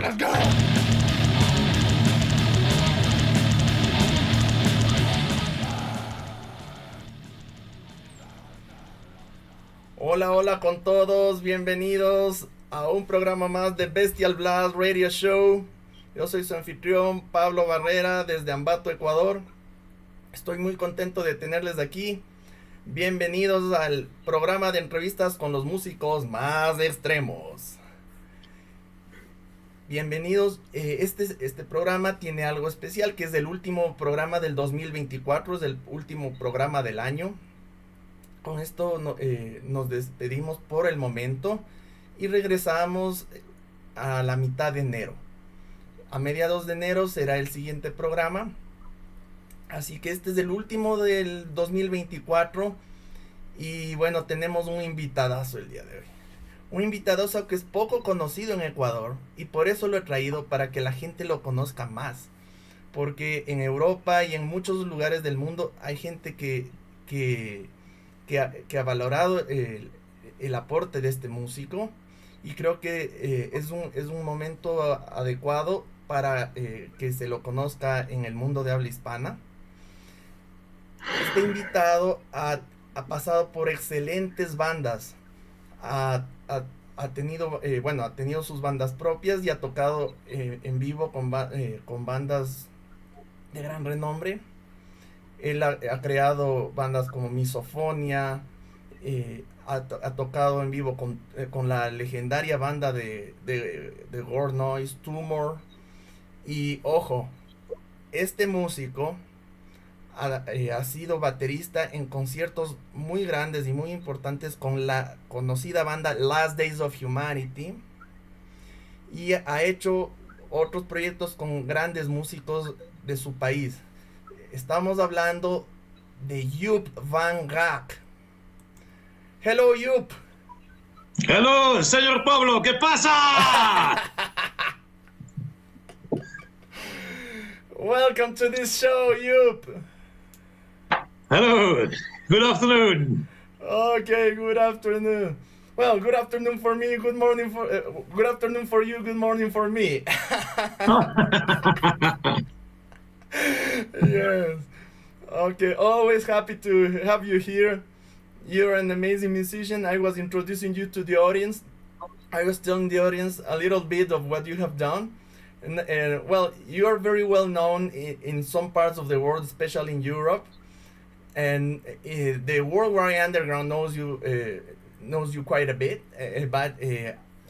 Let's go. Hola, hola con todos, bienvenidos a un programa más de Bestial Blast Radio Show. Yo soy su anfitrión Pablo Barrera desde Ambato, Ecuador. Estoy muy contento de tenerles aquí. Bienvenidos al programa de entrevistas con los músicos más extremos. Bienvenidos. Este programa tiene algo especial, que es el último programa del 2024, es el último programa del año. Con esto nos despedimos por el momento y regresamos a la mitad de enero. A mediados de enero será el siguiente programa. Así que este es el último del 2024. Y bueno, tenemos un invitadazo el día de hoy. Un invitadazo que es poco conocido en Ecuador. Y por eso lo he traído, para que la gente lo conozca más. Porque en Europa y en muchos lugares del mundo hay gente que ha valorado el aporte de este músico. Y creo que es un momento adecuado para que se lo conozca en el mundo de habla hispana. Este invitado ha pasado por excelentes bandas, ha tenido sus bandas propias y ha tocado en vivo con bandas de gran renombre. Él ha creado bandas como MISOPHONIA, ha tocado en vivo con la legendaria banda de Gore Noise, TUMOUR. Y ojo, este músico ha sido baterista en conciertos muy grandes y muy importantes con la conocida banda Last Days of Humanity, y ha hecho otros proyectos con grandes músicos de su país. Estamos hablando de Joep Van Raak. Hello, Joep. Hello, señor Pablo, ¿qué pasa? Welcome to this show, Joep. Hello, good afternoon. Okay, good afternoon. Well, good afternoon for me, good morning for good afternoon for you, good morning for me. Yes. Okay, always happy to have you here. You're an amazing musician. I was introducing you to the audience. I was telling the audience a little bit of what you have done. And well, you are very well known in some parts of the world, especially in Europe. And the worldwide underground knows you quite a bit. But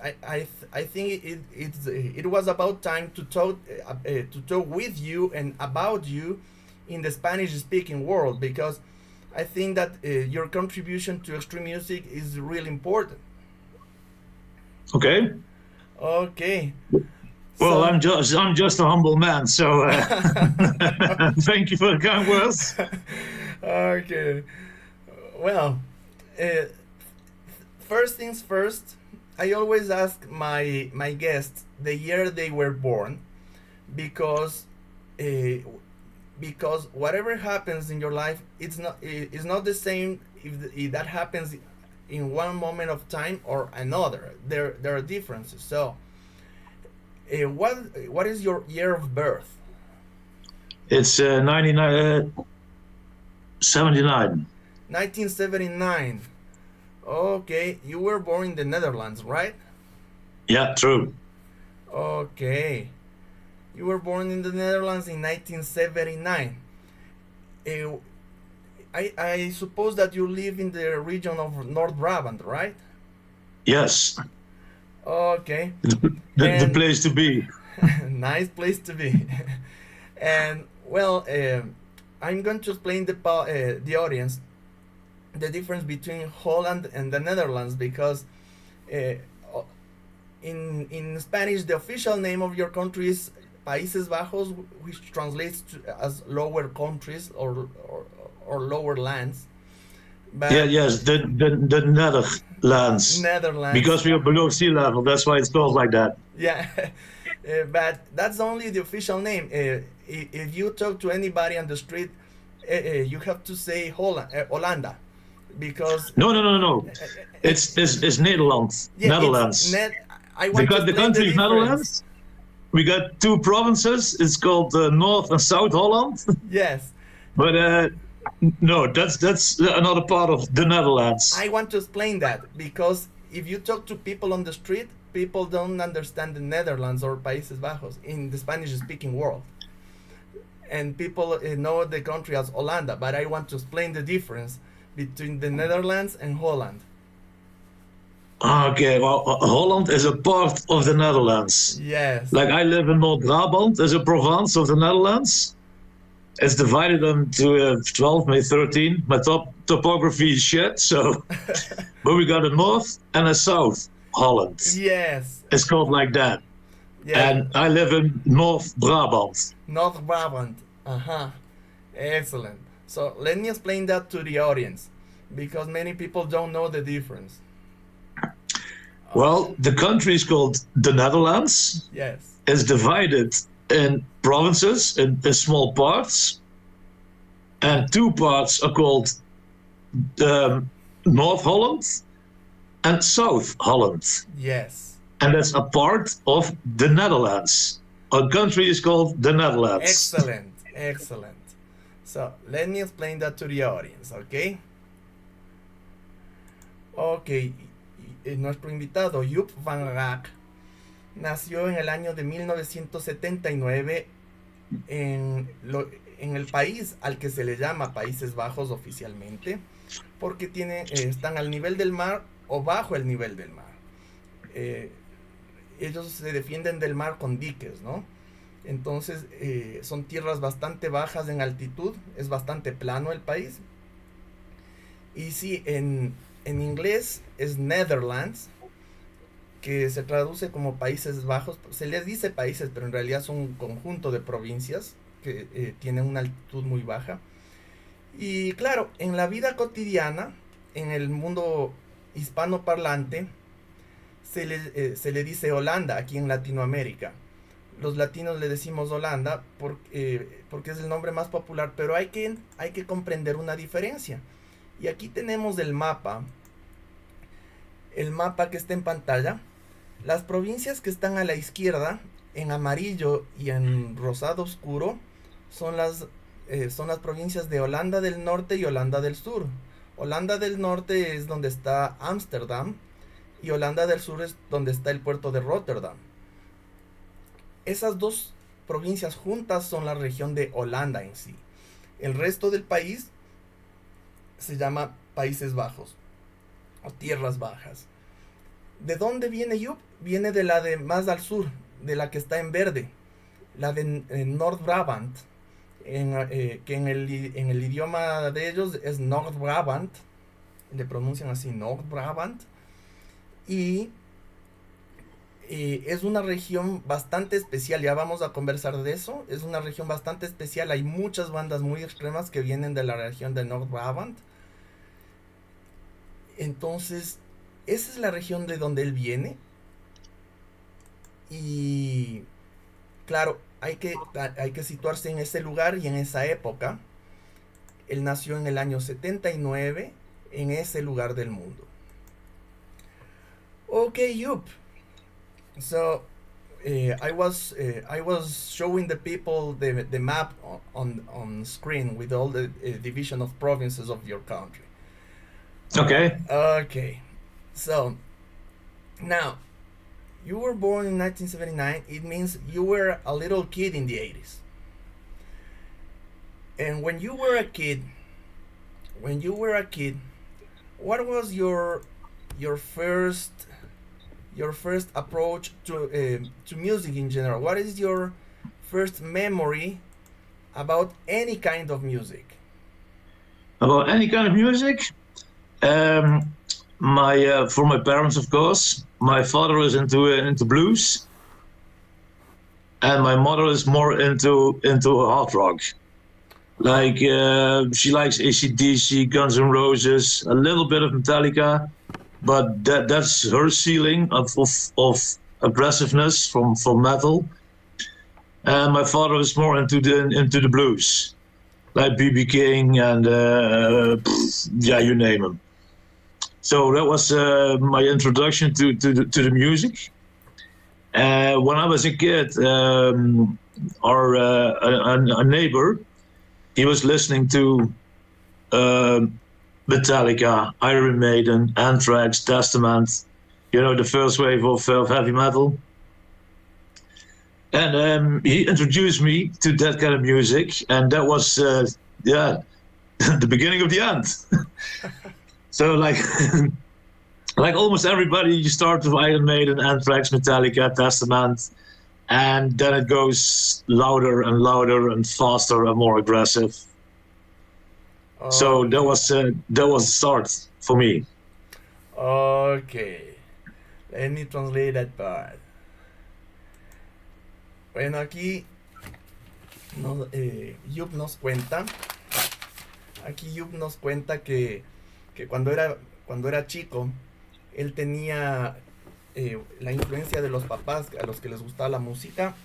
I think it was about time to talk with you and about you in the Spanish-speaking world, because I think that your contribution to extreme music is really important. Okay. Okay. Well, I'm just a humble man, so thank you for the kind words. Okay. Well, first things first, I always ask my guests the year they were born, because whatever happens in your life, it's not the same if that happens in one moment of time or another. There are differences. So, what is your year of birth? It's 79. 1979. Okay, you were born in the Netherlands, right? Yeah, true. Okay. You were born in the Netherlands in 1979. I suppose that you live in the region of North Brabant, right? Yes. Okay. The place to be. Nice place to be. And well, I'm going to explain the audience the difference between Holland and the Netherlands, because in Spanish the official name of your country is Países Bajos, which translates as lower countries or lower lands. But yes, the Netherlands. Netherlands. Because we are below sea level, that's why it's called like that. Yeah, but that's only the official name. If you talk to anybody on the street, you have to say Hollanda, because No. It's Nederland. yeah, Netherlands. I want to The country is difference. Netherlands. we got two provinces. It's called North and South Holland. Yes. But no, that's another part of the Netherlands. I want to explain that because if you talk to people on the street, people don't understand the Netherlands or Países Bajos in the Spanish-speaking world. And people know the country as Holanda, but I want to explain the difference between the Netherlands and Holland. Okay, well, Holland is a part of the Netherlands. Yes. Like I live in North Brabant, as a province of the Netherlands. It's divided into 12, maybe 13. My topography is shit, so. But we got a North and a South Holland. Yes. It's called like that. Yeah. And I live in North Brabant. North Brabant. Uh-huh. Excellent. So let me explain that to the audience because many people don't know the difference. Well, the country is called the Netherlands. Yes. It's divided in provinces, in small parts. And two parts are called North Holland and South Holland. Yes. And that's a part of the Netherlands. Our country is called the Netherlands. Excellent. Excellent. So let me explain that to the audience, ¿ok? Ok. Nuestro invitado, Joep Van Raak, nació en el año de 1979 en el país al que se le llama Países Bajos oficialmente, porque están al nivel del mar o bajo el nivel del mar. Ellos se defienden del mar con diques, ¿no? Entonces son tierras bastante bajas en altitud, es bastante plano el país. Y sí, en inglés es Netherlands, que se traduce como Países Bajos. Se les dice países, pero en realidad son un conjunto de provincias que tienen una altitud muy baja. Y claro, en la vida cotidiana, en el mundo hispanoparlante, se le dice Holanda aquí en Latinoamérica. Los latinos le decimos Holanda porque es el nombre más popular, pero hay que comprender una diferencia. Y aquí tenemos el mapa que está en pantalla. Las provincias que están a la izquierda, en amarillo y en rosado oscuro, son las provincias de Holanda del Norte y Holanda del Sur. Holanda del Norte es donde está Ámsterdam y Holanda del Sur es donde está el puerto de Rotterdam. Esas dos provincias juntas son la región de Holanda en sí. El resto del país se llama Países Bajos o Tierras Bajas. ¿De dónde viene Joep? Viene de la de más al sur, de la que está en verde, la de North Brabant, que en el idioma de ellos es North Brabant, le pronuncian así North Brabant, y es una región bastante especial, ya vamos a conversar de eso. Es una región bastante especial, hay muchas bandas muy extremas que vienen de la región de North Brabant. Entonces, esa es la región de donde él viene. Y claro, hay que situarse en ese lugar y en esa época. Él nació en el año 79 en ese lugar del mundo. Okay, Joep. So I was showing the people the map on screen with all the division of provinces of your country. Okay. Okay. So now you were born in 1979. It means you were a little kid in the 80s. And when you were a kid, what was your first approach to music in general? What is your first memory about any kind of music? About any kind of music? For my parents, of course. My father is into blues, and my mother is more into hard rock. Like she likes AC/DC, Guns N' Roses, a little bit of Metallica, but that's her ceiling of aggressiveness from metal. And my father is more into the blues, like B.B. King and yeah, you name him. So that was my introduction to the music. When I was a kid, a neighbor, he was listening to Metallica, Iron Maiden, Anthrax, Testament, the first wave of heavy metal. And he introduced me to that kind of music, and that was, the beginning of the end. So like, like almost everybody, you start with Iron Maiden, Anthrax, Metallica, Testament, and then it goes louder and louder and faster and more aggressive. So that was the start for me. Okay, let me translate that part. Bueno, aquí Joep nos cuenta. Aquí Joep nos cuenta que cuando era chico, él tenía la influencia de los papás a los que les gustaba la música.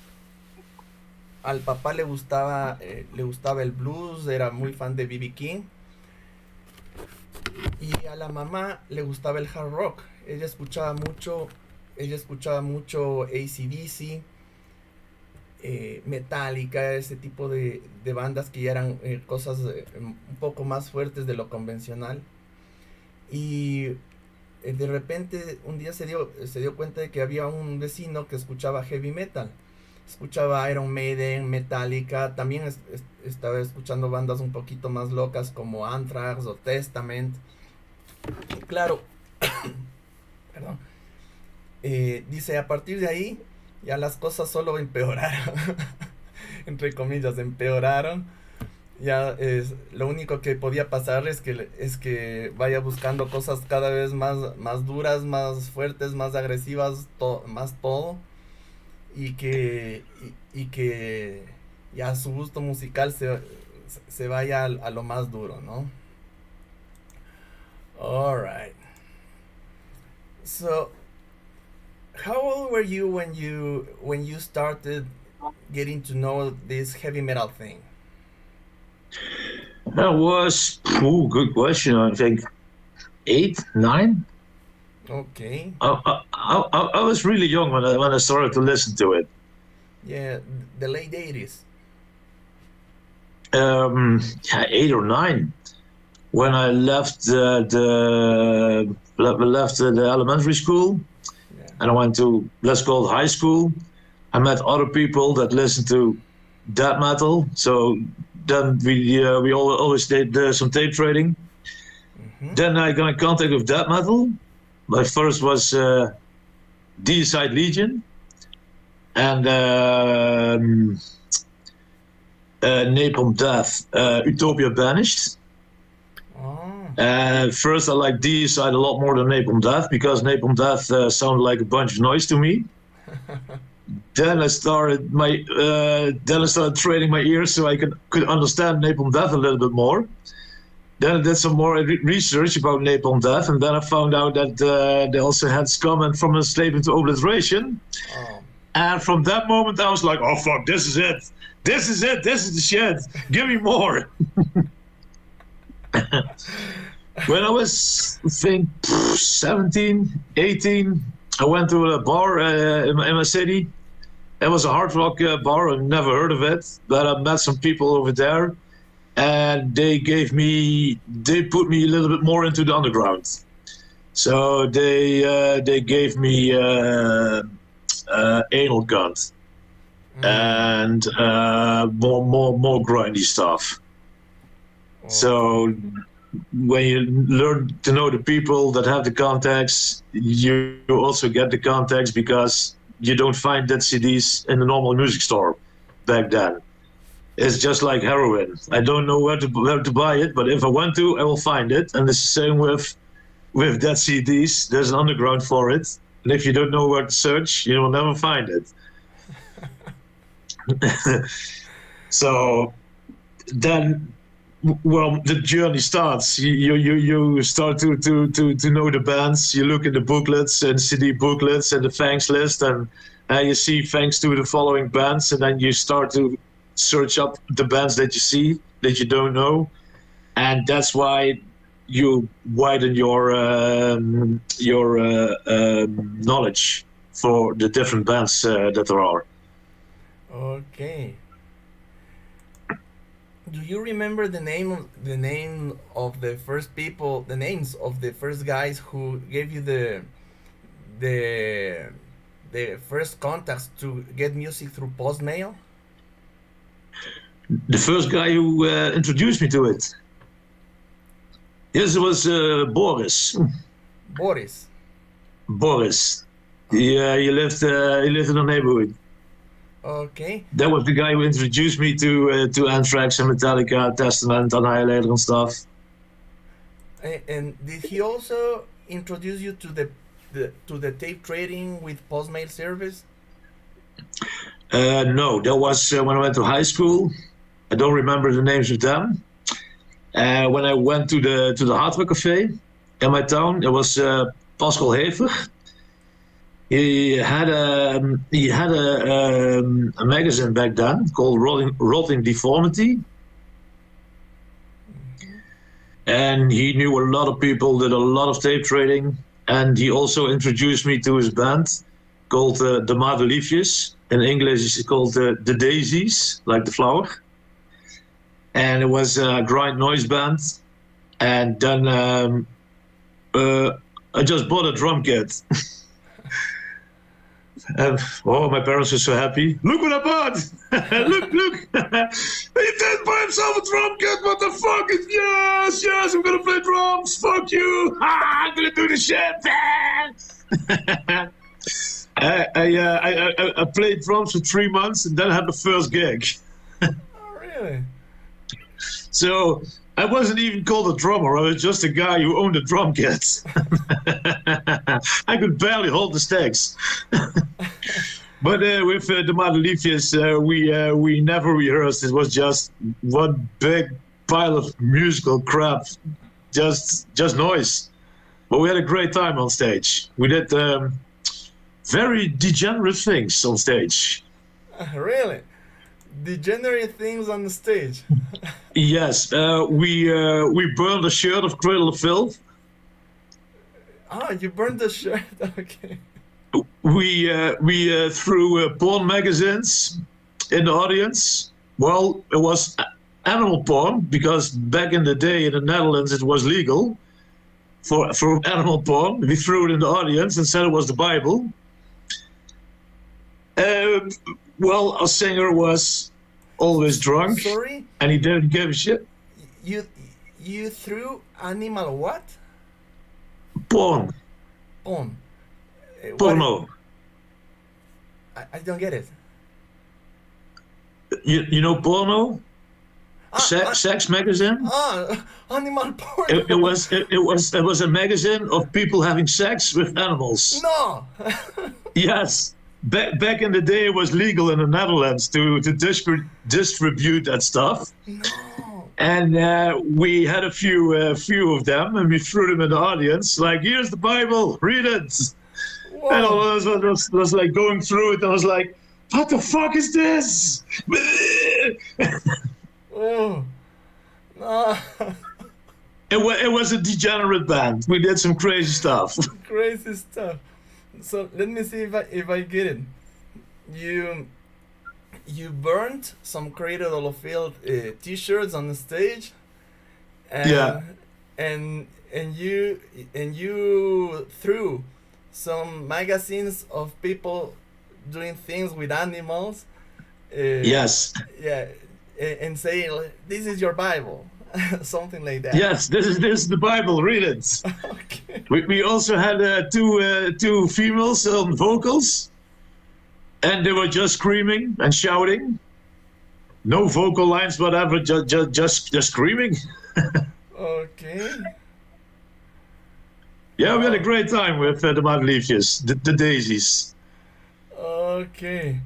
Al papá le gustaba el blues, era muy fan de B.B. King. Y a la mamá le gustaba el hard rock. Ella escuchaba mucho AC/DC, Metallica, ese tipo de bandas que ya eran cosas un poco más fuertes de lo convencional. Y de repente un día se dio cuenta de que había un vecino que escuchaba heavy metal. Escuchaba Iron Maiden, Metallica, también estaba escuchando bandas un poquito más locas como Anthrax o Testament. Y claro, perdón, dice, a partir de ahí ya las cosas solo empeoraron, entre comillas, empeoraron. Ya lo único que podía pasar es que vaya buscando cosas cada vez más duras, más fuertes, más agresivas, más todo. Y que ya su gusto musical se vaya a lo más duro, ¿no? Alright. So, how old were you when you started getting to know this heavy metal thing? That was, good question. I think 8, 9. Okay. I was really young when I started to listen to it. Yeah, the late 80s. 8 or 9. When I left the elementary school, Yeah. and I went to, let's call it high school, I met other people that listened to death metal. So then we always did some tape trading. Mm-hmm. Then I got in contact with death metal. My first was Deicide Legion and Napalm Death, Utopia Banished. Oh. First, I liked Deicide a lot more than Napalm Death because Napalm Death sounded like a bunch of noise to me. Then I started training my ears so I could understand Napalm Death a little bit more. Then I did some more research about Napalm Death, and then I found out that they also had Scum and From Enslavement to Obliteration. Oh. And from that moment, I was like, oh, fuck, this is it. This is it. This is the shit. Give me more. When I was, I think, 17, 18, I went to a bar in my city. It was a hard rock bar. I've never heard of it, but I met some people over there. And they put me a little bit more into the underground. So they gave me Anal Gun and more grindy stuff. Oh. So when you learn to know the people that have the contacts, you also get the contacts because you don't find that CDs in the normal music store back then. It's just like heroin. I don't know where to buy it, but if I want to, I will find it. And it's the same with dead CDs. There's an underground for it. And if you don't know where to search, you will never find it. So then, well, the journey starts. You start to know the bands. You look at the booklets and CD booklets and the thanks list, and you see thanks to the following bands, and then you start to search up the bands that you see that you don't know, and that's why you widen your knowledge. for the different bands that there are. Okay. Do you remember the name of the first people, the names of the first guys who gave you the first contacts to get music through post mail? The first guy who introduced me to it. Yes, it was Boris. Boris. Boris. He lived in the neighborhood. Okay. That was the guy who introduced me to Anthrax and Metallica, Testament, Annihilator and stuff. And did he also introduce you to the tape trading with post mail service? No, that was when I went to high school. I don't remember the names of them. When I went to the Hard Rock Cafe in my town, it was Pascal Hever. He had a magazine back then called Rotting Deformity, and he knew a lot of people, did a lot of tape trading, and he also introduced me to his band called the MADELIEFJES. In English, it's called the Daisies, like the flower. And it was a grind noise band. And then I just bought a drum kit. And oh, my parents were so happy. Look what I bought! look! He did buy himself a drum kit. What the fuck? Yes, I'm gonna play drums. Fuck you! I'm gonna do the shit. I played drums for 3 months and then I had the first gig. Oh, really? So I wasn't even called a drummer. I was just a guy who owned a drum kit. I could barely hold the sticks. But with the MADELIEFJES, we never rehearsed. It was just one big pile of musical crap, just noise. But we had a great time on stage. We did very degenerate things on stage. Really? Degenerate things on the stage? Yes, we burned a shirt of Cradle of Filth. Oh, you burned the shirt. Okay. We threw porn magazines in the audience. Well, it was animal porn because back in the day in the Netherlands it was legal for animal porn. We threw it in the audience and said it was the Bible. Well, our singer was always drunk. Sorry? And he didn't give a shit. You threw animal what? Porn. Porn. Porno. I don't get it. You know porno? Sex magazine? Animal porn. It was a magazine of people having sex with animals. No. Yes. Back in the day, it was legal in the Netherlands to distribute that stuff. No. And we had a few of them, and we threw them in the audience. Like, here's the Bible, read it. Whoa. And I was like going through it. And I was like, what the fuck is this? Oh. No. It was a degenerate band. We did some crazy stuff. Crazy stuff. So let me see if I get it. You burned some Cradle of Filth T-shirts on the stage, and Yeah. and you threw some magazines of people doing things with animals. Yes. Yeah, and say this is your Bible, something like that. Yes, this is the Bible. Read it. Okay. We also had two females on vocals, and they were just screaming and shouting. No vocal lines, whatever. Just screaming. Okay. Yeah, we had a great time with the MADELIEFJES, the Daisies. Okay.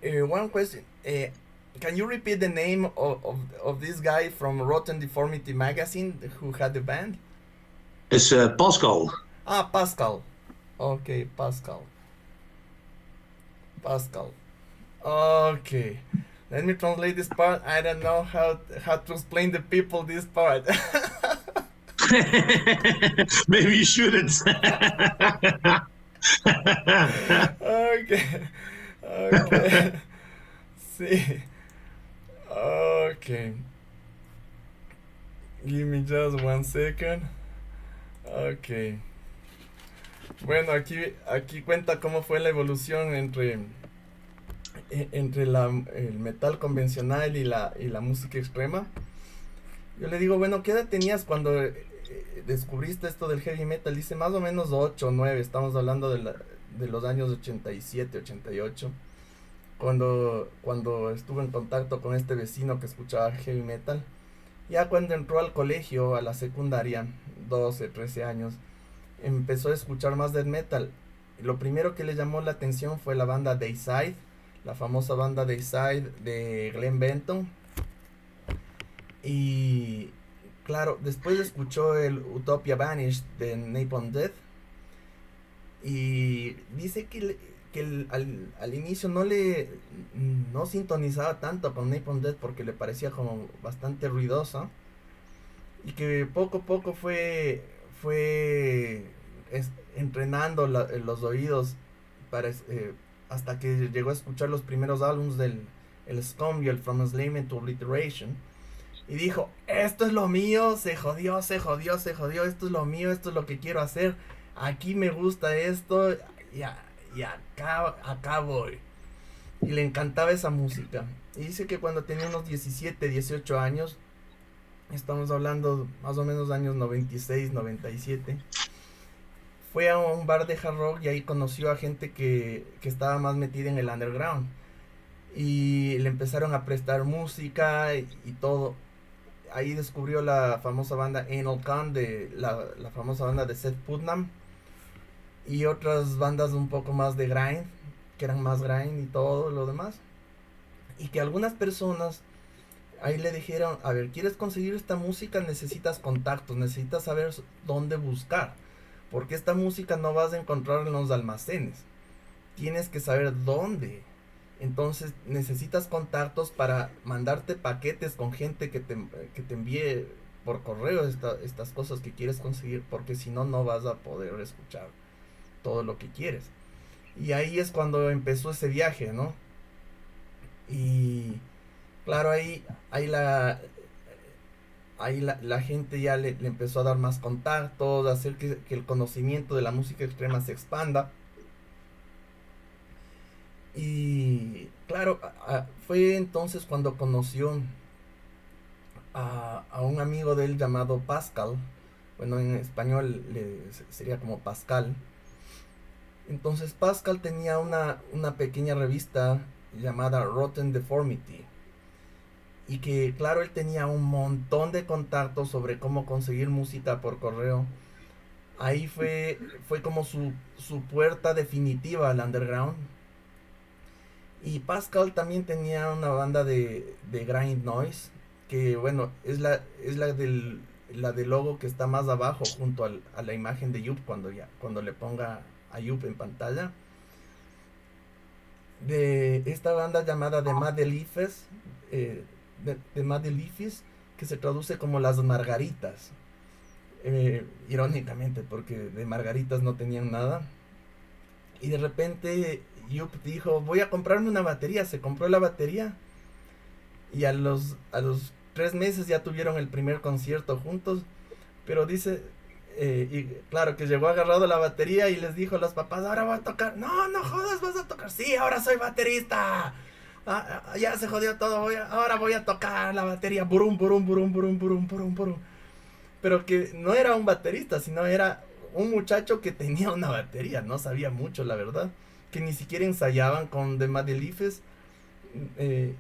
One question. Can you repeat the name of this guy from Rotten Deformity magazine who had the band? It's Pascal. Pascal. Okay, Pascal. Okay. Let me translate this part. I don't know how to explain the people this part. Maybe you shouldn't. Ok, ok, sí, ok. Give me just 1 second. Ok. Bueno, aquí cuenta cómo fue la evolución entre el metal convencional y la música extrema. Yo le digo, bueno, ¿qué edad tenías cuando descubriste esto del heavy metal? Dice, más o menos 8 o 9, estamos hablando de los años 87, 88, cuando estuve en contacto con este vecino que escuchaba heavy metal. Ya cuando entró al colegio, a la secundaria, 12, 13 años, empezó a escuchar más death metal. Lo primero que le llamó la atención fue la banda Dayside, la famosa banda Dayside de Glenn Benton. Y claro, después escuchó el Utopia Vanished de Napalm Death. Y dice que al inicio no sintonizaba tanto con Napalm Death porque le parecía como bastante ruidosa. Y que poco a poco fue entrenando los oídos hasta que llegó a escuchar los primeros álbumes del el Scum y el From Enslavement to Obliteration. Y dijo, esto es lo mío, se jodió, esto es lo mío, esto es lo que quiero hacer, aquí me gusta esto, y acá voy. Y le encantaba esa música. Y dice que cuando tenía unos 17, 18 años, estamos hablando más o menos años 96, 97, fue a un bar de hard rock y ahí conoció a gente que estaba más metida en el underground. Y le empezaron a prestar música y todo. Ahí descubrió la famosa banda Anal Khan, la famosa banda de Seth Putnam, y otras bandas un poco más de grind, que eran más grind y todo lo demás. Y que algunas personas ahí le dijeron, a ver, ¿quieres conseguir esta música? Necesitas contactos, necesitas saber dónde buscar, porque esta música no vas a encontrar en los almacenes, tienes que saber dónde. Entonces necesitas contactos para mandarte paquetes con gente que te envíe por correo estas cosas que quieres conseguir, porque si no, no vas a poder escuchar todo lo que quieres. Y ahí es cuando empezó ese viaje, ¿no? Y claro, ahí la gente ya le empezó a dar más contactos, a hacer que el conocimiento de la música extrema se expanda. Y claro, fue entonces cuando conoció a un amigo de él llamado Pascal. Bueno, en español sería como Pascal. Entonces Pascal tenía una pequeña revista llamada Rotten Deformity. Y que claro, él tenía un montón de contactos sobre cómo conseguir música por correo. Ahí fue como su puerta definitiva al underground. Y Pascal también tenía una banda de grind noise, que bueno, es la del logo que está más abajo junto a la imagen de Joep cuando le ponga a Joep en pantalla. De esta banda llamada The MADELIEFJES, de MADELIEFJES, que se traduce como las margaritas. Irónicamente, porque de margaritas no tenían nada. Y de repente Yup dijo, voy a comprarme una batería. Se compró la batería. Y a los 3 meses ya tuvieron el primer concierto juntos. Pero dice, y claro que llegó agarrado la batería y les dijo a los papás, ahora voy a tocar. No, no jodas, vas a tocar. Sí, ahora soy baterista. Ya se jodió todo, ahora voy a tocar la batería. Burum, burum, burum, burum, burum, burum, burum. Pero que no era un baterista, sino era un muchacho que tenía una batería, no sabía mucho, la verdad, que ni siquiera ensayaban con The MADELIEFJES, eh,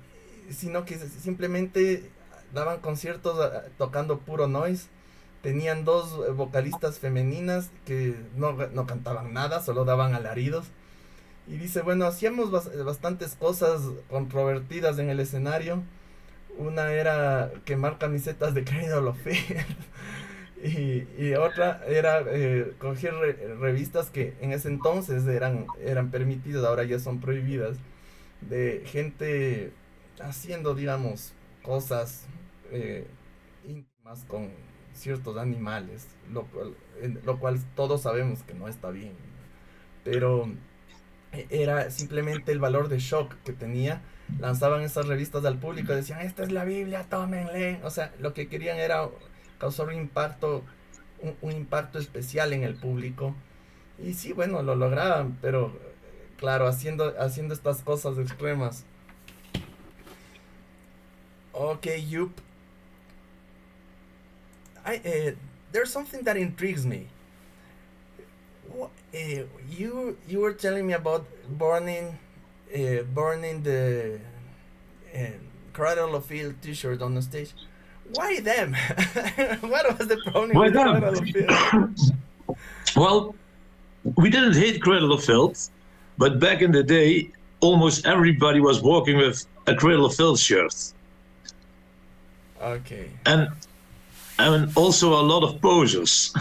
sino que simplemente daban conciertos tocando puro noise. Tenían dos vocalistas femeninas que no cantaban nada, solo daban alaridos. Y dice, bueno, hacíamos bastantes cosas controvertidas en el escenario. Una era quemar camisetas de Cradle of Filth. Y otra era coger revistas que en ese entonces eran permitidas, ahora ya son prohibidas, de gente haciendo, digamos, cosas íntimas ciertos animales, lo cual todos sabemos que no está bien, pero era simplemente el valor de shock que tenía. Lanzaban esas revistas al público, decían, esta es la Biblia, tómenle. O sea, lo que querían era causar un impacto especial en el público. Y sí, bueno, lo lograban, pero claro, haciendo estas cosas extremas. Okay, Joep. There's something that intrigues me. You were telling me about burning the Cradle of Field T-shirt on the stage. Why them? What was the problem Why with them? Cradle of Field? Well, we didn't hate Cradle of Filth, but back in the day, almost everybody was walking with a Cradle of Filth shirt. Okay. And also a lot of posers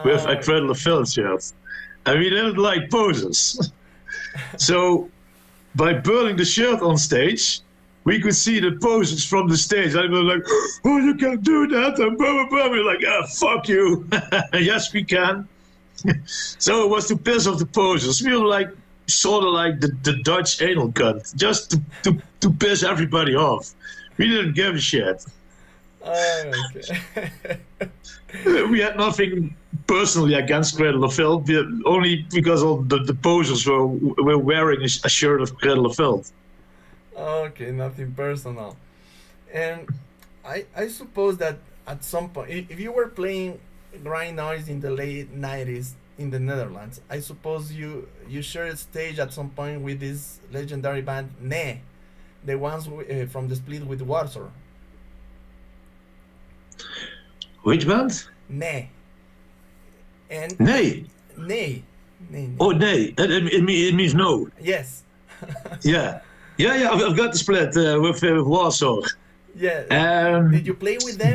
with a Cradle of Filth shirt. And we didn't like posers. So by burning the shirt on stage, we could see the posers from the stage. I was like, oh, you can do that, and blah, blah, blah. We're like, fuck you. Yes, we can. So it was to piss off the posers. We were like, sort of like the Dutch anal cunt, just to piss everybody off. We didn't give a shit. Okay. We had nothing personally against Cradle of Filth, only because all the posers were wearing a shirt of Cradle of Filth. Okay, nothing personal. And I suppose that at some point, if you were playing grind noise in the late 90s in the Netherlands, I suppose you shared a stage at some point with this legendary band Nee, the ones from the split with Warsaw. Which band? Nee. And Nee. Nee. Nee. Oh, nee. It means no. Yes. Yeah. I've got the split with Warsaw. Yeah. Did you play with them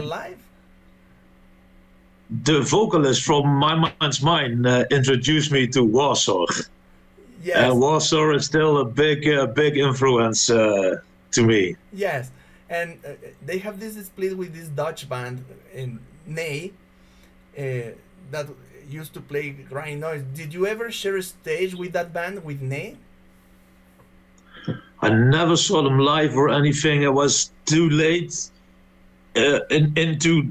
live? The vocalist from My Mind's Mine introduced me to Warsaw. Yes. Warsaw is still a big influence to me. Yes. And they have this split with this Dutch band in Nee that used to play grind noise. Did you ever share a stage with that band, with Nee? I never saw them live or anything. I was too late into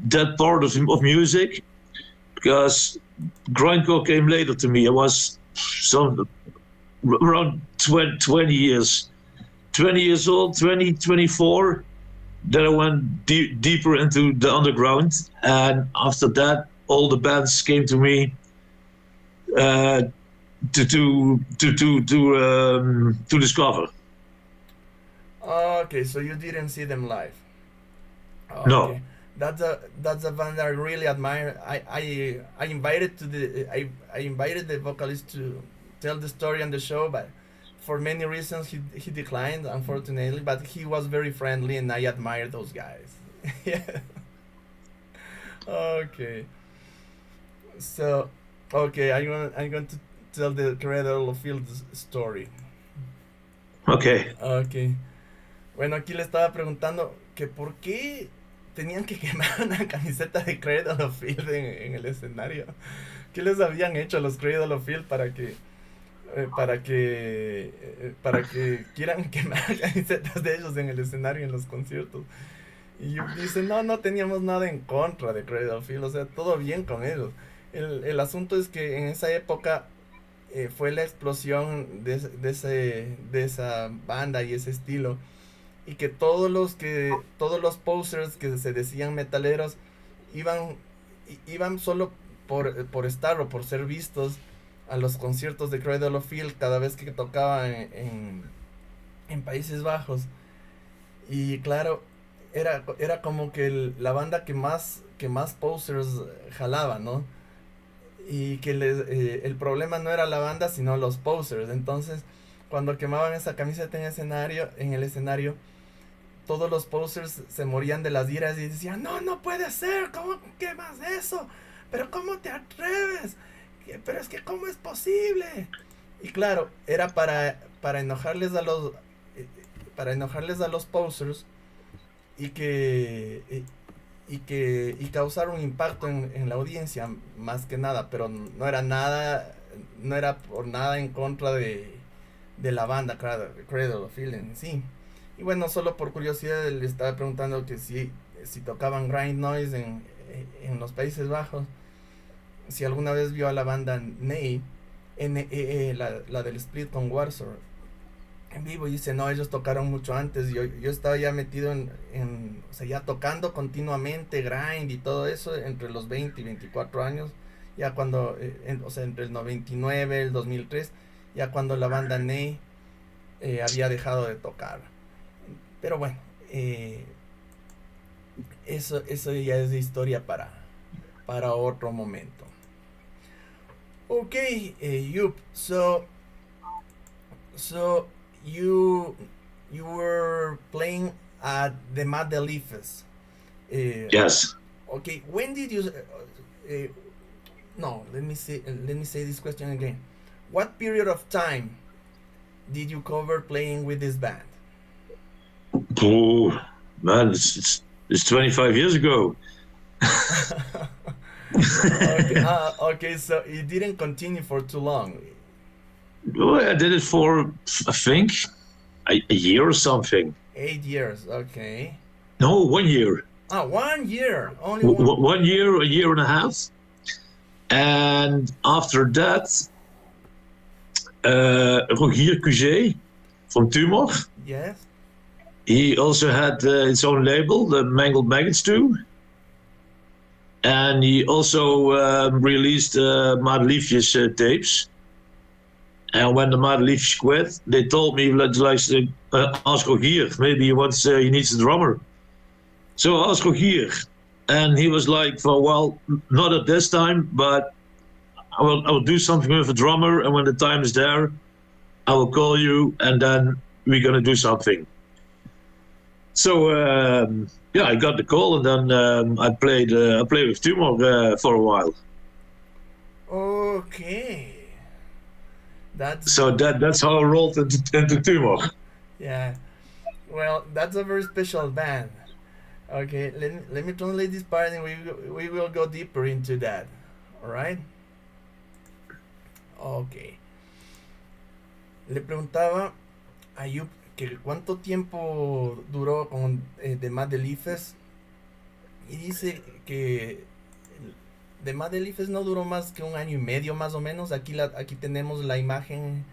that part of music, because grindcore came later to me. I was around 20 years old, 24. Then I went deeper into the underground, and after that, all the bands came to me to discover. Okay, so you didn't see them live. Okay. No. That's a band I really admire. I invited the vocalist to tell the story on the show, but for many reasons he declined, unfortunately. But he was very friendly, and I admire those guys. Yeah. Okay. So, okay, I'm going to tell the Cradle of Field story. Okay. Okay. Bueno, aquí le estaba preguntando que por qué tenían que quemar una camiseta de Cradle of Field en el escenario. ¿Qué les habían hecho a los Cradle of Field para que quieran quemar camisetas de ellos en el escenario en los conciertos? Y dice, no teníamos nada en contra de Cradle of Field, o sea, todo bien con ellos. El asunto es que en esa época fue la explosión de esa banda y ese estilo, y que todos los posers que se decían metaleros iban solo por estar o por ser vistos a los conciertos de Cradle of Field cada vez que tocaba en Países Bajos. Y claro, era como que la banda que más posers jalaba, ¿no? Y que el problema no era la banda, sino los posers. Entonces, cuando quemaban esa camiseta en el escenario, todos los posers se morían de las iras y decían, no puede ser, ¿cómo quemas eso? ¿Pero cómo te atreves? Pero es que ¿cómo es posible? Y claro, era para enojarles a los, posers, y que y causar un impacto en la audiencia más que nada, pero no era por nada en contra de la banda Cradle of Filth en sí. Y bueno, solo por curiosidad le estaba preguntando que si tocaban grind noise en los Países Bajos, si alguna vez vio a la banda Ney, la del split con Warsaw en vivo, y dice, no, ellos tocaron mucho antes. Yo estaba ya metido o sea, ya tocando continuamente grind y todo eso entre los 20 y 24 años, ya cuando, o sea, entre el 99, el 2003, ya cuando la banda Ney había dejado de tocar. Pero bueno, eso ya es de historia para otro momento. Okay, Joep, so you were playing at the MADELIEFJES. Yes. Okay, when did you? No, let me say this question again. What period of time did you cover playing with this band? Oh man, it's 25 years ago. Okay, so it didn't continue for too long. Well, I did it for, I think, a year or something. 8 years, okay. No, 1 year. 1 year, only one. 1 year, a year and a half. And after that, Rogier Cuget from TUMOUR. Yes. He also had his own label, the Mangled Maggots too. And he also released MADELIEFJES tapes. And when the MADELIEFJES quit, they told me, let's ask Rogier, maybe he needs a drummer. So I asked Rogier, and he was like, well, not at this time, but I will do something with a drummer, and when the time is there, I will call you, and then we're gonna do something. So I got the call, and then I played with TUMOUR for a while. Okay. That's how I rolled into TUMOUR. Yeah. Well, that's a very special band. Okay, let me translate this part, and we will go deeper into that. All right. Okay. Le preguntaba a Joep que cuánto tiempo duró con The MADELIEFJES, y dice que The MADELIEFJES no duró más que 1 año y medio más o menos. Aquí tenemos la imagen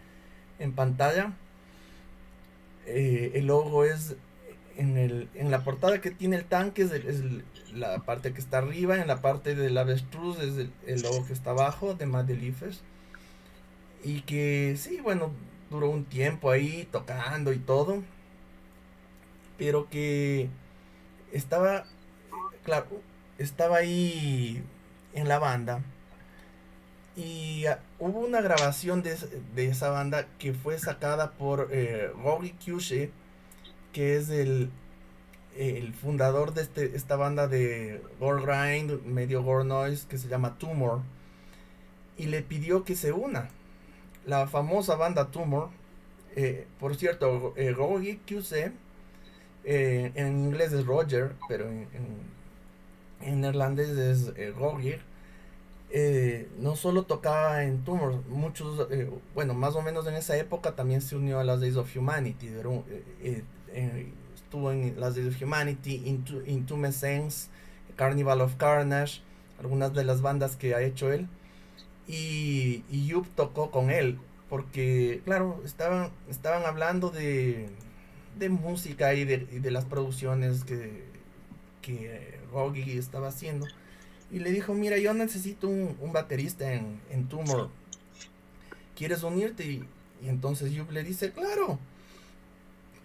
en pantalla. El logo es en la portada que tiene el tanque, es la parte que está arriba. En la parte del avestruz es el logo que está abajo de MADELIEFJES. Y que sí, bueno, duró un tiempo ahí tocando y todo, pero que estaba ahí en la banda, y hubo una grabación de esa banda que fue sacada por Rory Cushé, que es el fundador de esta banda de gore grind, medio gore noise, que se llama TUMOUR, y le pidió que se una la famosa banda TUMOUR. Por cierto, Rory Cushé, en inglés es Roger, pero en neerlandés es Rogier. No solo tocaba en TUMOUR, muchos, bueno, más o menos en esa época también se unió a las Days of Humanity. Estuvo en las Days of Humanity, Intumescence, Carnival of Carnage, algunas de las bandas que ha hecho él. Y Joep tocó con él, porque claro, estaban hablando de música y de las producciones que Rogi estaba haciendo. Y le dijo, mira, yo necesito un baterista en TUMOUR, ¿quieres unirte? Y entonces Joep le dice, claro,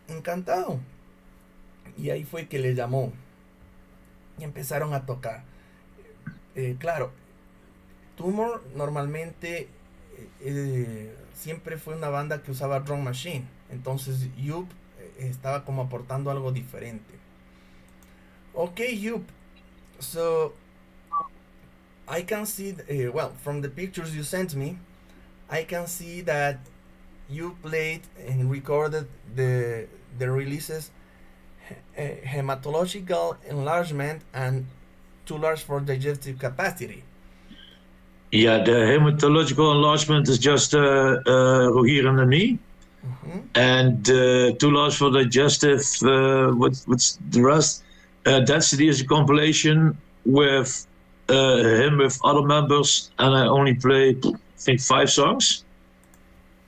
encantado. Y ahí fue que le llamó y empezaron a tocar. Claro, TUMOUR normalmente siempre fue una banda que usaba drum machine, entonces Joep estaba como aportando algo diferente. Okay, Joep, so I can see, well, from the pictures you sent me, I can see that you played and recorded the releases Hematological Enlargement and too large for digestive capacity. Yeah, the hematological enlargement is just here in the knee. Mm-hmm. And too large for digestive, what's the rest? Density is a compilation with him with other members, and I only played, I think, 5 songs.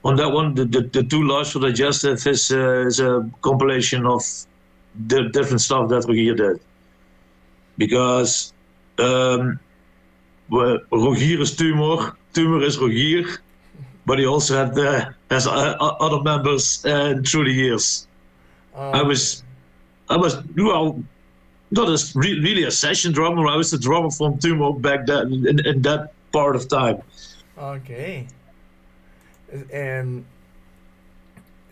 On that one, the too large for digestive is a compilation of the different stuff that Rogier did. Because Rogier is TUMOUR, TUMOUR is Rogier, but he also has other members through the years. I was well, not really a session drummer. I was the drummer from TUMOUR back then in that part of time. Okay. And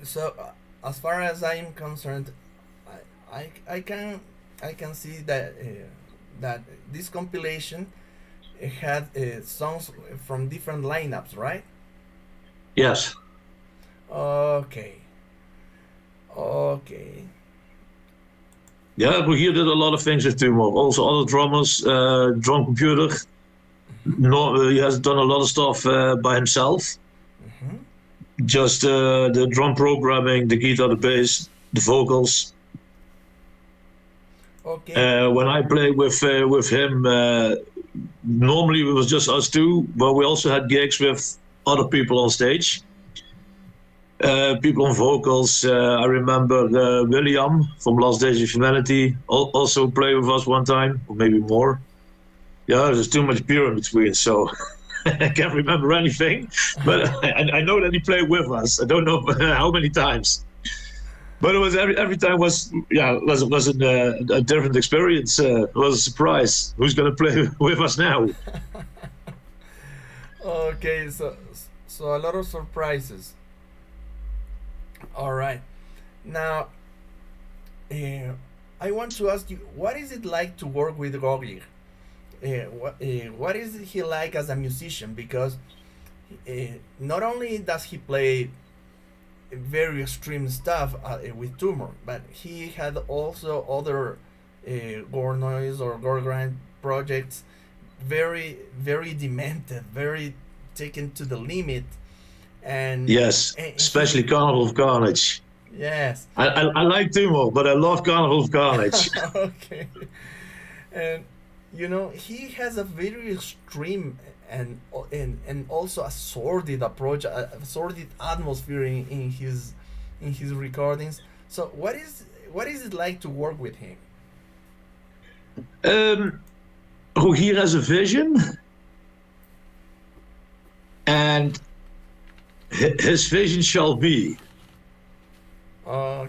so, as far as I am concerned, I can see that that this compilation had songs from different lineups, right? Yes. Okay. Okay. Yeah, Rogier did a lot of things with TUMOUR. Also, other drummers, drum computer. No, he has done a lot of stuff by himself. Mm-hmm. Just the drum programming, the guitar, the bass, the vocals. Okay. When I played with him, normally it was just us two, but we also had gigs with other people on stage. People on vocals. I remember William from Last Days of Humanity also played with us one time, or maybe more. Yeah, there's too much beer in between, so I can't remember anything. But I know that he played with us. I don't know how many times. But it was every time was a different experience. It was a surprise. Who's gonna play with us now? Okay, so a lot of surprises. All right. Now, I want to ask you, what is it like to work with Rogier? What is he like as a musician? Because not only does he play very extreme stuff with TUMOUR, but he had also other gore noise or gore grind projects, very demented, very taken to the limit. And yes, especially Carnival of Carnage. Yes. I like TUMOUR, but I love Carnival of Carnage. Okay. And you know, he has a very extreme and also a sordid approach, a sordid atmosphere in his recordings. So what is it like to work with him? Rogier has a vision, and his vision shall be.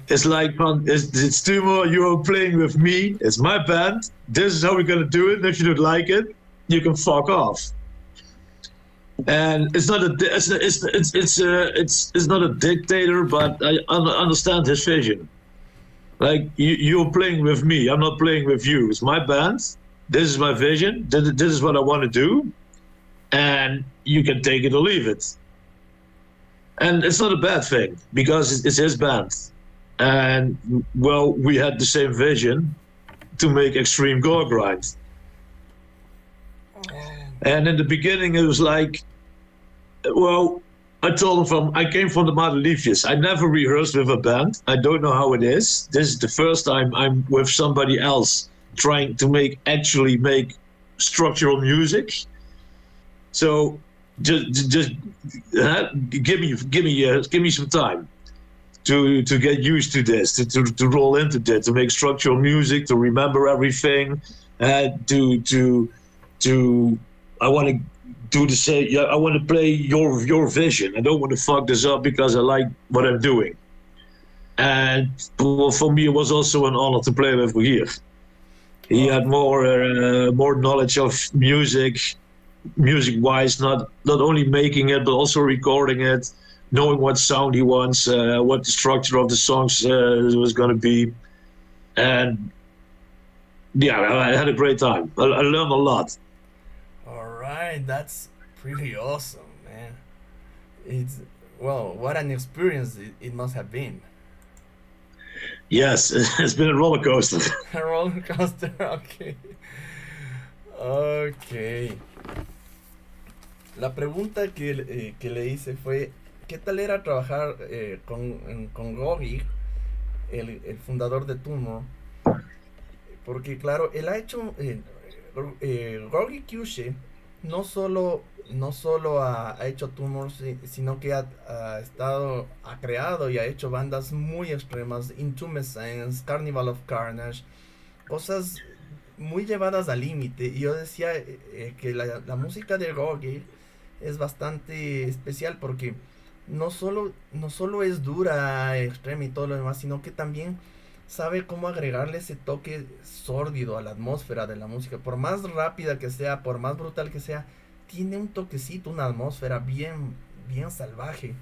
It's like, it's TUMOUR, you're playing with me, it's my band, this is how we're gonna do it, and if you don't like it, you can fuck off. And it's not a dictator, but I understand his vision. Like, you're playing with me, I'm not playing with you, it's my band, this is my vision, this is what I want to do, and you can take it or leave it. And it's not a bad thing, because it's his band. And, well, we had the same vision to make extreme gore grind. And in the beginning, it was like, well, I told him I came from the MADELIEFJES. I never rehearsed with a band. I don't know how it is. This is the first time I'm with somebody else trying to actually make structural music. So just give me some time to get used to this, to roll into this, to make structural music, to remember everything, I want to do the same. Yeah, I want to play your vision. I don't want to fuck this up because I like what I'm doing. And for me, it was also an honor to play with Rogier. He had more knowledge of music-wise, not only making it but also recording it, knowing what sound he wants, what the structure of the songs was going to be, and yeah, I had a great time. I learned a lot. All right, that's pretty awesome, man. It's what an experience it must have been. Yes, it's been a roller coaster. A roller coaster, okay. Ok. La pregunta que le hice fue, ¿qué tal era trabajar con Gogi, el fundador de TUMOUR? Porque claro, él ha hecho, Gogi Kyushe no solo ha hecho TUMOUR, sino que ha creado y ha hecho bandas muy extremas, Intumescence, Carnival of Carnage, cosas muy llevadas al límite. Y yo decía que la música de Gogi es bastante especial porque no solo es dura, extrema y todo lo demás, sino que también sabe cómo agregarle ese toque sórdido a la atmósfera de la música. Por más rápida que sea, por más brutal que sea, tiene un toquecito, una atmósfera bien, bien salvaje.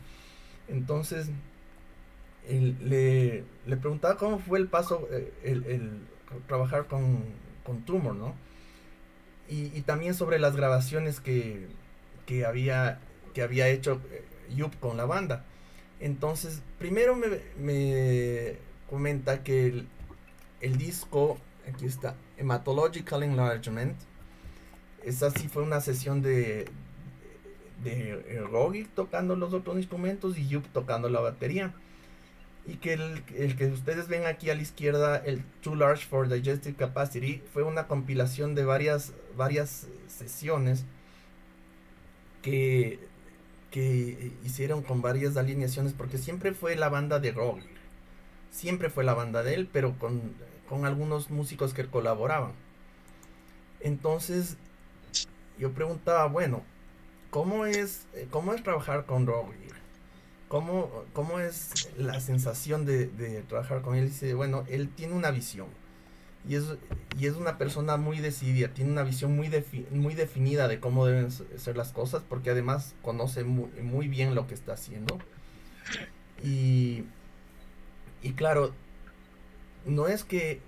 Entonces, le preguntaba cómo fue el paso, el trabajar con TUMOUR, ¿no? Y también sobre las grabaciones que había, que había hecho Joep con la banda. Entonces, primero me comenta que el disco, aquí está, Hematological Enlargement, esa sí fue una sesión de Rogi tocando los otros instrumentos y Joep tocando la batería. Y que el que ustedes ven aquí a la izquierda, el Too Large for Digestive Capacity, fue una compilación de varias sesiones que, que hicieron con varias alineaciones, porque siempre fue la banda de rock, siempre fue la banda de él, pero con algunos músicos que colaboraban. Entonces yo preguntaba, bueno, ¿cómo es trabajar con Roger? ¿Cómo es la sensación de trabajar con él? Y dice, bueno, él tiene una visión. Y es una persona muy decidida, tiene una visión muy definida de cómo deben ser las cosas, porque además conoce muy bien lo que está haciendo. Y claro, no es que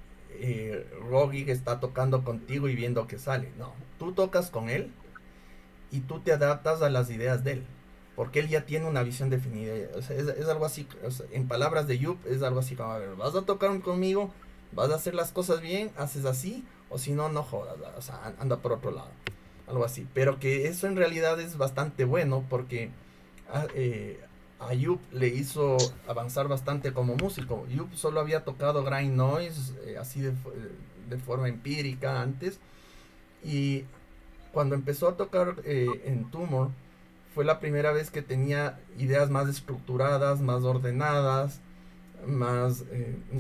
Rogi está tocando contigo y viendo que sale, no. Tú tocas con él y tú te adaptas a las ideas de él, porque él ya tiene una visión definida. O sea, es algo así, o sea, en palabras de Joep, es algo así como, a ver, vas a tocar conmigo, vas a hacer las cosas bien, haces así, o si no, no jodas, o sea, anda por otro lado, algo así. Pero que eso en realidad es bastante bueno, porque a Joep le hizo avanzar bastante como músico. Joep solo había tocado grind noise, así de forma empírica antes, y cuando empezó a tocar en TUMOUR, fue la primera vez que tenía ideas más estructuradas, más ordenadas, más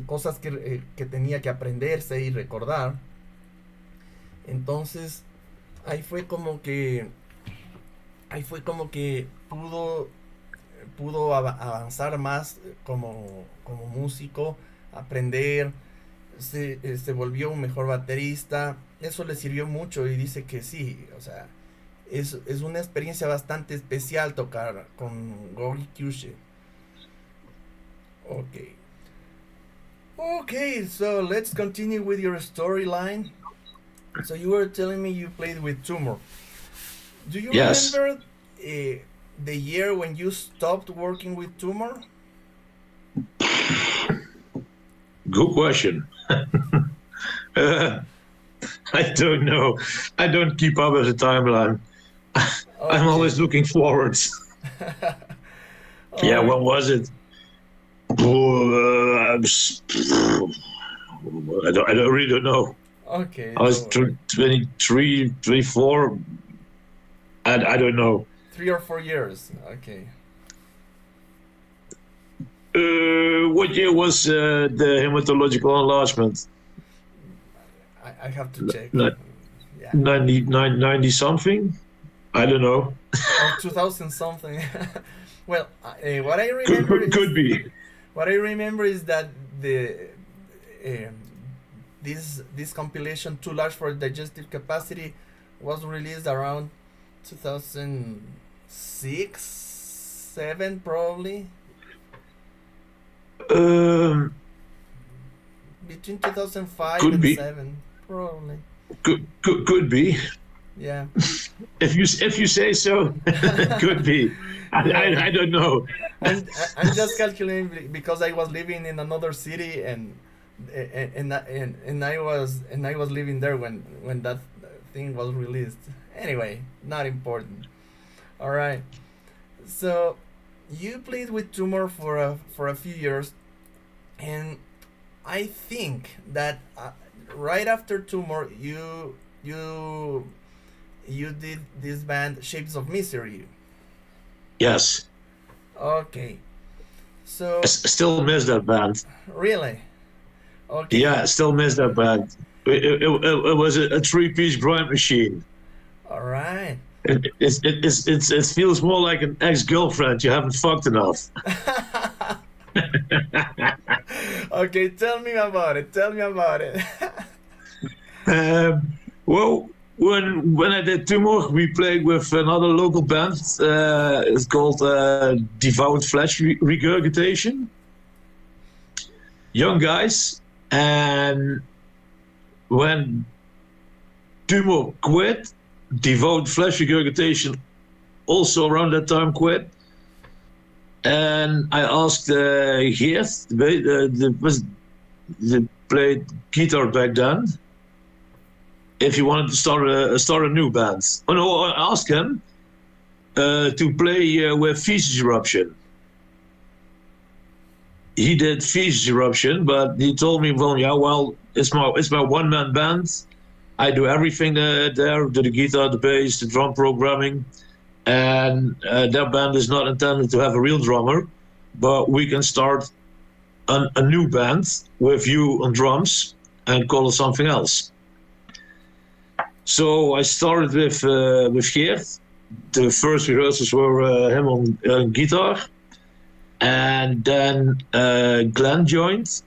cosas que tenía que aprenderse y recordar. Entonces, ahí fue como que, ahí fue como que pudo avanzar más como músico, aprender, se volvió un mejor baterista. Eso le sirvió mucho y dice que sí, o sea, es una experiencia bastante especial tocar con Gogi Kyushe. Okay. Okay, so let's continue with your storyline. So you were telling me you played with TUMOUR. Do you Yes. remember the year when you stopped working with TUMOUR? Good question. I don't know. I don't keep up with the timeline. I'm always looking forwards. Yeah, when was it? I really don't know. Okay. I was 23, 24. I don't know. 3 or 4 years. Okay. What year was the hematological enlargement? I have to check. Yeah. 90 something? I don't know. Or 2000 something. Well, what I remember could be. What I remember is that um, this compilation, Too Large for Digestive Capacity, was released around 2006, 7 probably. Between 2005 could and be. 7 probably. Could be. Yeah. If you say so, could be. I don't know. I'm just calculating because I was living in another city and I was living there when that thing was released. Anyway, not important. All right. So you played with TUMOUR for a few years, and I think that right after TUMOUR, you did this band Shapes of Misery. Yes. Okay. So I still miss that band. really, okay. Yeah, I still miss that band. It was a three-piece grind machine. All right. It feels more like an ex-girlfriend you haven't fucked enough. Okay, tell me about it. Tell me about it. Well, when I did TUMOUR, we played with another local band. It's called Devout Flesh Regurgitation. Young guys, and when TUMOUR quit, Devout Flesh Regurgitation also around that time quit. And I asked Geert, the played guitar back then, if he wanted to start a new band. Oh no, I asked him to play with Feces Eruption. He did Feces Eruption, but he told me, well, yeah, well, it's my one-man band. I do everything there, do the guitar, the bass, the drum programming, and their band is not intended to have a real drummer, but we can start a new band with you on drums and call it something else. So I started with Geert. The first rehearsals were him on guitar, and then Glenn joined,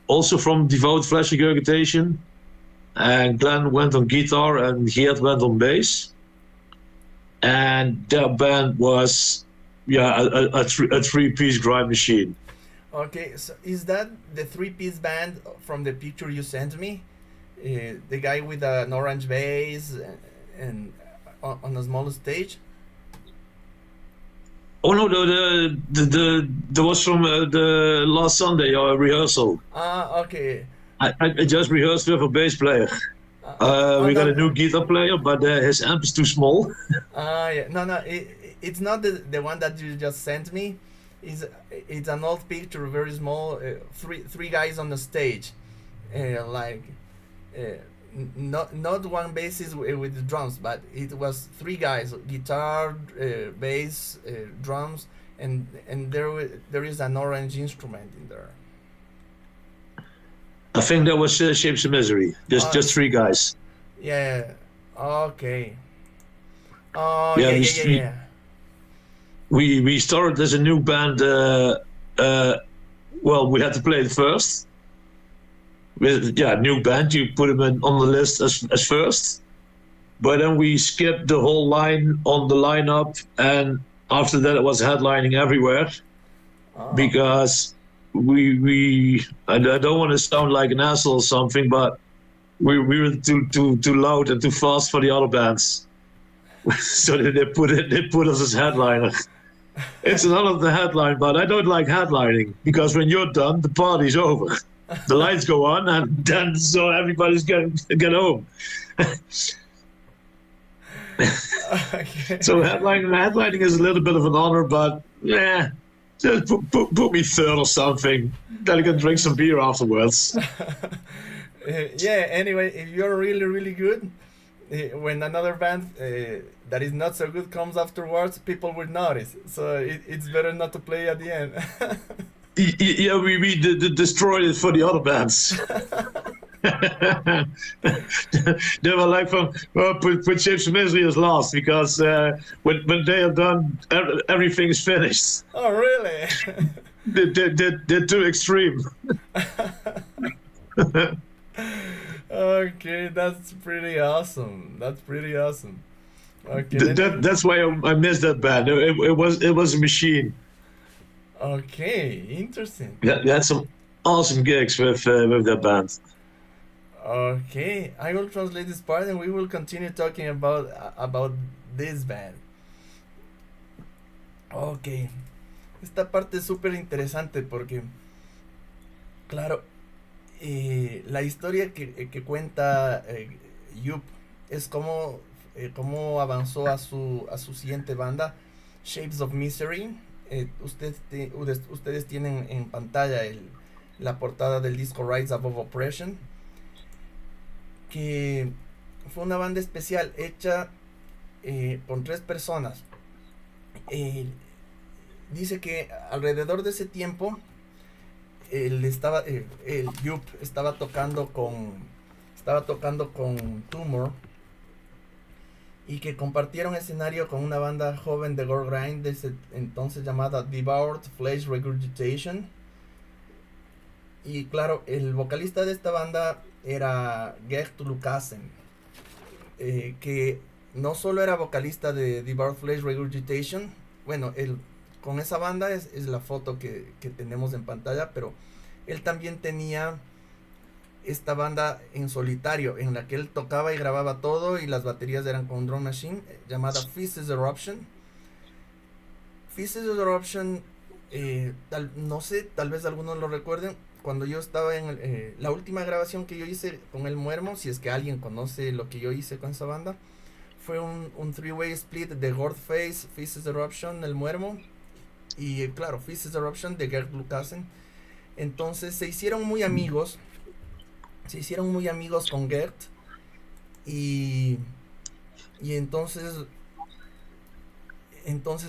also from Devout Flesh Regurgitation. And Glenn went on guitar and Geert went on bass. And their band was, a three-piece grind machine. Okay, so is that the three-piece band from the picture you sent me? The guy with an orange bass and on a small stage? Oh no, the was from the last Sunday rehearsal. Okay. I just rehearsed with a bass player. We got a new guitar player, but his amp is too small. Yeah, no, it's not the one that you just sent me. It's an old picture, very small. Three guys on the stage, not one bassist with the drums, but it was three guys: guitar, bass, drums, and there is an orange instrument in there. I think that was Shapes of Misery. Just three guys. Yeah. Okay. Oh Yeah, yeah. We started as a new band. Well, we had to play it first. New band. You put them on the list as first, but then we skipped the whole line on the lineup, and after that it was headlining everywhere because I don't want to sound like an asshole or something, but we were too loud and too fast for the other bands. So they put us as headliner. It's an honor of the headline, but I don't like headlining because when you're done, the party's over. The lights go on, and then so everybody's get home. Okay. So headlining is a little bit of an honor, but just put me third or something. Then I can drink some beer afterwards. Yeah. Anyway, if you're really really good, when another band that is not so good comes afterwards, people will notice. So it's better not to play at the end. Yeah, we destroyed it for the other bands. They were like, put Shapes of Misery as last because when they are done, everything is finished. Oh, really? They're too extreme. Okay, that's pretty awesome. Okay. That's why I missed that band. It was a machine. Okay, interesting. We had some awesome gigs with that band. Okay, I will translate this part and we will continue talking about this band. Okay, esta parte es súper interesante porque, claro, la historia que cuenta Joep es cómo avanzó a su siguiente banda, Shapes of Misery. Ustedes tienen en pantalla la portada del disco Rise Above Oppression, que fue una banda especial hecha con 3 personas. Dice que alrededor de ese tiempo Joep estaba tocando con TUMOUR, y que compartieron escenario con una banda joven de gore grind de ese entonces llamada Devoured Flesh Regurgitation. Y claro, el vocalista de esta banda era Gert Lucassen, que no solo era vocalista de Devoured Flesh Regurgitation. Bueno, con esa banda es la foto que tenemos en pantalla, pero él también tenía esta banda en solitario, en la que él tocaba y grababa todo, y las baterías eran con drum machine, llamada Faces Eruption. Faces Eruption, no sé, tal vez algunos lo recuerden. Cuando yo estaba en la última grabación que yo hice con el Muermo, si es que alguien conoce lo que yo hice con esa banda, fue un three-way split de Godface, Faces Eruption, el Muermo, y claro, Faces Eruption de Gert Lucassen. Entonces se hicieron muy amigos con Gert, y entonces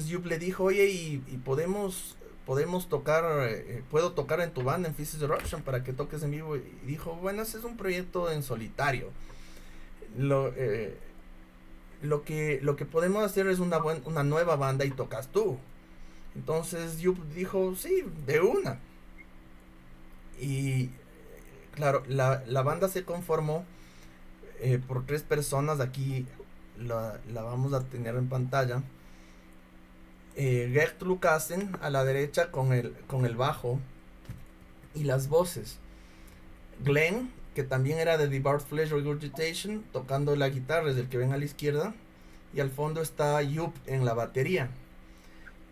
Joep le dijo, oye, y podemos tocar, puedo tocar en tu banda en Faces Eruption para que toques en vivo. Y dijo, bueno, ese es un proyecto en solitario, lo que podemos hacer es una nueva banda y tocas tú. Entonces Joep dijo, sí, de una. Y claro, la banda se conformó por 3 personas. Aquí la vamos a tener en pantalla. Gert Lucassen a la derecha con el bajo y las voces. Glenn, que también era de Devoured Flesh Regurgitation, tocando la guitarra, es el que ven a la izquierda. Y al fondo está Joep en la batería.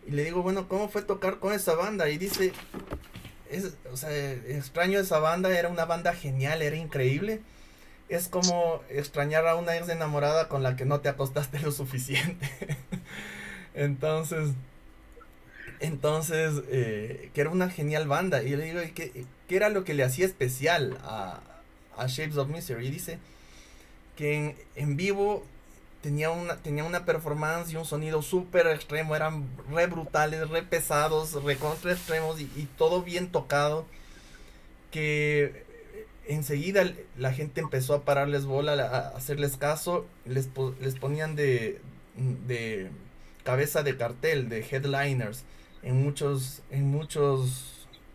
Y le digo, bueno, ¿cómo fue tocar con esa banda? Y dice, extraño esa banda, era una banda genial, era increíble. Es como extrañar a una ex enamorada con la que no te acostaste lo suficiente. Entonces, que era una genial banda. Y yo le digo, ¿qué era lo que le hacía especial a Shapes of Misery? Y dice que en vivo tenía una performance y un sonido súper extremo. Eran re brutales, re pesados, re contra extremos, y todo bien tocado, que enseguida la gente empezó a pararles bola, a hacerles caso. Les ponían de cabeza de cartel, de headliners en muchos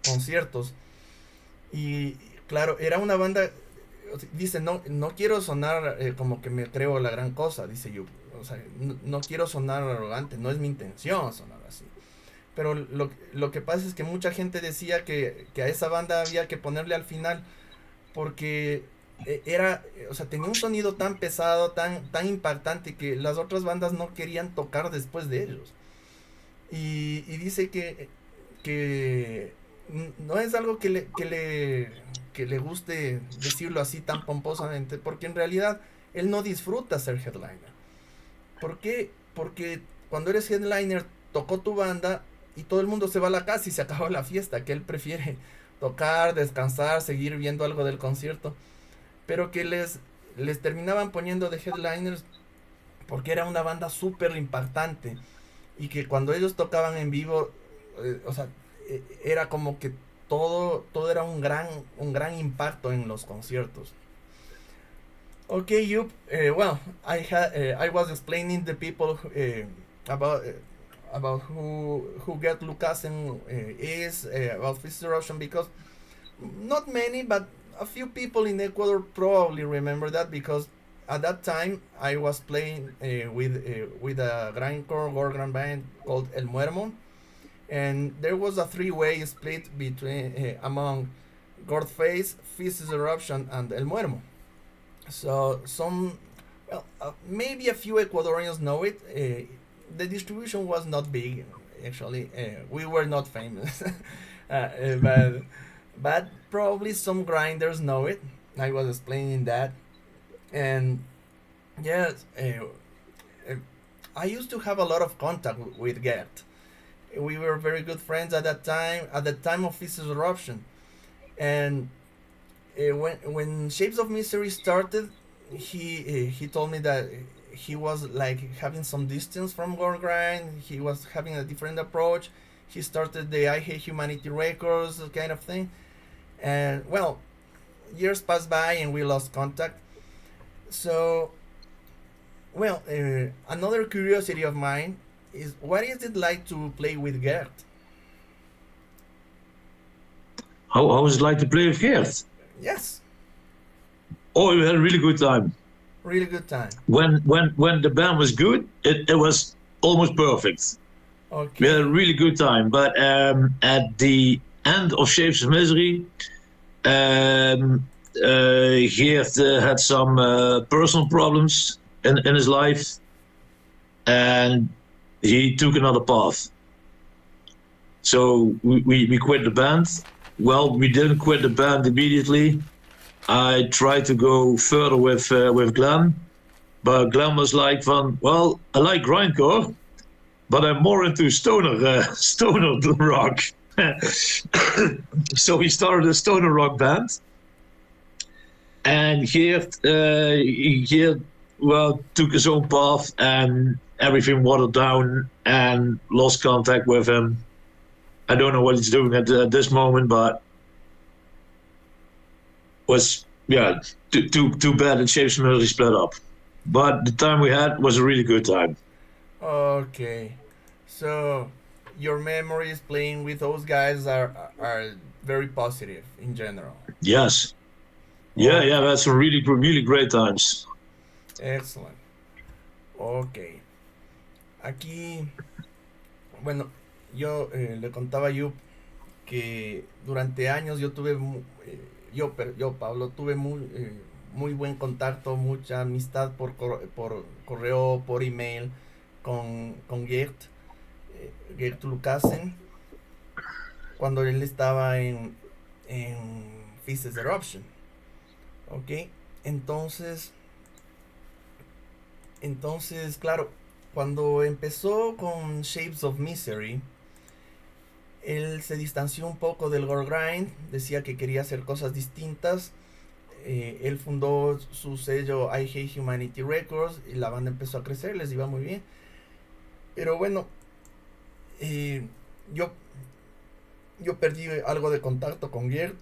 conciertos. Y claro, era una banda. Dice, no quiero sonar como que me creo la gran cosa, dice yo. O sea, no quiero sonar arrogante, no es mi intención sonar así. Pero lo que pasa es que mucha gente decía que a esa banda había que ponerle al final, porque tenía un sonido tan pesado, tan impactante, que las otras bandas no querían tocar después de ellos. Y dice que no es algo que le guste decirlo así tan pomposamente, porque en realidad él no disfruta ser headliner. ¿Por qué? Porque cuando eres headliner, tocó tu banda y todo el mundo se va a la casa y se acabó la fiesta, que él prefiere tocar, descansar, seguir viendo algo del concierto. Pero que les terminaban poniendo de headliners porque era una banda súper impactante, y que cuando ellos tocaban en vivo, era como que todo era un gran impacto en los conciertos. Okay, Joep. I was explaining the people about who Gert Lucassen is, about Faces Eruption, because not many, but a few people in Ecuador probably remember that, because at that time I was playing with a grindcore gorgon band called El Muermo, and there was a 3-way split between among Godface, Faces Eruption, and El Muermo. So maybe a few Ecuadorians know it. The distribution was not big, actually. We were not famous, but probably some grinders know it. I was explaining that, and Yes, I used to have a lot of contact with Gert. We were very good friends at the time of his eruption. And when Shapes of Misery started, he told me that he was like having some distance from Gore Grind. He was having a different approach. He started the I Hate Humanity Records kind of thing. And well, years passed by and we lost contact. So, well, another curiosity of mine is what is it like to play with Gert? How was it like to play with Geert? Yes, Oh, we had a really good time. really good time. When the band was good, it was almost perfect. We had a Okay, really good time. But at the end of Shapes of Misery, Geert had some personal problems in his life, and he took another path. So we quit the band. Well, we didn't quit the band immediately. I tried to go further with Glenn, but Glenn was like, "Van, well, I like grindcore, but I'm more into stoner rock." So we started a stoner rock band, and Geert, well, took his own path, and everything watered down, and lost contact with him. I don't know what he's doing at this moment, but was, yeah, too bad that Shapes Melody split up. But the time we had was a really good time. okay. So your memories playing with those guys are very positive in general. Yes, yeah, Okay, that's some really great times. excellent. Okay, aquí, bueno, yo le contaba a Yup que durante años yo tuve, yo Pablo, tuve muy buen contacto, mucha amistad por correo, por email con Gert Lucasen, cuando él estaba en Faces Eruption. ¿Ok? Entonces, claro, cuando empezó con Shapes of Misery, él se distanció un poco del gore grind, decía que quería hacer cosas distintas. Él fundó su sello I Hate Humanity Records y la banda empezó a crecer, les iba muy bien. Pero bueno, eh, yo, yo perdí algo de contacto con Gert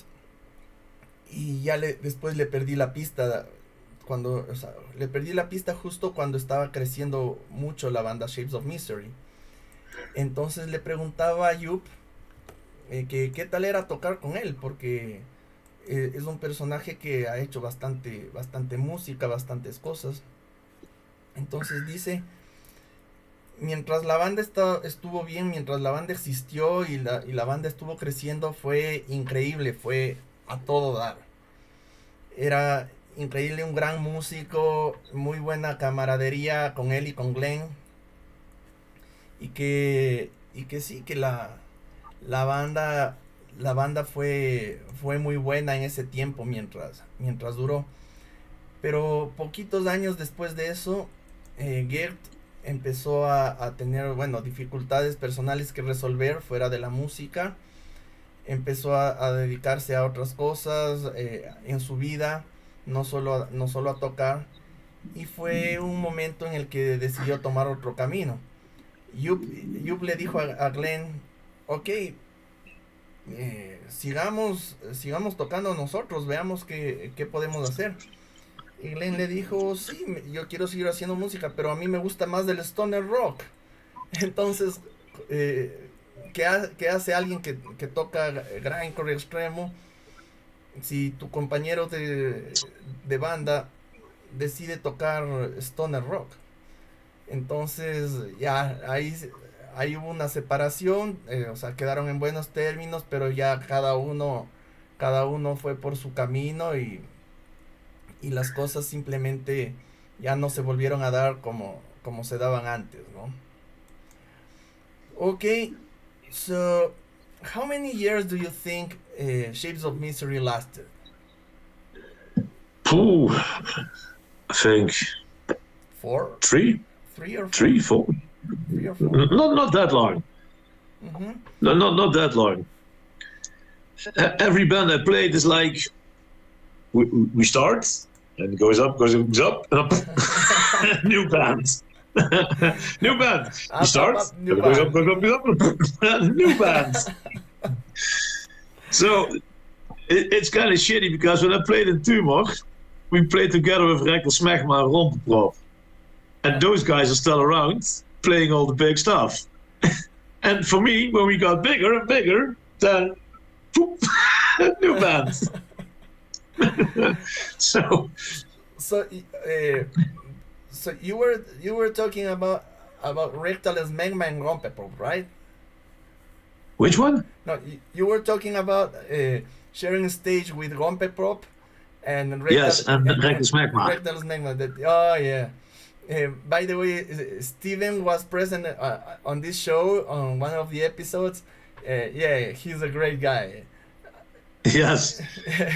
y ya después le perdí la pista o sea, le perdí la pista justo cuando estaba creciendo mucho la banda Shapes of Misery. Entonces le preguntaba a Yup que qué tal era tocar con él, porque es un personaje que ha hecho bastante música, bastantes cosas. Entonces dice, mientras la banda estuvo bien, mientras la banda existió y la banda estuvo creciendo, fue increíble, fue a todo dar. Era increíble, un gran músico, muy buena camaradería con él y con Glenn. Y que sí, que la banda, la banda fue muy buena en ese tiempo mientras duró. Pero poquitos años después de eso, Gert empezó a tener, bueno, dificultades personales que resolver fuera de la música. Empezó a dedicarse a otras cosas en su vida, no solo a tocar. Y fue un momento en el que decidió tomar otro camino. Yup le dijo a Glenn, ok, sigamos tocando nosotros, veamos qué podemos hacer. Y Glenn le dijo, sí, yo quiero seguir haciendo música, pero a mí me gusta más del stoner rock. Entonces, ¿qué hace alguien que toca grindcore extremo si tu compañero de banda decide tocar stoner rock? Entonces, ya ahí hubo una separación, o sea, quedaron en buenos términos, pero ya cada uno fue por su camino y las cosas simplemente ya no se volvieron a dar como se daban antes, ¿no? Okay, so how many years do you think Shapes of Misery lasted? Pooh, I think 4? Three, 3 or 4? 3, 4. 3 or 4? Not that long. No, not that long. Every band I played is like we start and it goes up, and up. New band. New band. You start, New and it goes band. up, new band. So it's kind of shitty because when I played in TUMOUR, we played together with Rekkel Smegma and Rompenprop. And those guys are still around playing all the big stuff. And for me, when we got bigger and bigger, then poop, new band. So you were talking about Rekkel Smegma and Rompenprop, right? Which one? No, you were talking about sharing stage with Rompenprop and Yes, and Rekkel Smegma. Rekkel Smegma. Oh yeah. By the way, Steven was present on this show on one of the episodes. Yeah, he's a great guy. Yes,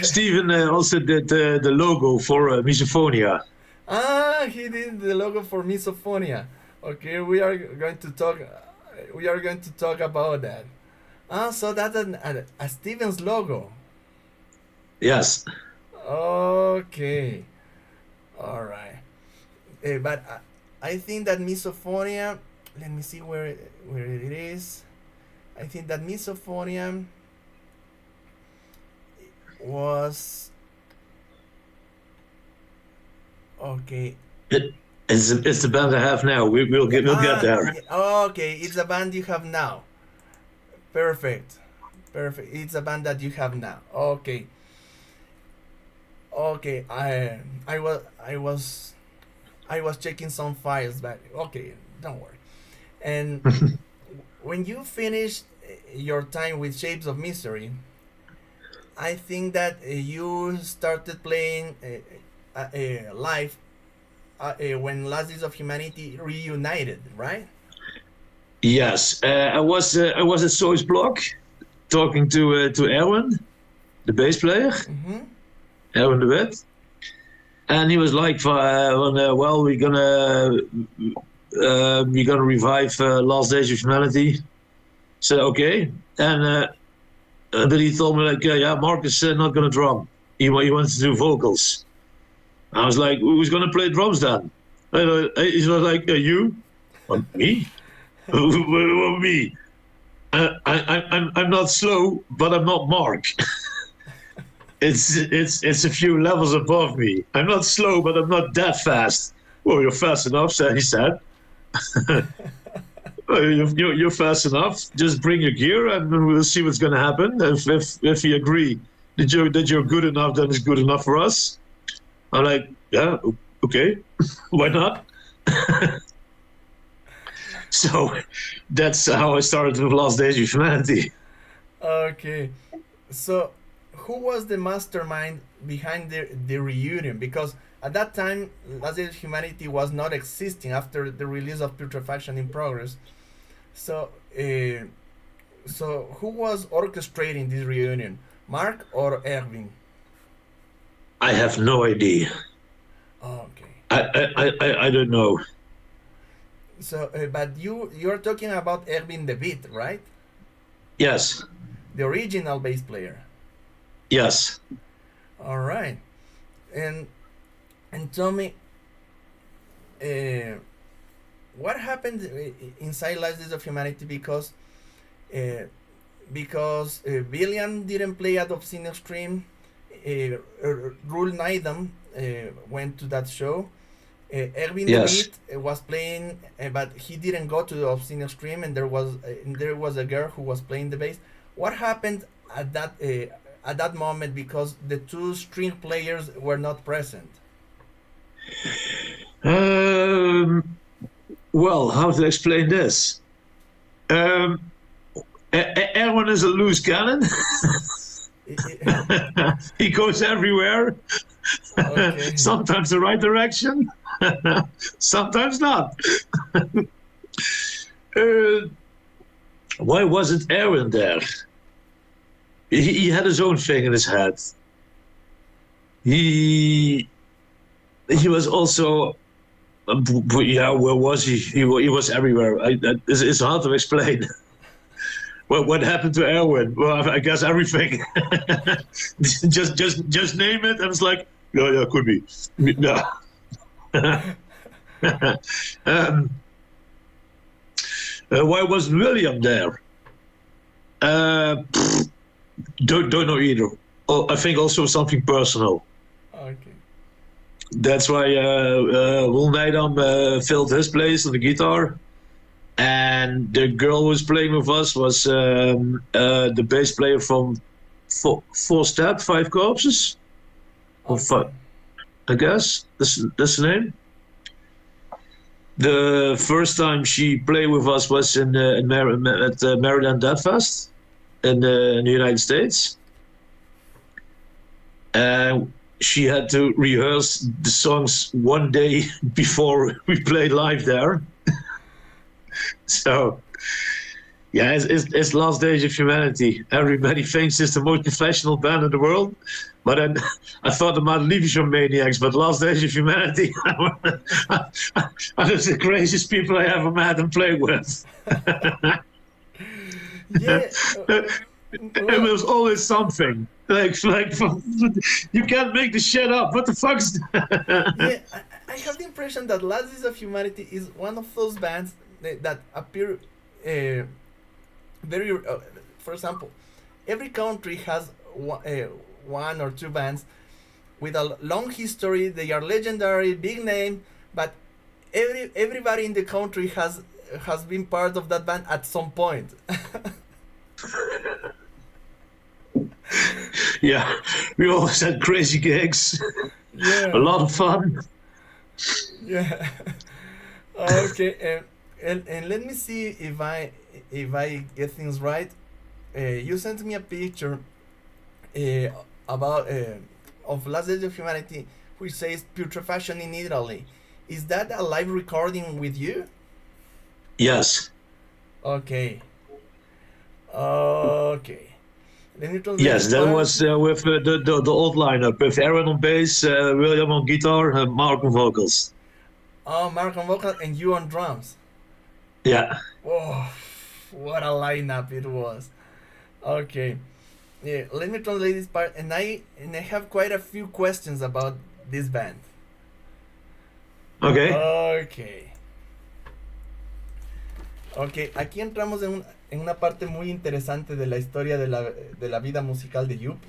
Steven also did the logo for MISOPHONIA. Ah, he did the logo for MISOPHONIA. Okay, we are going to talk. We are going to talk about that. Ah, so that's a Steven's logo. Yes. Okay. All right. But I think that MISOPHONIA. Let me see where it is. I think that MISOPHONIA was okay. It's the band I have now. We'll get there. Okay, it's a band you have now. Perfect. It's a band that you have now. Okay. I was checking some files, but okay, don't worry. And when you finished your time with Shapes of Mystery, I think that you started playing live when Last Days of Humanity reunited, right? Yes, I was at Soy's Block talking to Erwin, the bass player, Erwin de Wit, and he was like, "Well, we're gonna revive Last Days of Humanity." So okay, and but he told me like, "Yeah, Mark is not gonna drum. He wants to do vocals." I was like, "Who's gonna play drums then?" He was like, "You, me." Me. I'm not slow, but I'm not Mark. it's a few levels above me. I'm not slow, but I'm not that fast. Well, you're fast enough, he said. You're fast enough. Just bring your gear, and we'll see what's going to happen. If you agree that you're good enough, then it's good enough for us. I'm like, yeah, okay, why not? So that's how I started with Last Days of Humanity. Okay, so who was the mastermind behind the reunion? Because at that time, Last Days of Humanity was not existing after the release of Putrefaction in Progress. So, who was orchestrating this reunion, Mark or Erwin? I have no idea. Okay. I don't know. So, but you're talking about Erwin de Wit, right? Yes. The original bass player. Yes. All right, and tell me, what happened inside Last Days of Humanity because William didn't play at Obscene Extreme. Rule Neidham went to that show. Erwin de Wit was playing, but he didn't go to the Obscene Extreme, and there was a girl who was playing the bass. What happened at that moment because the two string players were not present? Well, how to explain this? Erwin is a loose cannon. He goes everywhere. Okay. Sometimes the right direction, sometimes not. Why wasn't Erwin there? He had his own thing in his head. He was also Yeah, where was he? He was everywhere. It's hard to explain. What happened to Erwin? Well, I guess everything. just name it, and it's like, yeah, could be. Yeah. Why wasn't William there? Don't know either. Oh, I think also something personal. Okay. That's why Will Nijdam filled his place on the guitar. And the girl who was playing with us was the bass player from Four Step, Five Corpses. Okay. I guess that's the name. The first time she played with us was at Maryland Death Fest in the United States. She had to rehearse the songs one day before we played live there. So, yeah, it's Last Days of Humanity. Everybody thinks it's the most professional band in the world, but then I thought the MADELIEFJES maniacs, but Last Days of Humanity are the craziest people I ever met and played with. Yeah. It was always something. Like you can't make the shit up. What the fuck's Yeah, I have the impression that Last Days of Humanity is one of those bands that appear very. For example, every country has one or two bands with a long history. They are legendary, big name, but everybody in the country has been part of that band at some point. Yeah, we always had crazy gigs. Yeah. A lot of fun. Yeah. Okay. And let me see if I get things right. You sent me a picture about of Last Days of Humanity, which says Putrefaction in Italy. Is that a live recording with you? Yes. Okay. Okay. Let me translate. Yes, that was with the old lineup with Aaron on bass, William on guitar, and Mark on vocals. Oh, Mark on vocals and you on drums. Yeah. Oh, what a lineup it was. Okay. Yeah, let me translate this part, and I have quite a few questions about this band. Okay. Okay. Ok, aquí entramos en una parte muy interesante de la historia de la vida musical de Joep.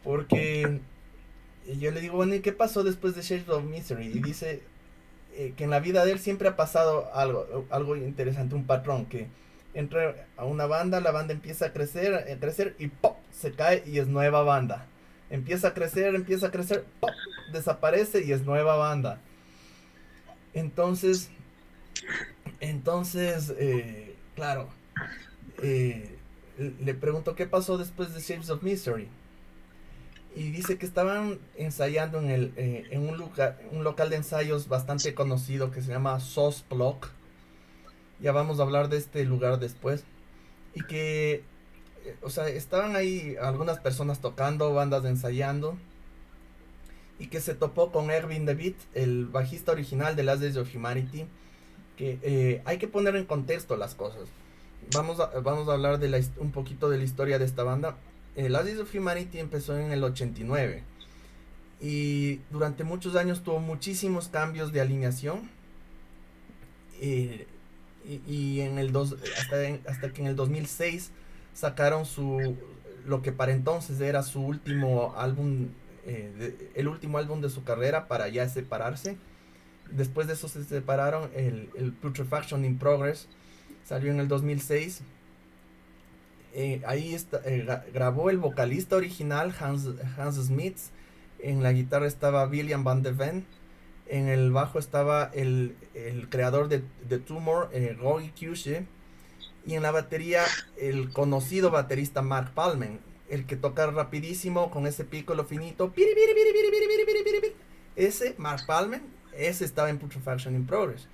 Porque yo le digo, bueno, ¿y qué pasó después de Shapes of Misery? Y dice que en la vida de él siempre ha pasado algo interesante, un patrón, que entra a una banda, la banda empieza a crecer y ¡pop! Se cae y es nueva banda. Empieza a crecer, ¡pop! Desaparece y es nueva banda. Entonces, claro, le pregunto qué pasó después de Shapes of Misery. Y dice que estaban ensayando en un local de ensayos bastante conocido que se llama Sauce Block. Ya vamos a hablar de este lugar después. Y que, o sea, estaban ahí algunas personas tocando, bandas ensayando. Y que se topó con Erwin de Beat, el bajista original de Last Days of Humanity. Que hay que poner en contexto las cosas. Vamos a hablar un poquito de la historia de esta banda. Last Days of Humanity empezó en el 89 y durante muchos años tuvo muchísimos cambios de alineación y hasta que en el 2006 sacaron lo que para entonces era su último álbum, el último álbum de su carrera para ya separarse. Después de eso se separaron. El Putrefaction in Progress salió en el 2006. Ahí grabó el vocalista original Hans Smith. En la guitarra estaba William van de Ven. En el bajo estaba el creador de TUMOUR, Roy Kushe. Y en la batería el conocido baterista Mark Palmen, el que toca rapidísimo con ese piccolo finito. Ese Mark Palmen, ese estaba en Putrefaction in Progress.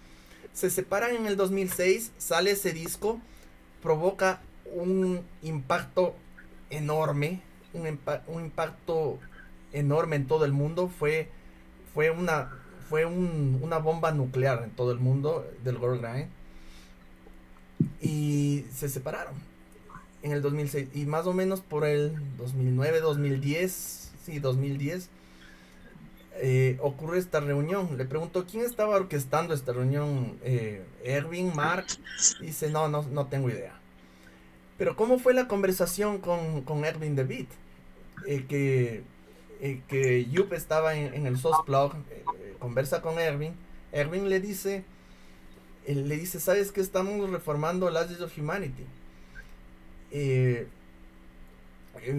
Se separan en el 2006, sale ese disco, provoca un impacto enorme, un impacto enorme en todo el mundo. Fue fue una bomba nuclear en todo el mundo del girl grind, y se separaron en el 2006, y más o menos por el 2009, 2010, sí, 2010, ocurre esta reunión. Le pregunto quién estaba orquestando esta reunión, Erwin, Mark. Dice no tengo idea. Pero cómo fue la conversación con Erwin de Beat, que Joep estaba en el SOS blog, conversa con Erwin. Erwin le dice, ¿sabes qué? Estamos reformando LDOH of Humanity.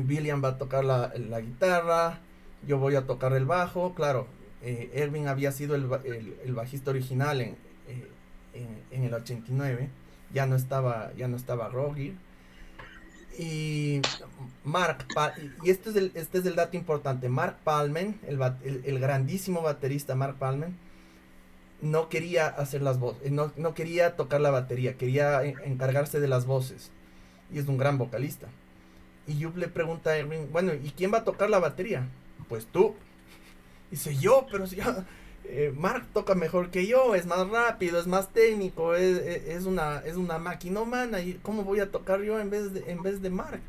William va a tocar la guitarra, yo voy a tocar el bajo. Claro, Erwin había sido el bajista original en el 89, ya no estaba Roger. Y y este es el dato importante. Mark Palmen, el grandísimo baterista Mark Palmen, no quería hacer las voces, no quería tocar la batería, quería encargarse de las voces, y es un gran vocalista. Y Joep le pregunta a Erwin, bueno, ¿y quién va a tocar la batería? Pues tú. Dice, yo, pero si Mark toca mejor que yo, es más rápido, es más técnico, es una máquina humana, y ¿cómo voy a tocar yo en vez de Mark?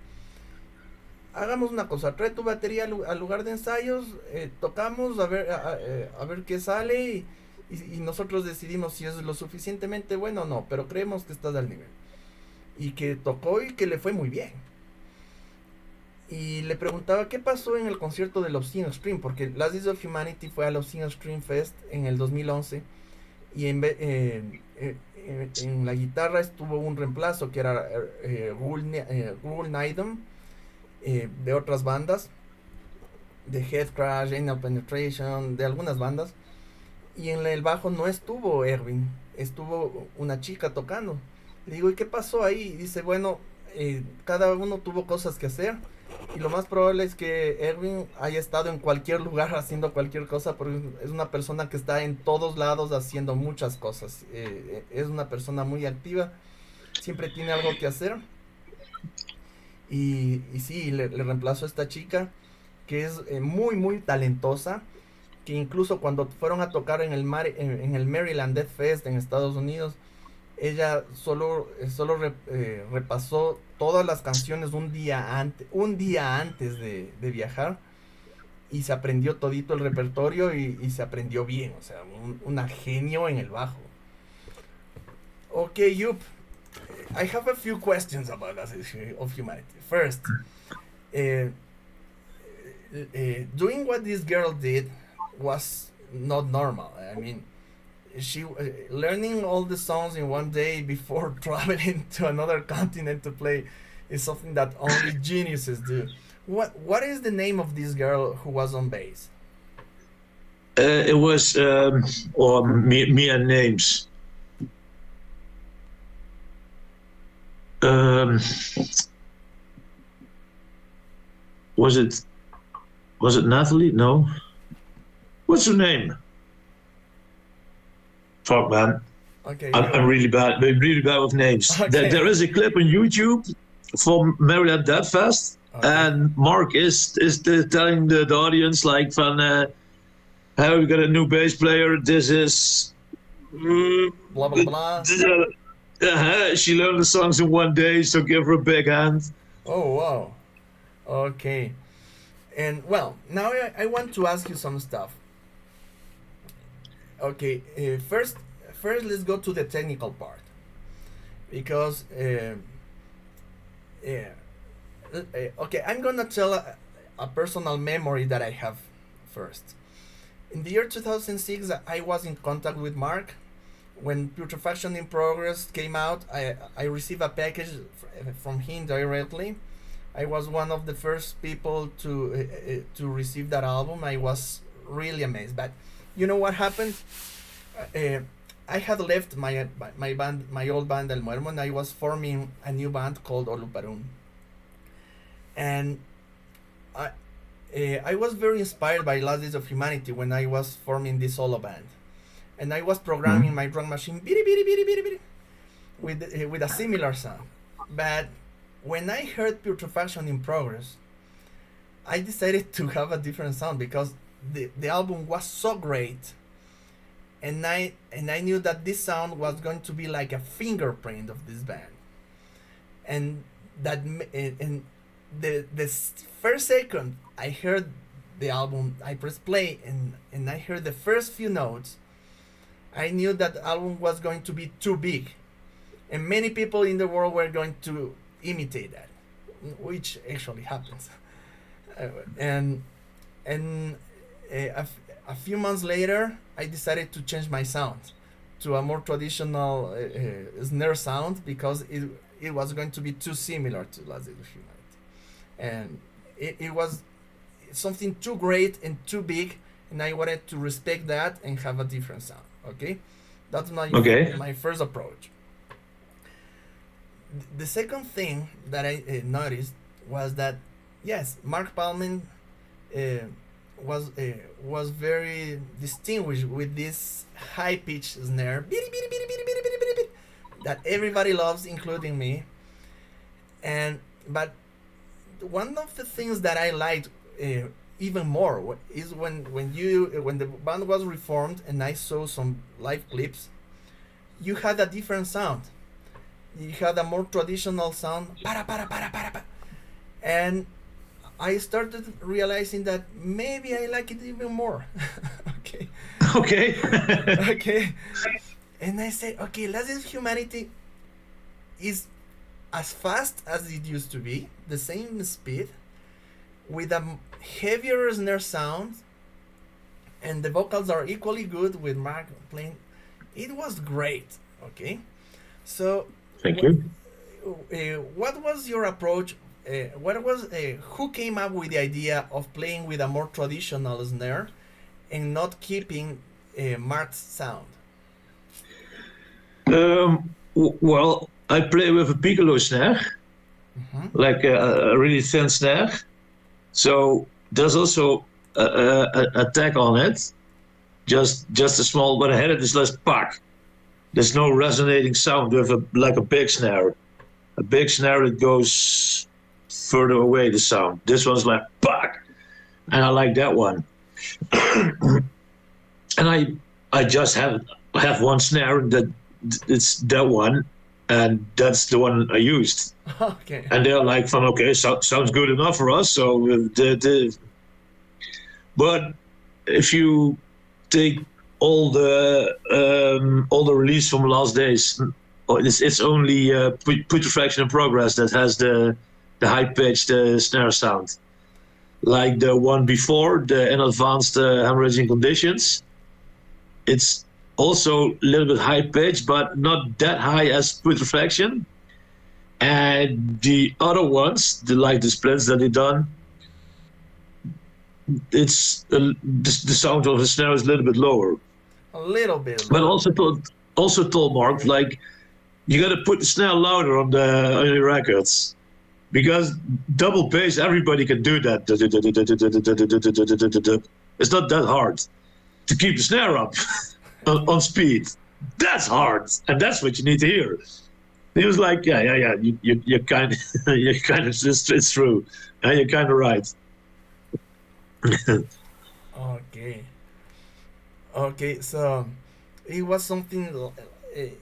Hagamos una cosa, trae tu batería al lugar de ensayos, tocamos, a ver qué sale, y nosotros decidimos si es lo suficientemente bueno o no, pero creemos que estás al nivel. Y que tocó y que le fue muy bien. Y le preguntaba qué pasó en el concierto de Obscene Extreme, porque LDOH of Humanity fue al Obscene Extreme Fest en el 2011, y en la guitarra estuvo un reemplazo que era Rule Nydam, de otras bandas, de Head Crash, Anal Penetration, de algunas bandas. Y en el bajo no estuvo Erwin, estuvo una chica tocando. Le digo, ¿y qué pasó ahí? Y dice, bueno, cada uno tuvo cosas que hacer, y lo más probable es que Erwin haya estado en cualquier lugar haciendo cualquier cosa, porque es una persona que está en todos lados haciendo muchas cosas. Es una persona muy activa, siempre tiene algo que hacer. Y sí, le reemplazó a esta chica que es muy muy talentosa, que incluso cuando fueron a tocar en el Maryland Death Fest en Estados Unidos, ella solo repasó todas las canciones un día antes de viajar, y se aprendió todito el repertorio, y se aprendió bien. O sea, una genio en el bajo. Ok, Joep, I have a few questions about LDOH of Humanity. First, doing what this girl did was not normal. I mean, she learning all the songs in one day before traveling to another continent to play is something that only geniuses do. What is the name of this girl who was on bass? It was me and names. Was it Natalie? No. What's her name? Fuck, man. Okay. I'm really bad with names. Okay. There is a clip on YouTube from Maryland Death Fest, okay, and Mark is telling the audience, like, van, hey, we got a new bass player. This is blah blah blah. She learned the songs in one day, so give her a big hand. Oh wow. Okay. And well, now I want to ask you some stuff. Okay, first let's go to the technical part, because okay, I'm gonna tell a personal memory that I have first. In the year 2006, I was in contact with Mark. When Putrefaction in Progress came out, I received a package from him directly. I was one of the first people to receive that album. I was really amazed. But you know what happened? I had left my band, my old band El Muermo, and I was forming a new band called Oluparun. And I was very inspired by LDOH of Humanity when I was forming this solo band. And I was programming my drum machine with a similar sound. But when I heard Putrefaction in Progress, I decided to have a different sound, because the album was so great and I knew that this sound was going to be like a fingerprint of this band, and and the first second I heard the album, I pressed play and I heard the first few notes. I knew that the album was going to be too big, and many people in the world were going to imitate that, which actually happens. And a few months later, I decided to change my sound to a more traditional snare sound, because it was going to be too similar to Last Days of Humanity, and it was something too great and too big, and I wanted to respect that and have a different sound. Okay, that's my first approach. The second thing that I noticed was that, yes, Mark Palman was very distinguished with this high pitched snare that everybody loves, including me. But one of the things that I liked even more is when the band was reformed and I saw some live clips, you had a different sound. You had a more traditional sound, and I started realizing that maybe I like it even more. Okay. Okay. And I said, okay, Last Days of Humanity is as fast as it used to be, the same speed, with a heavier snare sound, and the vocals are equally good with Mark playing. It was great. Okay, so thank you. What was your approach? Who came up with the idea of playing with a more traditional snare and not keeping Mark's sound? Well, I play with a piccolo snare, like a really thin snare. So there's also a tag on it, just a small, but I had it is less pack. There's no resonating sound with like a big snare. A big snare that goes further away, the sound. This one's like pack, and I like that one. And I just have one snare that it's that one, and that's the one I used. Okay. And they're like, okay, sounds good enough for us. So but if you take all the release from Last Days, it's only Putrefaction in Progress that has the high pitched snare sound. Like the one before, the In Advanced Hemorrhaging Conditions, it's also a little bit high pitched, but not that high as Putrefaction. And the other ones, like the splits that they done, it's the sound of the snare is a little bit lower. A little bit. But also told Mark, like, you got to put the snare louder on your records, because double bass, everybody can do that. It's not that hard to keep the snare up on speed. That's hard, and that's what you need to hear. He was like, yeah. You're kind of, it's true. You're kind of right. Okay. So it was something.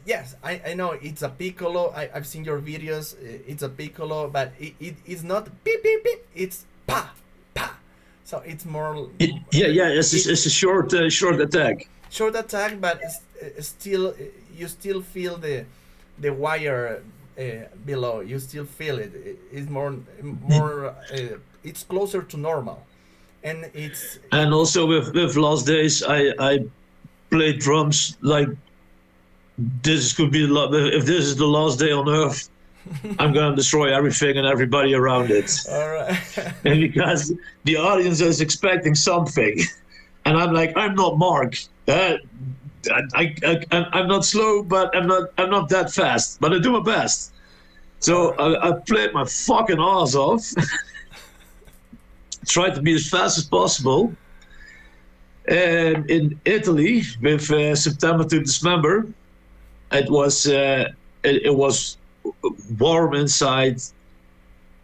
Yes, I know it's a piccolo. I've seen your videos. It's a piccolo, but it's not beep beep beep. It's pa pa. So it's more. It's a short attack. Short attack, but it's still you still feel the wire below. You still feel it. It's more. It's closer to normal, and it's. And also with Last Days, I played drums like. This could be if this is the last day on Earth, I'm gonna destroy everything and everybody around it. All right. And because the audience is expecting something, and I'm like, I'm not Mark. I'm not slow, but I'm not that fast. But I do my best. So I played my fucking ass off. Tried to be as fast as possible. And in Italy, with September to December. It was warm inside.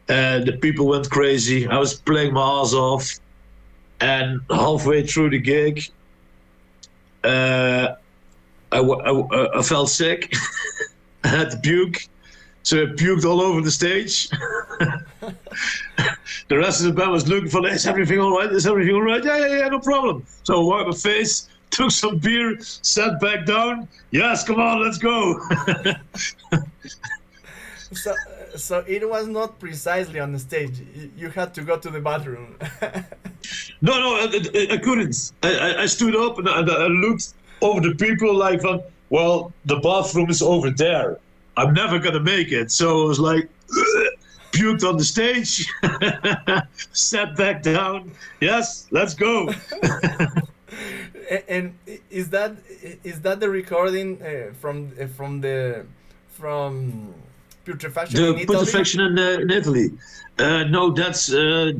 The people went crazy. I was playing my ass off, and halfway through the gig, I felt sick. I had to puke. So I puked all over the stage. The rest of the band was looking for, is everything all right? Is everything all right? Yeah, no problem. So I wiped my face, took some beer, sat back down. Yes, come on, let's go. So it was not precisely on the stage. You had to go to the bathroom. No, I couldn't. I stood up and I looked over the people like, well, the bathroom is over there. I'm never going to make it. So I was like, puked on the stage, sat back down. Yes, let's go. And is that the recording from Putrefaction in Italy? Putrefaction in Italy. No, that's I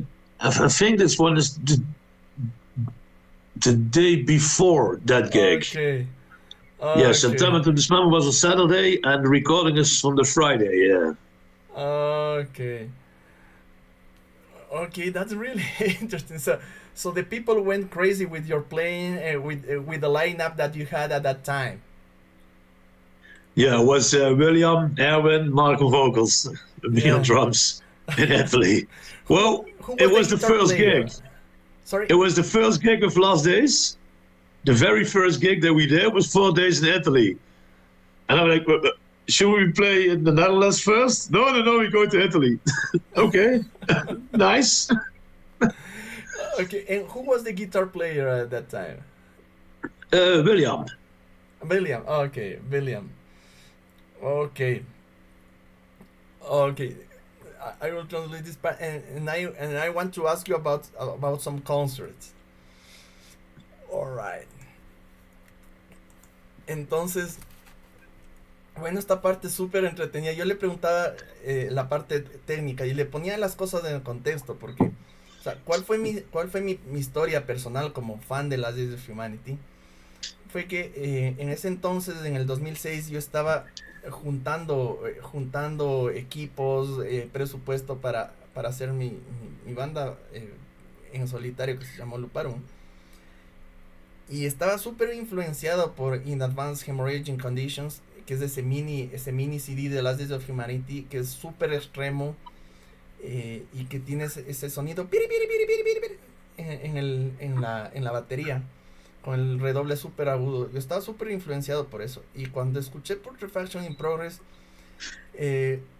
think this one is the day before that gig. Okay. Yeah, September to December was a Saturday, and the recording is from the Friday. Yeah. Okay. Okay, that's really interesting. So the people went crazy with your playing, with the lineup that you had at that time. Yeah, it was William, Erwin, Mark on vocals, me on drums in Italy. Well, it was the first gig. Sorry? It was the first gig of Last Days. The very first gig that we did was 4 days in Italy. And I'm like, should we play in the Netherlands first? No, we go to Italy. Okay, nice. Okay, and who was the guitar player at that time? William. William, okay, William. Okay. Okay. I will translate this part, and I want to ask you about some concerts. Alright. Entonces, bueno, esta parte súper entretenida. Yo le preguntaba la parte técnica y le ponía las cosas en el contexto, porque, o sea, ¿cuál fue mi historia personal como fan de Last Days of Humanity? Fue que en ese entonces, en el 2006, yo estaba juntando equipos, presupuesto para hacer mi banda en solitario que se llamó Luparum. Y estaba súper influenciado por In Advanced Hemorrhaging Conditions, que es ese mini CD de Last Days of Humanity, que es súper extremo y que tiene ese sonido en la batería, con el redoble súper agudo. Yo estaba súper influenciado por eso. Y cuando escuché Putrefaction in Progress,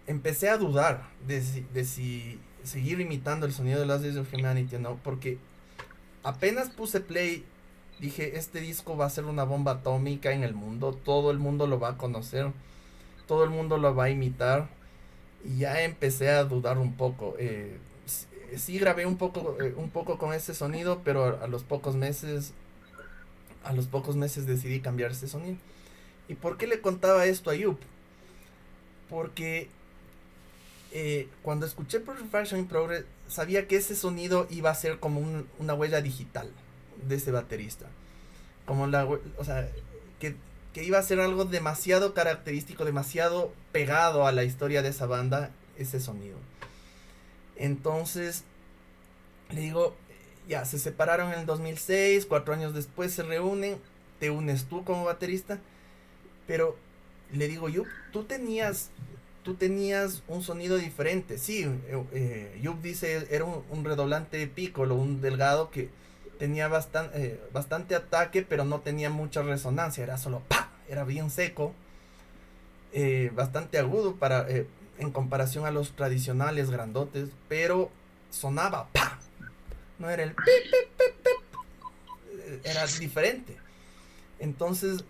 empecé a dudar de si seguir imitando el sonido de Last Days of Humanity o no, porque apenas puse play, dije, este disco va a ser una bomba atómica en el mundo, todo el mundo lo va a conocer, todo el mundo lo va a imitar, y ya empecé a dudar un poco. Sí grabé un poco con ese sonido, pero a los pocos meses decidí cambiar ese sonido. ¿Y por qué le contaba esto a Joep? Porque cuando escuché Putrefaction in Progress, sabía que ese sonido iba a ser como una huella digital de ese baterista, como o sea, que iba a ser algo demasiado característico, demasiado pegado a la historia de esa banda, ese sonido. Entonces le digo, ya se separaron en el 2006, 4 años después se reúnen, te unes tú como baterista, pero le digo, tú tenías un sonido diferente. Sí, Joep dice, era un redoblante piccolo, un delgado que tenía bastante ataque, pero no tenía mucha resonancia, era solo ¡pa! Era bien seco, bastante agudo en comparación a los tradicionales grandotes, pero sonaba ¡pa! No era el pip, pip, pip, pip. Era diferente. Entonces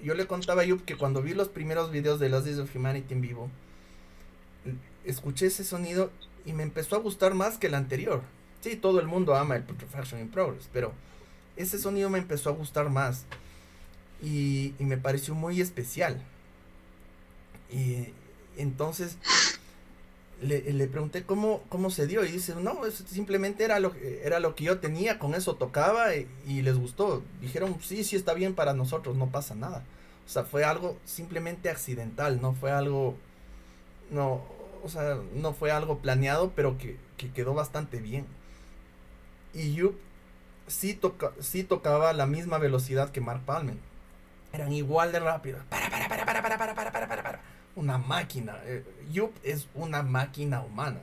yo le contaba a Joep que cuando vi los primeros videos de Last Days of Humanity en vivo, escuché ese sonido y me empezó a gustar más que el anterior. Sí, todo el mundo ama el Putrefaction in Progress, pero ese sonido me empezó a gustar más y me pareció muy especial. Y entonces le pregunté cómo se dio, y dice, no, simplemente era lo que yo tenía, con eso tocaba y les gustó. Dijeron, sí, está bien para nosotros, no pasa nada. O sea, fue algo simplemente accidental, no fue algo planeado, pero que quedó bastante bien. Y Joep sí tocaba a la misma velocidad que Mark Palmer. eran igual de rápidos. Una máquina. Joep es una máquina humana.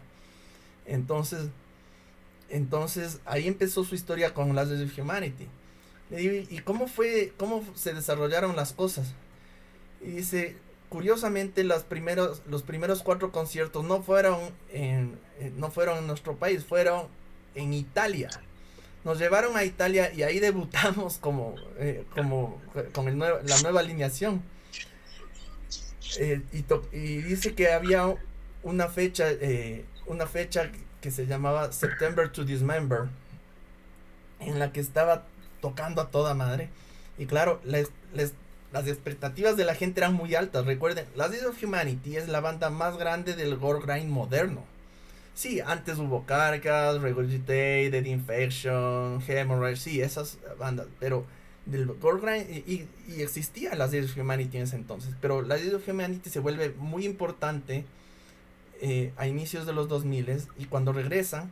Entonces ahí empezó su historia con las of Humanity. Le digo, ¿y cómo se desarrollaron las cosas? Y dice, curiosamente los primeros 4 conciertos no fueron en nuestro país, fueron en Italia. Nos llevaron a Italia y ahí debutamos con la nueva alineación. Y dice que había una fecha que se llamaba September to Dismember, en la que estaba tocando a toda madre. Y claro, las expectativas de la gente eran muy altas. Recuerden, las of Humanity es la banda más grande del gore grind moderno. Sí, antes hubo Carcass, Regurgitated, Infection, Hemorrhage, sí, esas bandas, pero del gore grind, y existía las of Humanity en ese entonces, pero las of Humanity se vuelve muy importante a inicios de los 2000, y cuando regresan,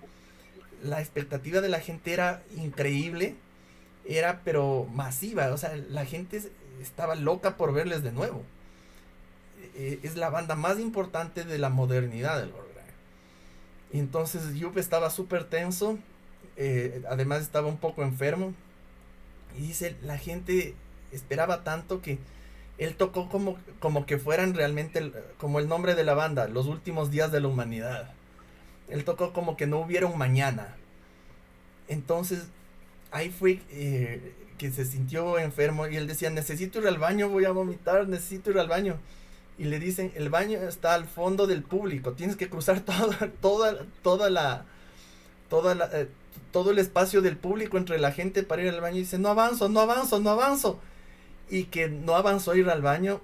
la expectativa de la gente era increíble, era pero masiva, o sea, la gente estaba loca por verles de nuevo. Es la banda más importante de la modernidad del gore grind. Y entonces Joep estaba súper tenso, además estaba un poco enfermo, y dice, la gente esperaba tanto que él tocó como que fueran realmente, como el nombre de la banda, los últimos días de la humanidad. Él tocó como que no hubiera un mañana. Entonces ahí fue que se sintió enfermo y él decía, necesito ir al baño, voy a vomitar, necesito ir al baño. Y le dicen, el baño está al fondo del público, tienes que cruzar todo el espacio del público entre la gente para ir al baño. Y dice, no avanzo. Y que no avanzó a ir al baño,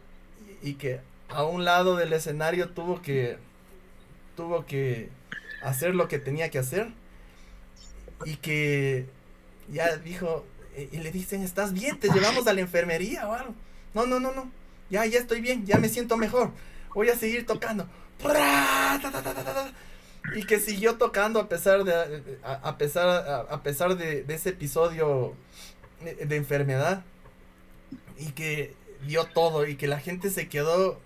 y que a un lado del escenario tuvo que hacer lo que tenía que hacer, y que ya dijo, y le dicen, ¿estás bien? ¿Te llevamos a la enfermería o algo? No. Ya estoy bien, ya me siento mejor. Voy a seguir tocando. Y que siguió tocando a pesar de ese episodio de enfermedad. Y que dio todo, y que la gente se quedó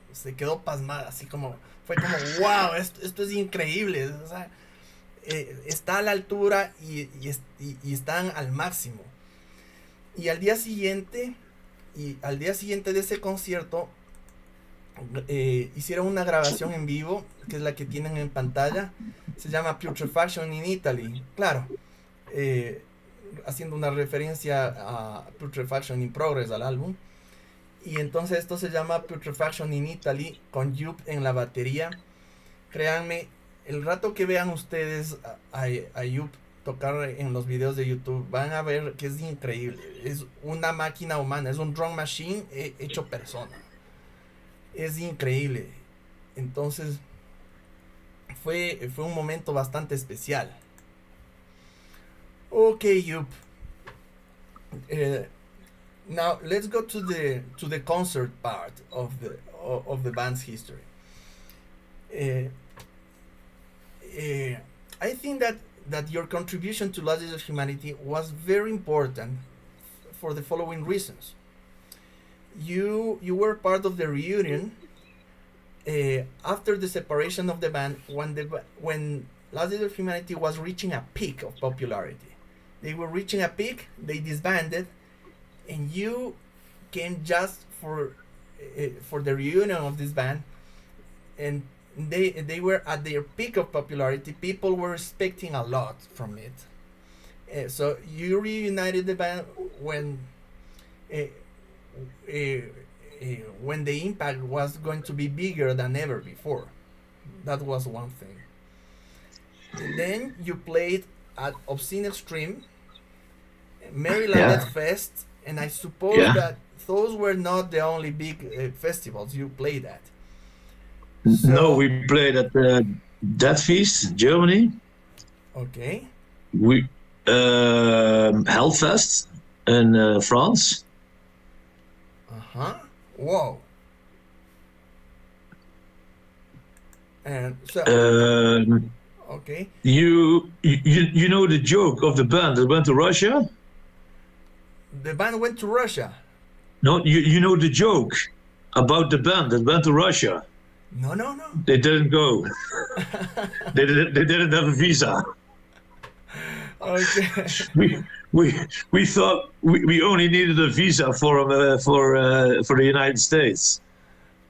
pasmada, así como, fue como, wow, esto es increíble. O sea, está a la altura y están al máximo. Y al día siguiente de ese concierto, hicieron una grabación en vivo, que es la que tienen en pantalla. Se llama Putrefaction in Italy. Claro, haciendo una referencia a Putrefaction in Progress, al álbum. Y entonces esto se llama Putrefaction in Italy, con Joep en la batería. Créanme, el rato que vean ustedes a Joep tocar en los videos de YouTube, van a ver que es increíble. Es una máquina humana, es un drum machine hecho persona. Es increíble. Entonces fue un momento bastante especial. Ok, Joep. Now let's go to the concert part of the band's history. I think that your contribution to Lodges of Humanity was very important for the following reasons. You were part of the reunion after the separation of the band, when Lodges of Humanity was reaching a peak of popularity. They were reaching a peak, they disbanded, and you came just for the reunion of this band, and they were at their peak of popularity. People were expecting a lot from it. So you reunited the band when the impact was going to be bigger than ever before. That was one thing. And then you played at Obscene Extreme, Maryland Fest, and I suppose that those were not the only big festivals you played at. So, no, we played at Dead Feast, Germany. Okay. We Hellfest in France. Whoa. And so. Okay. You know the joke of the band that went to Russia? The band went to Russia. No, you know the joke about the band that went to Russia. No. They didn't go. They didn't have a visa. Okay. We thought we only needed a visa for the United States,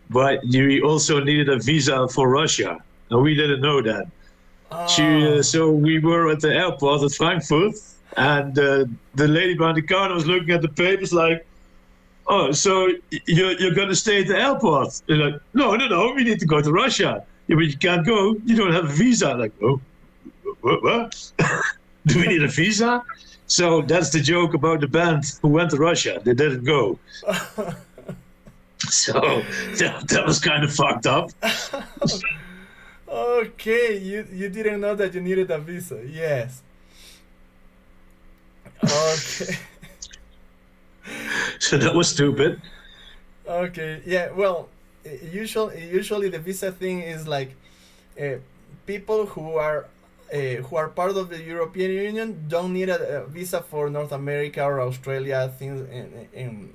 but we also needed a visa for Russia, and we didn't know that. So we were at the airport at Frankfurt, and the lady behind the counter was looking at the papers like, "Oh, so you're gonna stay at the airport?" And like, no, we need to go to Russia. Yeah, but you can't go. You don't have a visa. Like, oh, what? Do we need a visa? So that's the joke about the band who went to Russia. They didn't go. So that was kind of fucked up. Okay, you didn't know that you needed a visa. Yes. Okay. So that was stupid. Okay. Yeah. Well, usually the visa thing is like people who are part of the European Union don't need a visa for North America or Australia, things in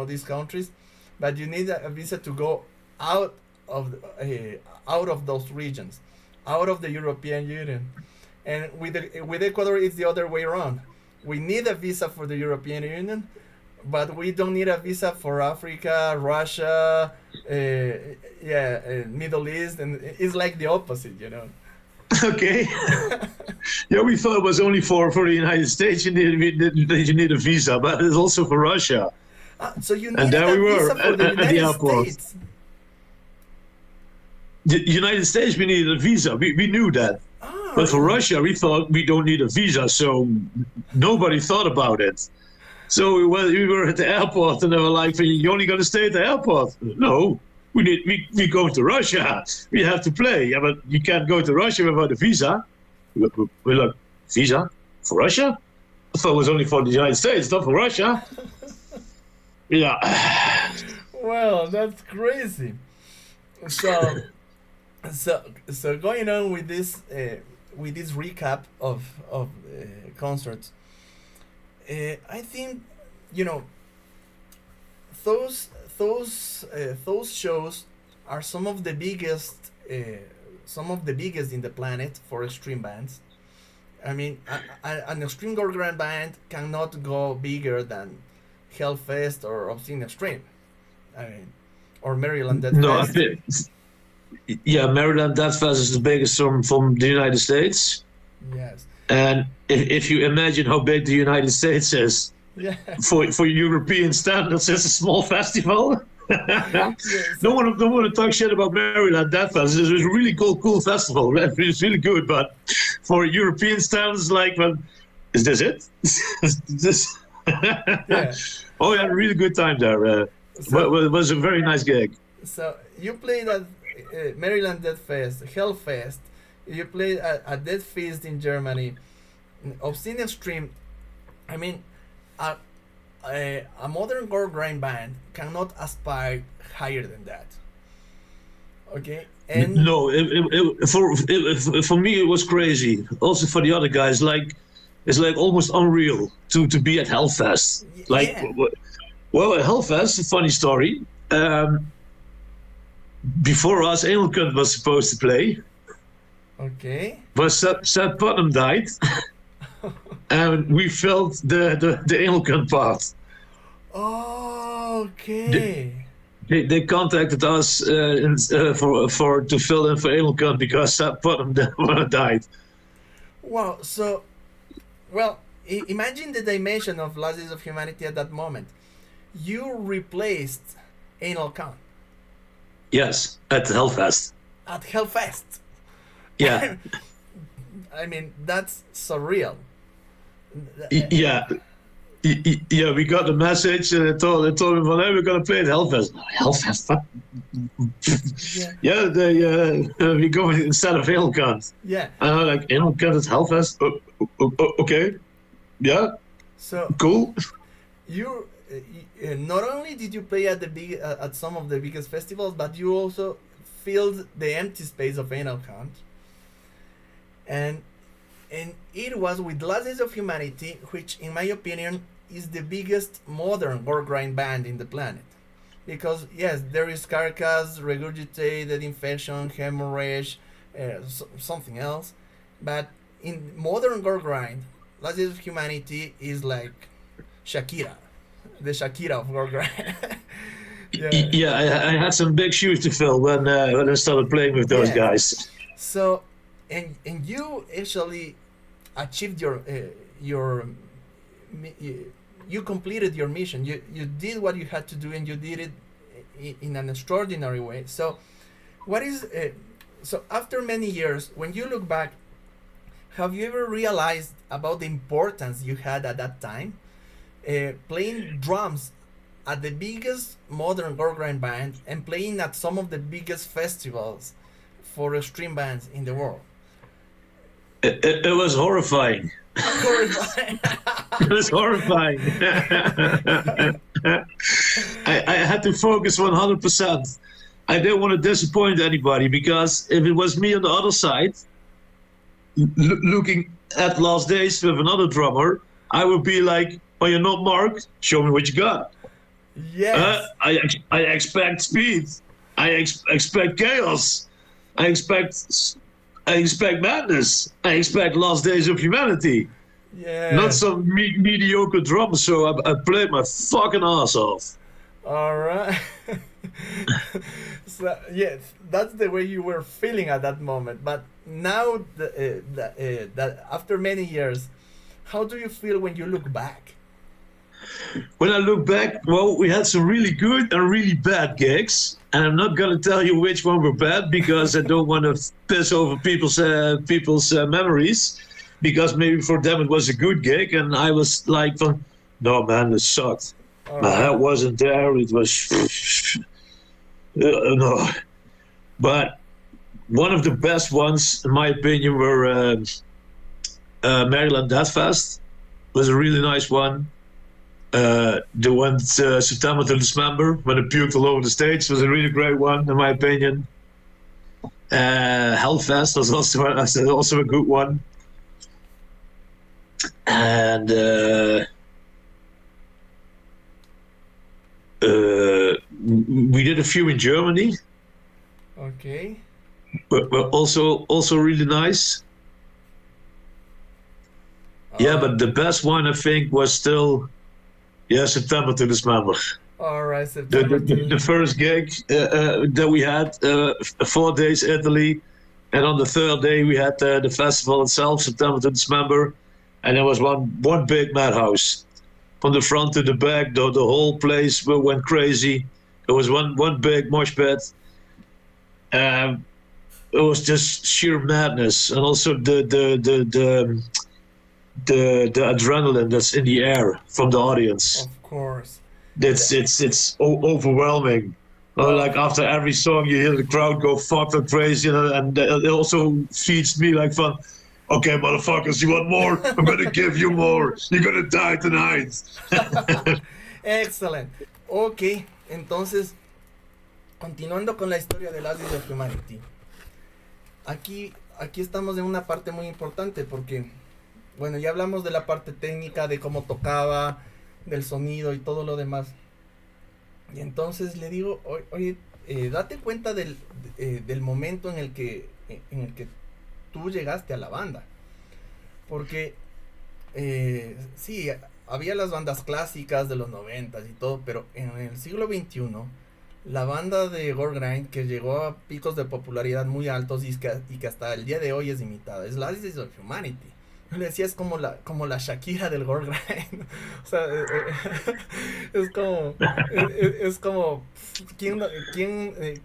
these countries, but you need a visa to go out of those regions, out of the European Union. And with Ecuador, it's the other way around. We need a visa for the European Union, but we don't need a visa for Africa, Russia, Middle East, and it's like the opposite, Okay. Yeah, we thought it was only for the United States you need a visa, but it's also for Russia. So you need and there a we were visa for the at the United airport. States. The United States, we needed a visa. We knew that. But for Really? Russia, we thought we don't need a visa, so nobody thought about it. So we were at the airport, and they were like, "You're only going to stay at the airport?" No, we go to Russia. We have to play. Yeah, but you can't go to Russia without a visa. We're like, visa for Russia? I thought it was only for the United States, not for Russia. Yeah. Well, that's crazy. So going on with this recap of concerts, I think those shows are some of the biggest in the planet for extreme bands. I mean, an extreme girl grand band cannot go bigger than Hellfest or Obscene Extreme. I mean, or Maryland Death No, I Fest. think, yeah, Maryland Death Fest is the biggest from the United States. Yes. And if you imagine how big the United States is, Yeah. for European standards, it's a small festival. Yes. No one to talk shit about Maryland Death Fest. It was a really cool festival. It's really good, but for European standards, like, well, is this it? Is this? Yeah. Oh, yeah, really good time there. It was a very nice gig. So you played at Maryland Death Fest, Hellfest. You played at Death Fest in Germany, Obscene Extreme. I mean, a modern gore grind band cannot aspire higher than that. Okay, and No, for me it was crazy. Also for the other guys, like it's like almost unreal to be at Hellfest. Like, yeah. well, at Hellfest, a funny story. Before us, Anal Cunt was supposed to play, Okay. but Seth Putnam died, and we filled the Anal Cunt part. Okay. They contacted us for to fill in for Anal Cunt because Seth Putnam died. Wow. So, well, imagine the dimension of Last Days of Humanity at that moment. You replaced Anal Khan Yes, at Hellfest. at Hellfest. Yeah. I mean, that's surreal. Yeah. Yeah, we got the message and I told him, well, hey, we're going to play at Hellfest. Hellfest? What? Yeah. Yeah, we go instead of Anal-Cunt. Yeah. And I'm like, Anal-Cunt at Hellfest? Okay. Yeah, So cool. you not only did you play at at some of the biggest festivals, but you also filled the empty space of Anal Kant. And it was with Last Days of Humanity, which in my opinion is the biggest modern gore grind band in the planet. Because yes, there is carcass, regurgitated infection, hemorrhage, something else, but in modern gore grind, Last Days of Humanity is like Shakira, the Shakira of gore grind. Yeah, I had some big shoes to fill when I started playing with those guys. So, and you actually achieved you completed your mission. You did what you had to do, and you did it in an extraordinary way. So, what is so after many years, when you look back, have you ever realized about the importance you had at that time, playing drums at the biggest modern gore grind band and playing at some of the biggest festivals for extreme bands in the world? It was horrifying. Horrifying. It was horrifying. I had to focus 100%. I didn't want to disappoint anybody, because if it was me on the other side, looking at Last Days with another drummer, I would be like, "Oh, you're not Mark? Show me what you got." Yes. I expect speed. I expect chaos. I expect madness. I expect Last Days of Humanity. Yeah. Not some mediocre drum. So I played my fucking ass off. All right. So yes, that's the way you were feeling at that moment. But now, that after many years, how do you feel when you look back? When I look back, well, we had some really good and really bad gigs, and I'm not gonna tell you which one were bad, because I don't want to piss over people's memories, because maybe for them it was a good gig, and I was like, "No, man, it sucked. My head wasn't there. It was no." But one of the best ones, in my opinion, were Maryland Death Fest. It was a really nice one. The one September to December, when it puked all over the stage, was a really great one, in my opinion. Hellfest was also a good one. And we did a few in Germany. Okay. But also really nice. Yeah, but the best one, I think, was still September to December. All right, September. The first gig that we had, 4 days Italy, and on the third day we had the festival itself, September to December, and there was one big madhouse, from the front to the back. The whole place went crazy. It was one big mosh pit. It was just sheer madness, and also the adrenaline that's in the air from the audience. Of course. It's overwhelming. Like after every song, you hear the crowd go fucking crazy, and it also feeds me like fun. Okay, motherfuckers, you want more? I'm gonna give you more. You're gonna die tonight. Excellent. Ok, entonces, continuando con la historia de Last Days of Humanity. Aquí estamos en una parte muy importante, porque, bueno, ya hablamos de la parte técnica, de cómo tocaba, del sonido y todo lo demás. Y entonces le digo, oye, date cuenta del momento en el que tú llegaste a la banda. Porque, sí, había las bandas clásicas de los 90s y todo, pero en el siglo XXI, la banda de gore grind que llegó a picos de popularidad muy altos y que hasta el día de hoy es imitada, es Last Days of Humanity. Yo le decía, es como la Shakira del gore grind. O sea, es como ¿quién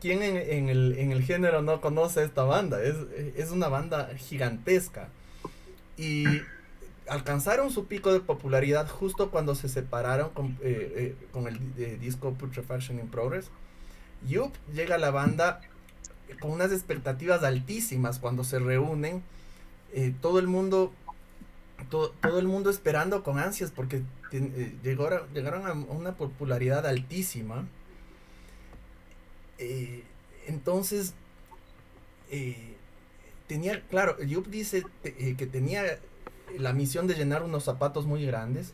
en el género no conoce esta banda? Es una banda gigantesca. Y alcanzaron su pico de popularidad justo cuando se separaron con el disco Putrefaction in Progress. Joep llega a la banda con unas expectativas altísimas cuando se reúnen. Todo el mundo esperando con ansias, porque llegaron a una popularidad altísima. Entonces tenía, claro, Joep dice que tenía la misión de llenar unos zapatos muy grandes,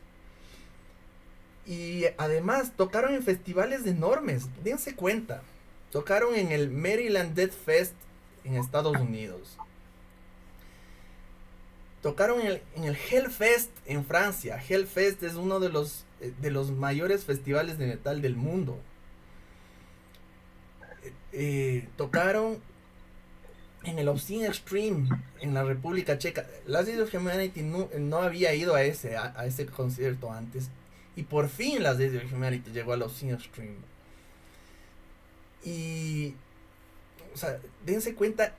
Y además tocaron en festivales enormes, dense cuenta. Tocaron en el Maryland Death Fest en Estados Unidos. Tocaron en el Hellfest en Francia. Hellfest es uno de los mayores festivales de metal del mundo. Tocaron en el Obscene Extreme en la República Checa. Last Days of Humanity no había ido a ese concierto antes. Y por fin Last Days of Humanity llegó al Obscene Extreme. Y, o sea, dense cuenta,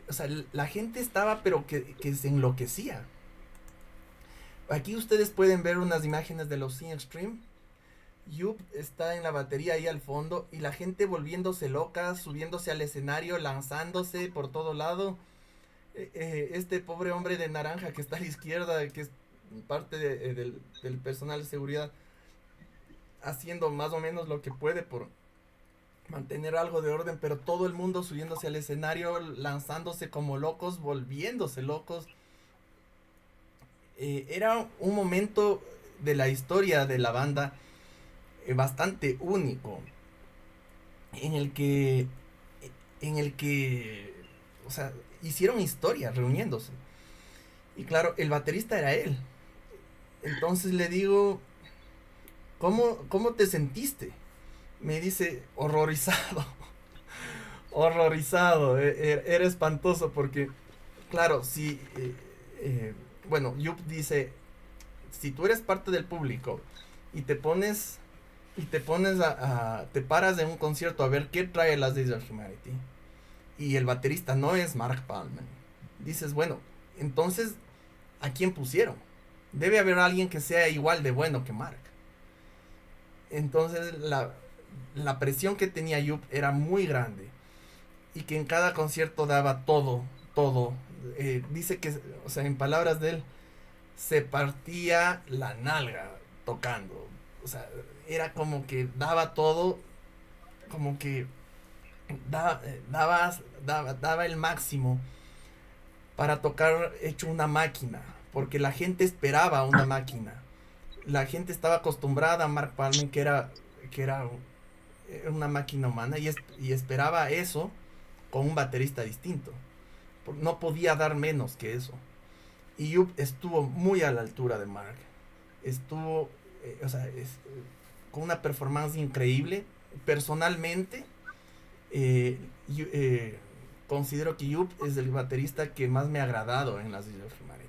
o sea, la gente estaba pero que se enloquecía. Aquí ustedes pueden ver unas imágenes del Obscene Extreme. Joep está en la batería ahí al fondo y la gente volviéndose loca, subiéndose al escenario, lanzándose por todo lado. Este pobre hombre de naranja que está a la izquierda, que es parte del personal de seguridad, haciendo más o menos lo que puede por mantener algo de orden, pero todo el mundo subiéndose al escenario, lanzándose como locos, volviéndose locos. Era un momento de la historia de la banda bastante único, en el que o sea, hicieron historia reuniéndose. Y claro, el baterista era él. Entonces le digo, ¿cómo te sentiste? Me dice, horrorizado. Horrorizado. Era espantoso porque, claro, si bueno, Joep dice, si tú eres parte del público y te paras en un concierto a ver qué trae Last Days of Humanity y el baterista no es Mark Palmer, dices, bueno, entonces ¿a quién pusieron? Debe haber alguien que sea igual de bueno que Mark. Entonces la presión que tenía Joep era muy grande y que en cada concierto daba todo. Dice que, o sea, en palabras de él, se partía la nalga tocando. O sea, era como que daba todo, como que daba el máximo para tocar hecho una máquina, porque la gente esperaba una máquina. La gente estaba acostumbrada a Mark Palmer, que era una máquina humana, y esperaba eso con un baterista distinto. No podía dar menos que eso. Y Joep estuvo muy a la altura de Mark. Estuvo, o sea, con una performance increíble. Personalmente, considero que Joep es el baterista que más me ha agradado en las Days of Humanity.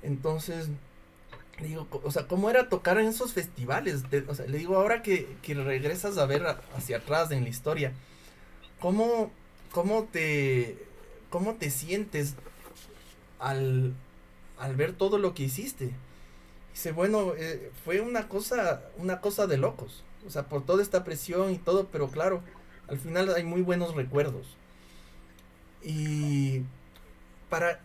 Entonces, le digo, o sea, ¿cómo era tocar en esos festivales? O sea, le digo, ahora que regresas a ver hacia atrás en la historia, ¿cómo te sientes al ver todo lo que hiciste? Dice, bueno, fue una cosa de locos, o sea, por toda esta presión y todo, pero claro, al final hay muy buenos recuerdos. Y para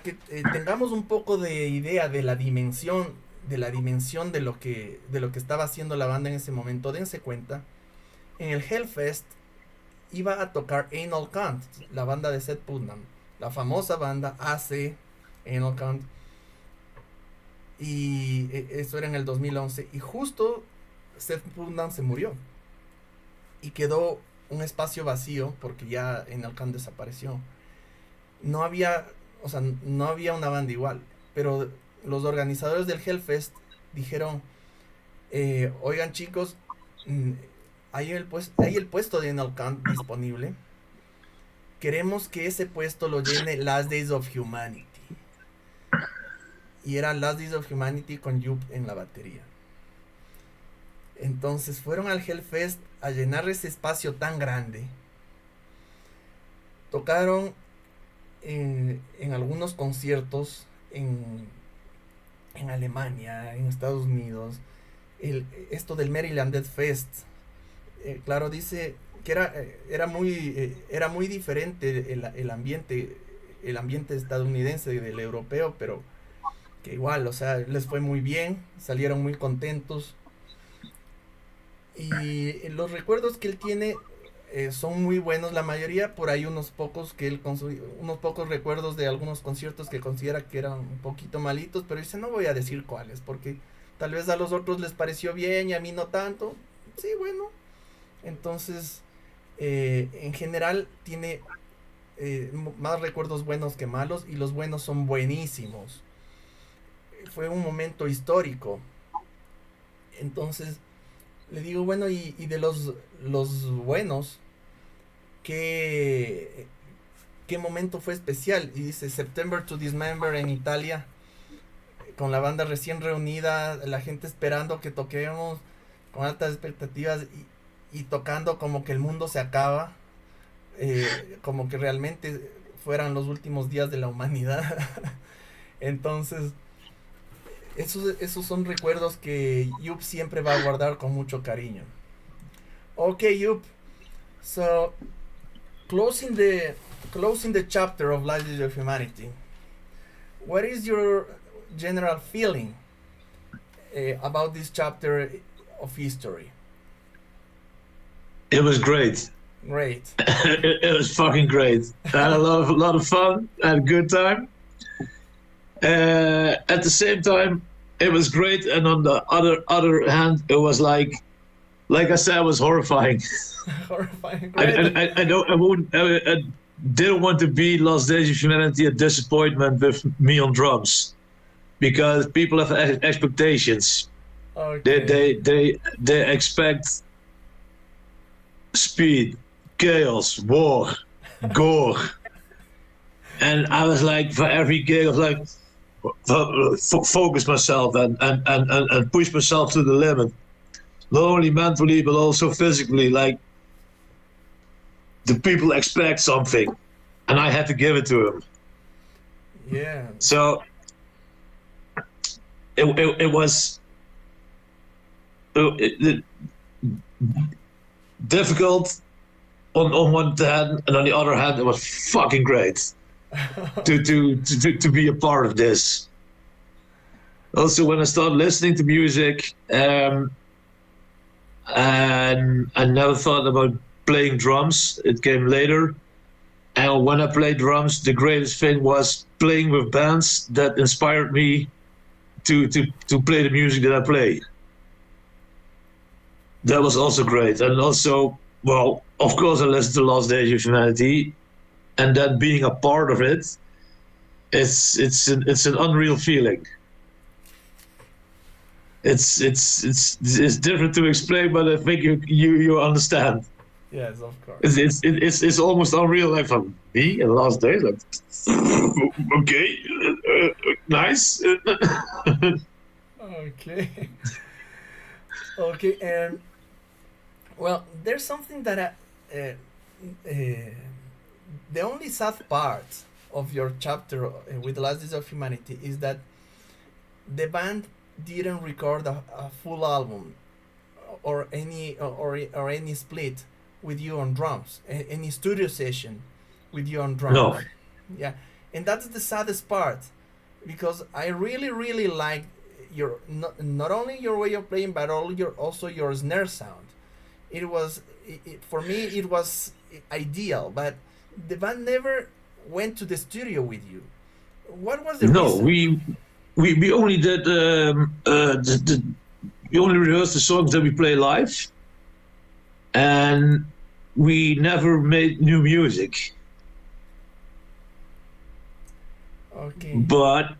que tengamos un poco de idea de la dimensión de lo que estaba haciendo la banda en ese momento, dense cuenta, en el Hellfest iba a tocar Anal Kant, la banda de Seth Putnam, la famosa banda AC Anal Kant, y eso era en el 2011, y justo Seth Putnam se murió y quedó un espacio vacío porque ya Anal Kant desapareció. No había una banda igual, pero los organizadores del Hellfest dijeron, oigan chicos, hay el puesto de Anal Kant disponible, queremos que ese puesto lo llene Last Days of Humanity. Y era Last Days of Humanity con Joep en la batería. Entonces fueron al Hellfest a llenar ese espacio tan grande. Tocaron en algunos conciertos en Alemania, en Estados Unidos, esto del Maryland Death Fest. Claro, dice que era muy diferente el ambiente estadounidense del europeo, pero que igual, o sea, les fue muy bien, salieron muy contentos. Y los recuerdos que él tiene son muy buenos, la mayoría, por ahí unos pocos recuerdos de algunos conciertos que considera que eran un poquito malitos, pero dice, no voy a decir cuáles, porque tal vez a los otros les pareció bien y a mí no tanto. Sí, bueno. Entonces, en general tiene más recuerdos buenos que malos, y los buenos son buenísimos. Fue un momento histórico. Entonces, le digo, bueno, y de los buenos, ¿qué, ¿qué momento fue especial? Y dice, September to Dismember en Italia, con la banda recién reunida, la gente esperando que toquemos, con altas expectativas, y tocando como que el mundo se acaba, como que realmente fueran los últimos días de la humanidad. Entonces, esos son recuerdos que Joep siempre va a guardar con mucho cariño. Okay, Joep. So, closing the chapter of Language of Humanity, what is your general feeling about this chapter of history? It was great. Great. It was fucking great. I had a lot of fun. I had a good time. At the same time, it was great, and on the other hand, it was like I said, it was horrifying. Horrifying. Great. I didn't want to be Last Days of Humanity a disappointment with me on drums, because people have expectations. Okay. They expect speed, chaos, war, gore. And I was like, for every gig, I was like, focus myself and push myself to the limit. Not only mentally, but also physically. Like, the people expect something, and I had to give it to them. Yeah. So it was difficult on one hand, and on the other hand, it was fucking great to be a part of this. Also, when I started listening to music, and I never thought about playing drums. It came later. And when I played drums, the greatest thing was playing with bands that inspired me to play the music that I play. That was also great. And also, well, of course, I listened to Last Days of Humanity, and then being a part of it, it's an unreal feeling. It's different to explain, but I think you understand. Yes, of course. It's almost unreal. Like, from me in Last Days, like, okay, nice. Okay. Okay, and well, there's something that the only sad part of your chapter with the Last Days of Humanity is that the band didn't record a full album or any split with you on drums, any studio session with you on drums. No. Yeah, and that's the saddest part, because I really like your not only your way of playing, but also your snare sound. It was for me it was ideal, but the band never went to the studio with you. What was the reason? We only did we only rehearsed the songs that we play live, and we never made new music. Okay. But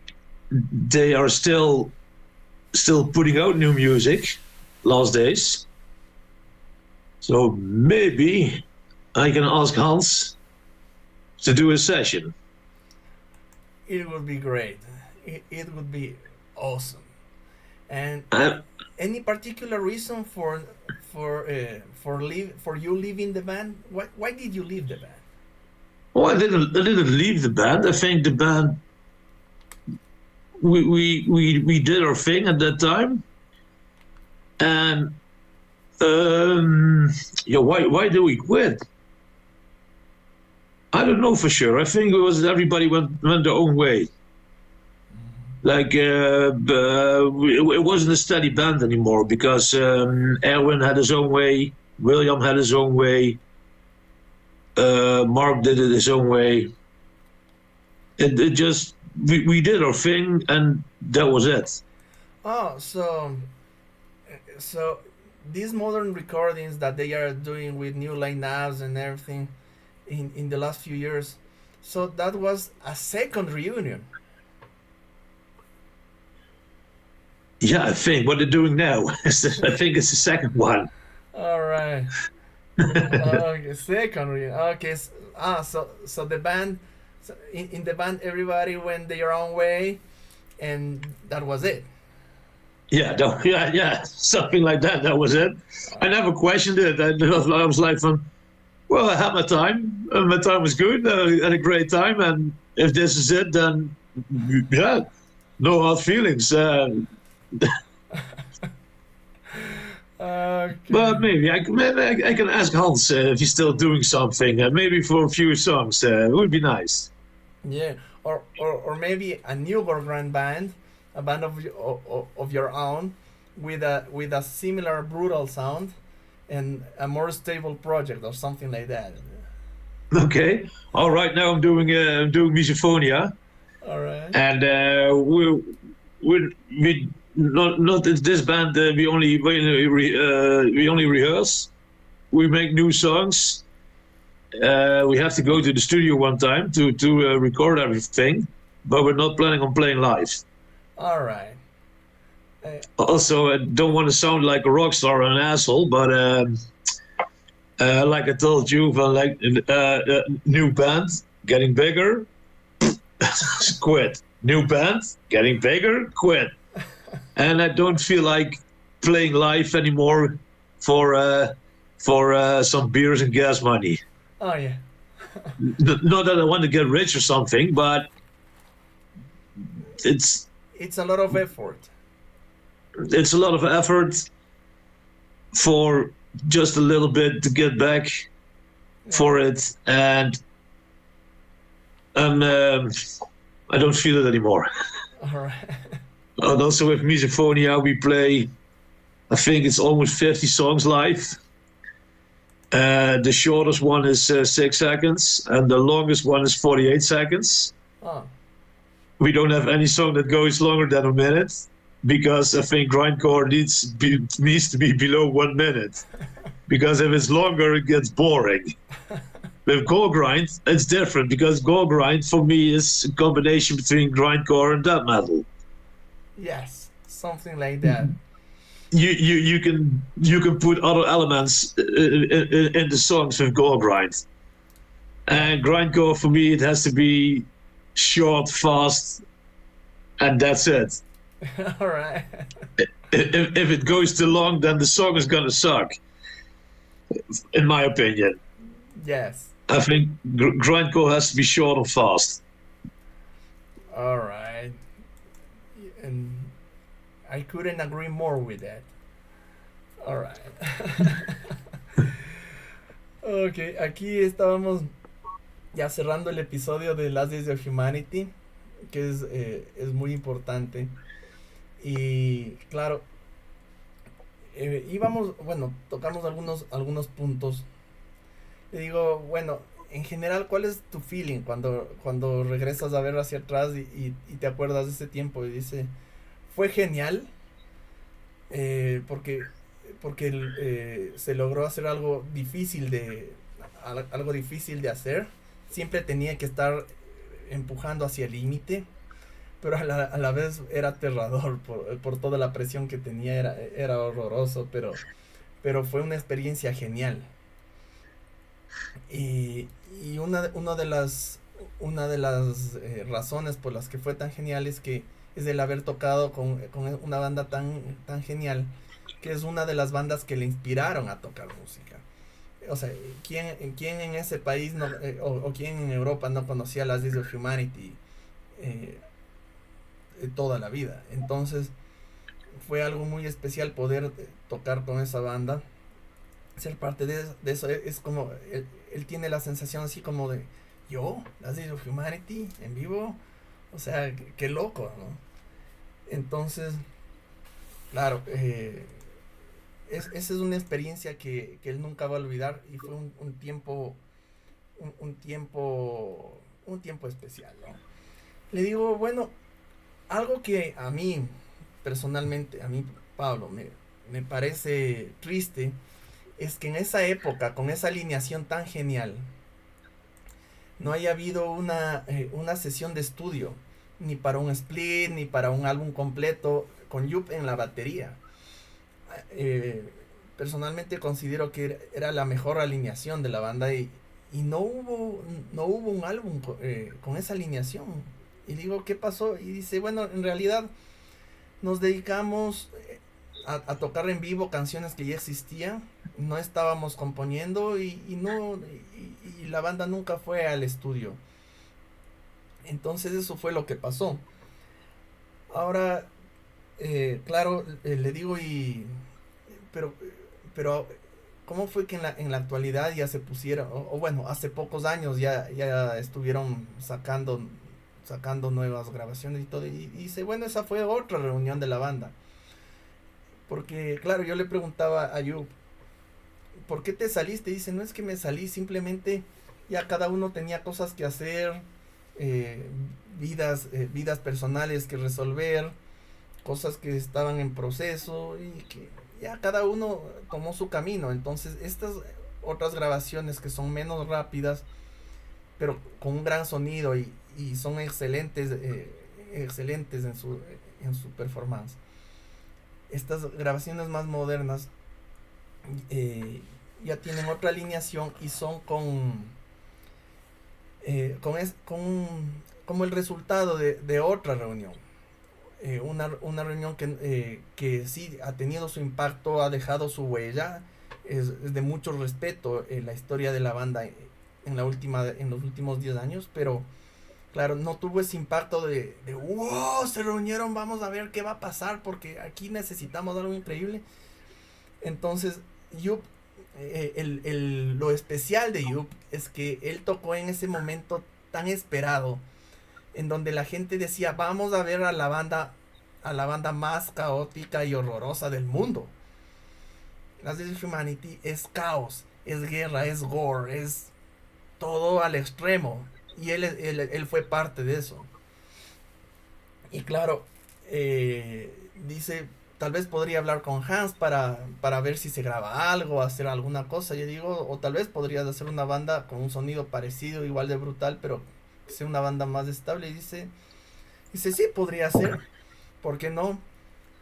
they are still putting out new music, Last Days. So maybe I can ask Hans to do a session. It would be great. It would be awesome. And any particular reason for you leaving the band? Why did you leave the band? Well, I didn't leave the band. I think the band, we did our thing at that time, and why do we quit? I don't know for sure. I think it was everybody went their own way. Like, it wasn't a steady band anymore, because Erwin had his own way, William had his own way, Mark did it his own way. It just, we did our thing, and that was it. Oh, so these modern recordings that they are doing with new lineups and everything in the last few years, so that was a second reunion. Yeah, I think what they're doing now I think it's the second one. All right. Okay, second reunion. Okay. So the band, so in the band, everybody went their own way, and that was it. Yeah, no, yeah, something like that. That was it. I never questioned it. I was like, well, I had my time. And my time was good. I had a great time. And if this is it, then yeah, no hard feelings. Okay. But maybe I can ask Hans if he's still doing something. Maybe for a few songs. It would be nice. Yeah, or maybe a new grand band, a band of your own, with a similar brutal sound, and a more stable project or something like that. Okay. All right. Now I'm doing Misophonia, All right. and we not in this band. We only rehearse. We make new songs. We have to go to the studio one time to record everything, but we're not planning on playing live. All right. Also, I don't want to sound like a rock star or an asshole, but like I told you, new band getting bigger, quit. New band getting bigger, quit. And I don't feel like playing live anymore for some beers and gas money. Oh yeah. Not that I want to get rich or something, but it's It's a lot of effort. a lot of effort for just a little bit to get back for it, and I don't feel it anymore. All right. And also with Misophonia, we play, I think it's almost 50 songs live. The shortest one is 6 seconds, and the longest one is 48 seconds. Oh. We don't have any song that goes longer than a minute, because I think grindcore needs to be below 1 minute. Because if it's longer, it gets boring. With gore grind, it's different, because gore grind for me is a combination between grindcore and death metal. Yes, something like that. You can put other elements in the songs with gore grind. And grindcore for me, it has to be short, fast, and that's it. All right. If it goes too long, then the song is gonna suck, in my opinion. Yes. I think grindcore has to be short and fast. All right. And I couldn't agree more with that. All right. Ok, aquí estábamos ya cerrando el episodio de Last Days of Humanity, que es muy importante. Y claro, íbamos, bueno, tocamos algunos puntos. Le digo, bueno, en general, ¿cuál es tu feeling cuando regresas a ver hacia atrás y te acuerdas de ese tiempo? Y dice, fue genial, porque se logró hacer algo difícil de hacer. Siempre tenía que estar empujando hacia el límite, pero a la vez era aterrador por toda la presión que tenía. Era horroroso, pero fue una experiencia genial. Y una de las razones por las que fue tan genial es el haber tocado con una banda tan genial, que es una de las bandas que le inspiraron a tocar música. O sea, ¿quién en ese país o quién en Europa no conocía las Days of Humanity toda la vida? Entonces fue algo muy especial poder tocar con esa banda, ser parte de eso. Es como él tiene la sensación así como de las Days of Humanity en vivo, o sea, qué loco, ¿no? Entonces, claro, esa es una experiencia que él nunca va a olvidar, y fue un tiempo especial, ¿no? Le digo, bueno, algo que a mí personalmente, a mí, Pablo, me parece triste, es que en esa época, con esa alineación tan genial, no haya habido una sesión de estudio, ni para un split, ni para un álbum completo, con Joep en la batería. Eh, Personalmente considero que era la mejor alineación de la banda y no hubo un álbum con esa alineación. Y digo, ¿qué pasó? Y dice, bueno, en realidad nos dedicamos a tocar en vivo canciones que ya existían, no estábamos componiendo y la banda nunca fue al estudio. Entonces eso fue lo que pasó. Ahora, claro, le digo pero, pero ¿cómo fue que en la actualidad ya se pusieron, o bueno, hace pocos años ya estuvieron sacando nuevas grabaciones y todo? Y dice, bueno, esa fue otra reunión de la banda. Porque, claro, yo le preguntaba a Joep, ¿por qué te saliste? Dice, no es que me salí, simplemente ya cada uno tenía cosas que hacer, eh, vidas personales que resolver, cosas que estaban en proceso y que ya cada uno tomó su camino. Entonces, estas otras grabaciones que son menos rápidas, pero con un gran sonido y son excelentes en su performance. Estas grabaciones más modernas ya tienen otra alineación y son como el resultado de otra reunión. Una reunión que sí ha tenido su impacto, ha dejado su huella, es de mucho respeto en la historia de la banda en los últimos 10 años, pero claro, no tuvo ese impacto de wow, se reunieron, vamos a ver qué va a pasar, porque aquí necesitamos algo increíble. Entonces, Joep, lo especial de Joep es que él tocó en ese momento tan esperado, en donde la gente decía, vamos a ver a la banda más caótica y horrorosa del mundo. Las of Humanity es caos, es guerra, es gore, es todo al extremo. Y él fue parte de eso. Y claro, dice, tal vez podría hablar con Hans para ver si se graba algo, hacer alguna cosa. Yo digo, o tal vez podrías hacer una banda con un sonido parecido, igual de brutal, pero que sea una banda más estable. Y dice, sí, podría ser, ¿por qué no?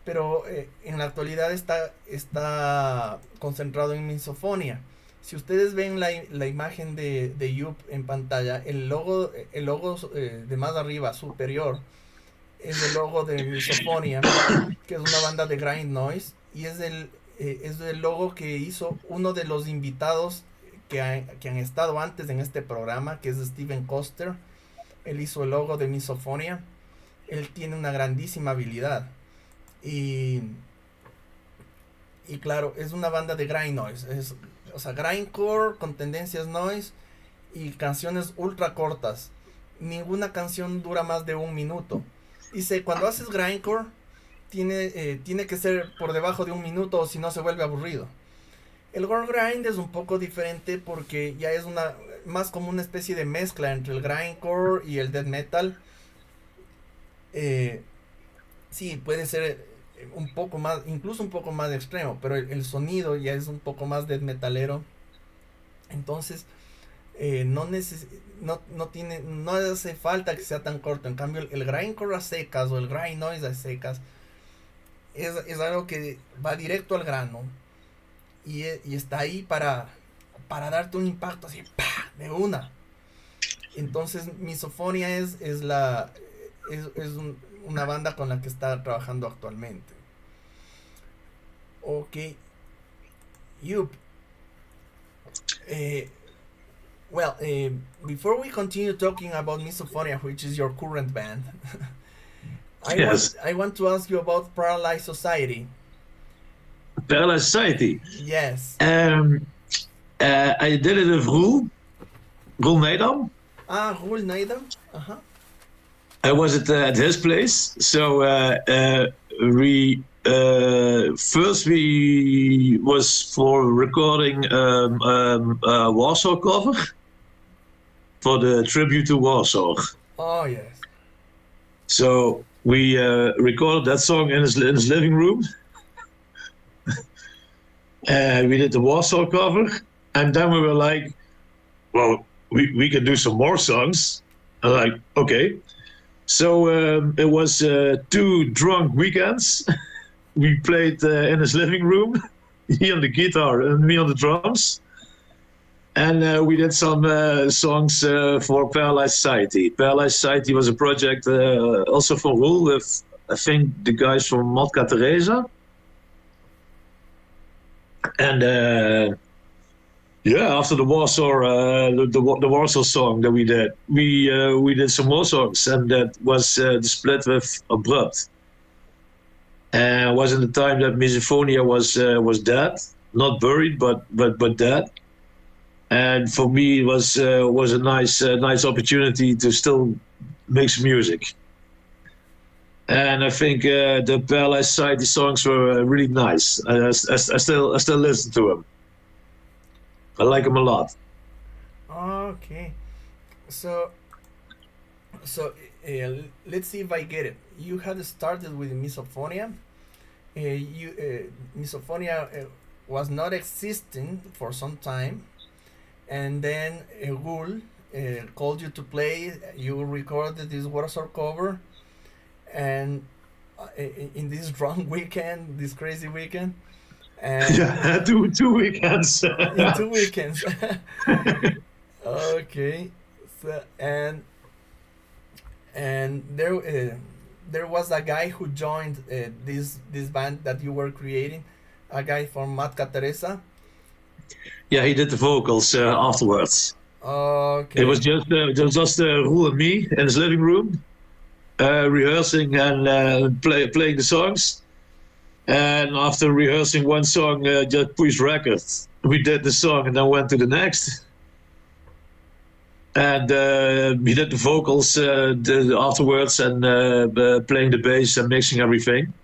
Pero en la actualidad está concentrado en MISOPHONIA. Si ustedes ven la imagen de Joep en pantalla, el logo de más arriba, superior, es el logo de MISOPHONIA, que es una banda de grind noise, y es el logo que hizo uno de los invitados que han estado antes en este programa, que es Steven Koster. Él hizo el logo de MISOPHONIA. Él tiene una grandísima habilidad. Y claro, es una banda de grind noise, o sea, grindcore con tendencias noise y canciones ultra cortas. Ninguna canción dura más de 1 minuto. Dice, cuando haces grindcore, tiene que ser por debajo de 1 minuto, o si no se vuelve aburrido. El gore grind es un poco diferente porque ya es más como una especie de mezcla entre el grindcore y el death metal. Sí, puede ser un poco más, incluso un poco más extremo, pero el sonido ya es un poco más death metalero. Entonces, no hace falta que sea tan corto. En cambio, el grindcore a secas o el grind noise a secas es algo que va directo al grano y está ahí para darte un impacto así, ¡pah!, de una. Entonces, MISOPHONIA es una banda con la que está trabajando actualmente. Ok. Joep. Before we continue talking about MISOPHONIA, which is your current band, Yes. I want to ask you about Paralyzed Society. Paralyzed Society. Yes. I did it with Roel Nedam. Roel Nedam. Uh-huh. I was at his place. So we was for recording a Warsaw cover for the tribute to Warsaw. Oh yes. So we recorded that song in his living room. We did the Warsaw cover, and then we were like, well, we can do some more songs. I'm like, okay. So it was 2 drunk weekends. We played in his living room, he on the guitar and me on the drums. And we did some songs for Paralyzed Society. Paralyzed Society was a project also for Roel with, I think, the guys from Matka Teresa. And after the Warsaw, the Warsaw song that we did some more songs, and that was the split with Abrupt. And it was in the time that Misophonia was dead, not buried, but dead. And for me, it was a nice opportunity to still make some music. And I think the Paralyzed Society songs were really nice. I still listen to them. I like them a lot. Okay, so let's see if I get it. You had started with Misophonia. Misophonia was not existing for some time, and then Roel called you to play. You recorded this Warsaw cover, and in this drunk weekend, this crazy weekend, and Yeah, two weekends. in 2 weekends. Okay, so and there was a guy who joined this band that you were creating, a guy from Matka Teresa. Yeah, he did the vocals afterwards. Okay. It was just Roel and me in his living room, rehearsing and playing the songs. And after rehearsing one song, just pushed record. We did the song and then went to the next. And he did the vocals afterwards, and playing the bass and mixing everything.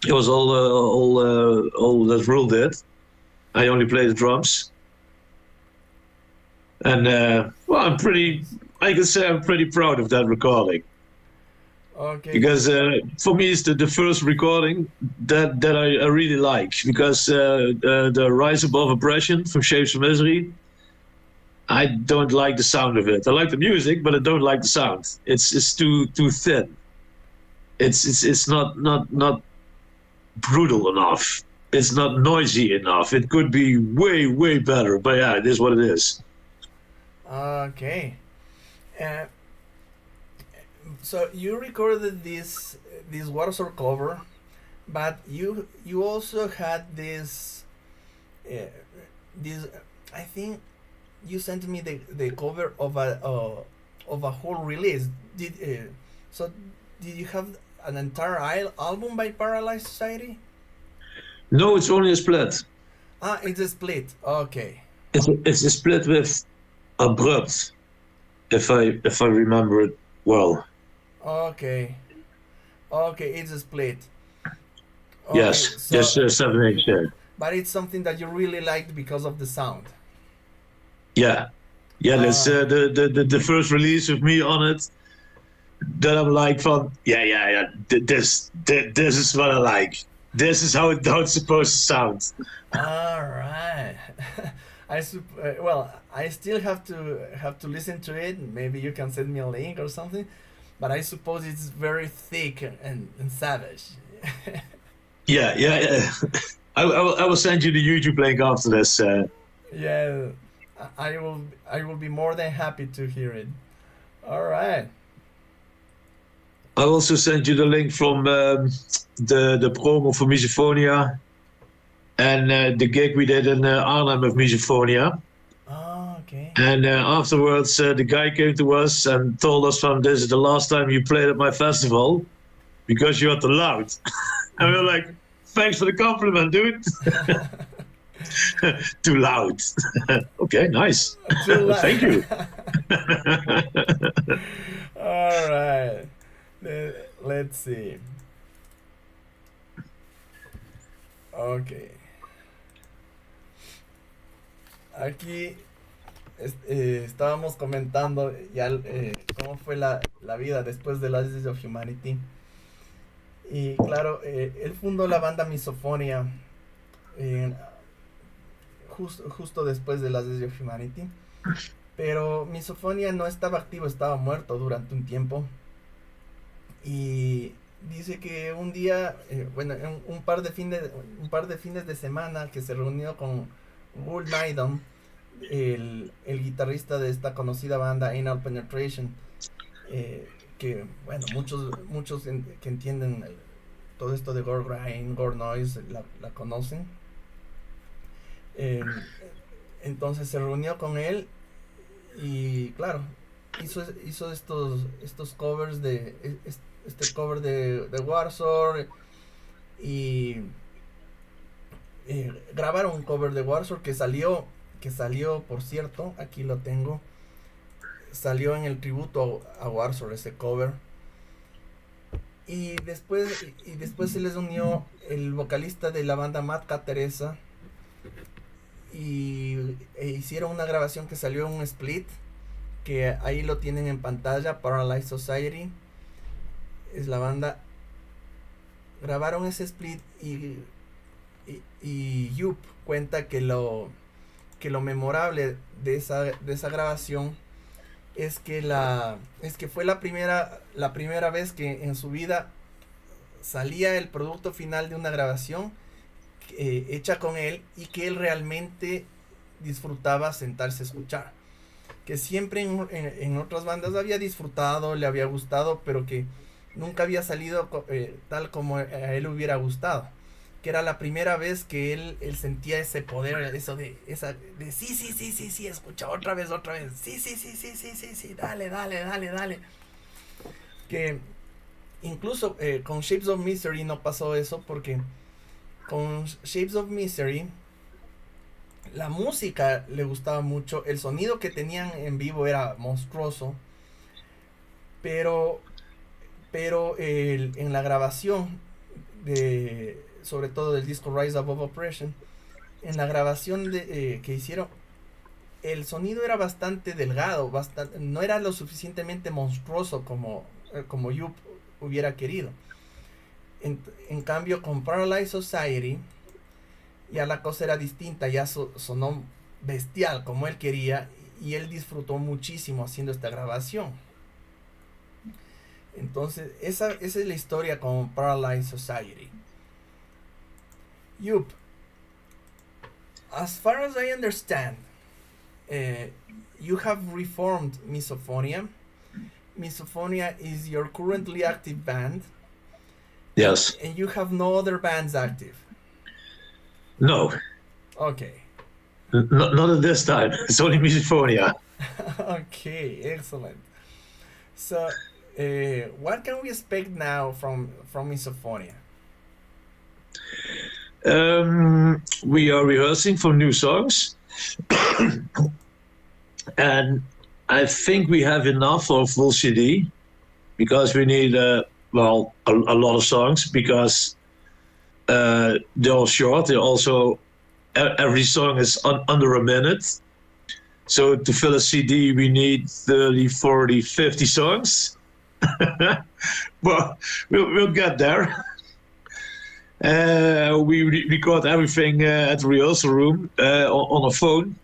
It was all that Roel did. I only played the drums. And I can say I'm pretty proud of that recording. Okay. Because for me, it's the first recording that I really like. Because the Rise Above Oppression from Shapes of Misery, I don't like the sound of it. I like the music, but I don't like the sound. It's too thin. It's not brutal enough. It's not noisy enough. It could be way better, but yeah, it is what it is. Okay. So you recorded this Warsaw cover, but you also had this I think you sent me the cover of a whole release. Did you have an entire album by Paralyzed Society? No, it's only a split. Ah, it's a split. Okay. It's a split with Abrupt, if I remember it well. Okay. Okay, it's a split. Okay, Yes, so, just 7/8. Yeah. but it's something that you really liked because of the sound. Yeah, that's the first release of me on it. That I'm like from This is what I like. This is how it's supposed to sound. All right. I still have to listen to it. Maybe you can send me a link or something. But I suppose it's very thick and savage. Yeah. I will send you the YouTube link after this. Yeah, I will be more than happy to hear it. All right. I'll also send you the link from the promo for Misophonia and the gig we did in Arnhem with Misophonia. Oh, okay. And afterwards, the guy came to us and told us, this is the last time you played at my festival because you're too loud. And we were like, thanks for the compliment, dude. Too loud. Okay, nice. Too loud. Thank you. All right. Let's see. Okay. Aquí estábamos comentando ya cómo fue la vida después de las Days of Humanity. Y claro, él fundó la banda MISOPHONIA justo después de las Days of Humanity. Pero MISOPHONIA no estaba activo, estaba muerto durante un tiempo. Y dice que un día, un par de fines de semana que se reunió con Gull Maidon, el guitarrista de esta conocida banda Anal Penetration, que bueno, muchos que entienden todo esto de gore grind, gore noise la conocen. Entonces se reunió con él y claro, hizo estos covers este cover de Warsaw y grabaron un cover de Warsaw que salió, por cierto, aquí lo tengo, salió en el tributo a Warsaw ese cover. Y después se les unió el vocalista de la banda Matka Teresa y hicieron una grabación que salió en un split, que ahí lo tienen en pantalla, Paralyzed Society es la banda. Grabaron ese split y Joep cuenta que lo memorable de esa grabación es que fue la primera vez que en su vida salía el producto final de una grabación hecha con él y que él realmente disfrutaba sentarse a escuchar. Que siempre en otras bandas había disfrutado, le había gustado, pero que nunca había salido tal como a él hubiera gustado. Que era la primera vez que él sentía ese poder, eso de sí, escucha otra vez, sí, dale. Que incluso con Shapes of Misery no pasó eso, porque con Shapes of Misery la música le gustaba mucho, el sonido que tenían en vivo era monstruoso, pero en la grabación sobre todo del disco Rise Above Oppression, en la grabación que hicieron, el sonido era bastante delgado, no era lo suficientemente monstruoso como Joep hubiera querido. En cambio, con Paralyzed Society ya la cosa era distinta, ya sonó bestial como él quería, y él disfrutó muchísimo haciendo esta grabación. Entonces esa es la historia con Paralyzed Society. Joep, as far as I understand, you have reformed MISOPHONIA. MISOPHONIA is your currently active band. Yes. And you have no other bands active. No. Okay. Not at this time. It's only MISOPHONIA. Okay, excellent. So, what can we expect now from MISOPHONIA? We are rehearsing for new songs. And I think we have enough for a full CD, because we need a lot of songs, because they're all short. They're also, every song is under a minute. So to fill a CD, we need 30, 40, 50 songs. Well, we'll get there. We record everything at the rehearsal room on a phone,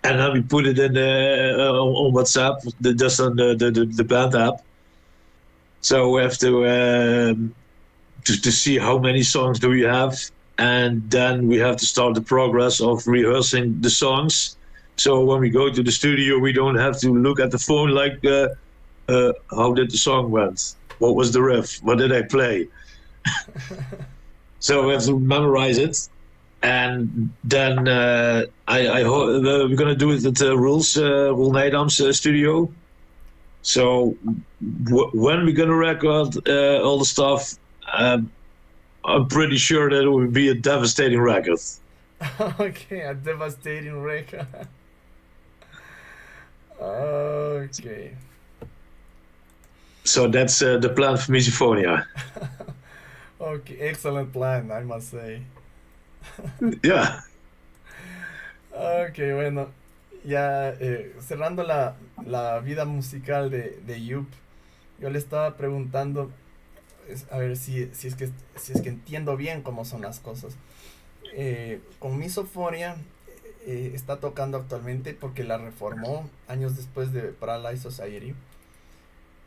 and then we put it in on WhatsApp, just on the band app. So we have to see how many songs do we have, and then we have to start the progress of rehearsing the songs. So when we go to the studio, we don't have to look at the phone like, how did the song went? What was the riff? What did I play? So we have to memorize it, and then I hope we're gonna do it at Roel Nijdam's studio. So when we're gonna record all the stuff, I'm pretty sure that it will be a devastating record. Okay, a devastating record. Okay. So that's the plan for MISOPHONIA. Okay, excellent plan, I must say. Yeah. Okay, bueno. ya cerrando la vida musical de Joep, yo le estaba preguntando, a ver si es que entiendo bien cómo son las cosas. Con Misophonia está tocando actualmente porque la reformó años después de Paralyzed Society.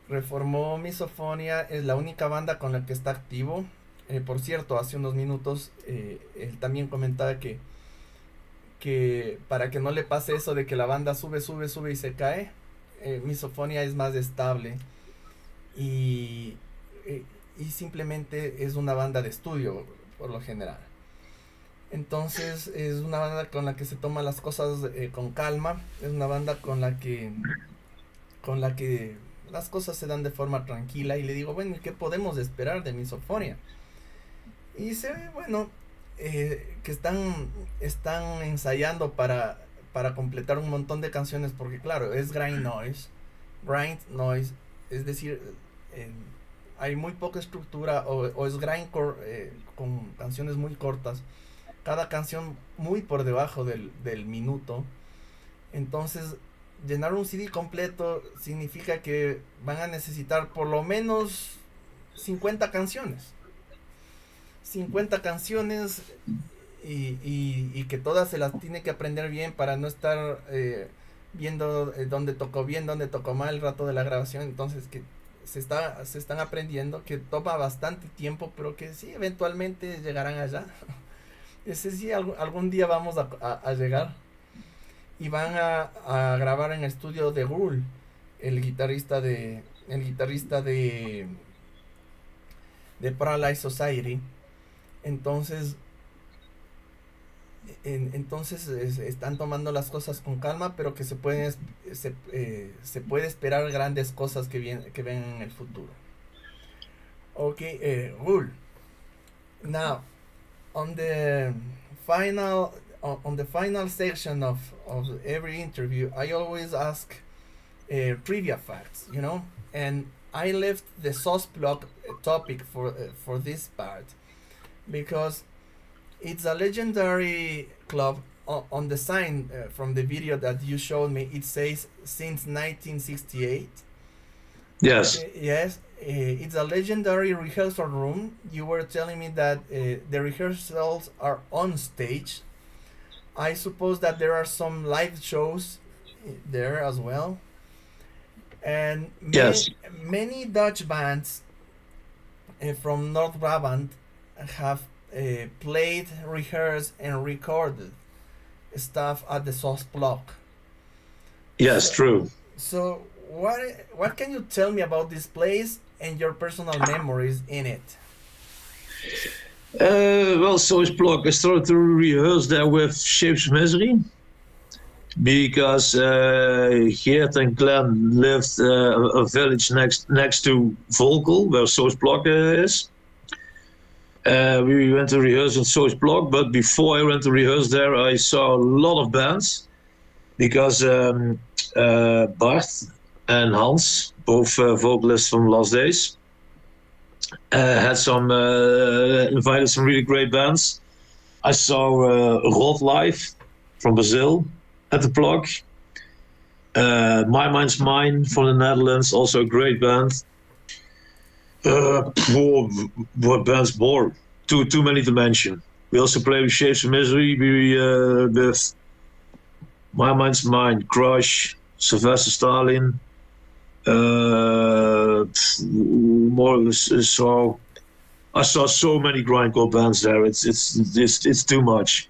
Reformó Misophonia, es la única banda con la que está activo. Por cierto, hace unos minutos él también comentaba que para que no le pase eso de que la banda sube y se cae, Misophonia es más estable y, y simplemente es una banda de estudio por lo general. Entonces es una banda con la que se toma las cosas con calma, es una banda con la que las cosas se dan de forma tranquila y le digo, bueno, ¿y qué podemos esperar de Misophonia? Y dice, bueno, que están ensayando para completar un montón de canciones porque claro, es grind noise, es decir, eh, hay muy poca estructura o es grindcore con canciones muy cortas, cada canción muy por debajo del minuto. Entonces llenar un CD completo significa que van a necesitar por lo menos 50 canciones. 50 canciones y que todas se las tiene que aprender bien para no estar viendo dónde tocó bien, dónde tocó mal el rato de la grabación. Entonces que se están aprendiendo, que toma bastante tiempo, pero que sí, eventualmente llegarán allá. Ese sí, algún día vamos a llegar. Y van a grabar en el estudio de Ghoul, el guitarrista de Paralyzed Society. Entonces, están tomando las cosas con calma, pero que se puede esperar grandes cosas que ven en el futuro. Ok, Ghoul. Now, on the final section of every interview, I always ask trivia facts, and I left the sauce block topic for this part because it's a legendary club. On the sign from the video that you showed me, it says since 1968. Yes. Yes, it's a legendary rehearsal room. You were telling me that the rehearsals are on stage. I suppose that there are some live shows there as well. And Yes. many Dutch bands from North Brabant have played, rehearsed, and recorded stuff at the Sauce Block. Yes, true. So, what can you tell me about this place and your personal memories in it? Well, Sauce Block, I started to rehearse there with Shapes of Misery because Geert and Glenn lived a village next to Volkel, where Sauce Block is. We went to rehearse in Sauce Block, but before I went to rehearse there, I saw a lot of bands because Bart and Hans, both vocalists from Last Days, had invited some really great bands. I saw Rod live from Brazil at the Block. My Mind's Mine from the Netherlands, also a great band. What bands more? Too many to mention. We also play with Shapes of Misery, with My Mind's Mine, Crush, Sylvester Stalin. More so, I saw so many grindcore bands there. It's too much.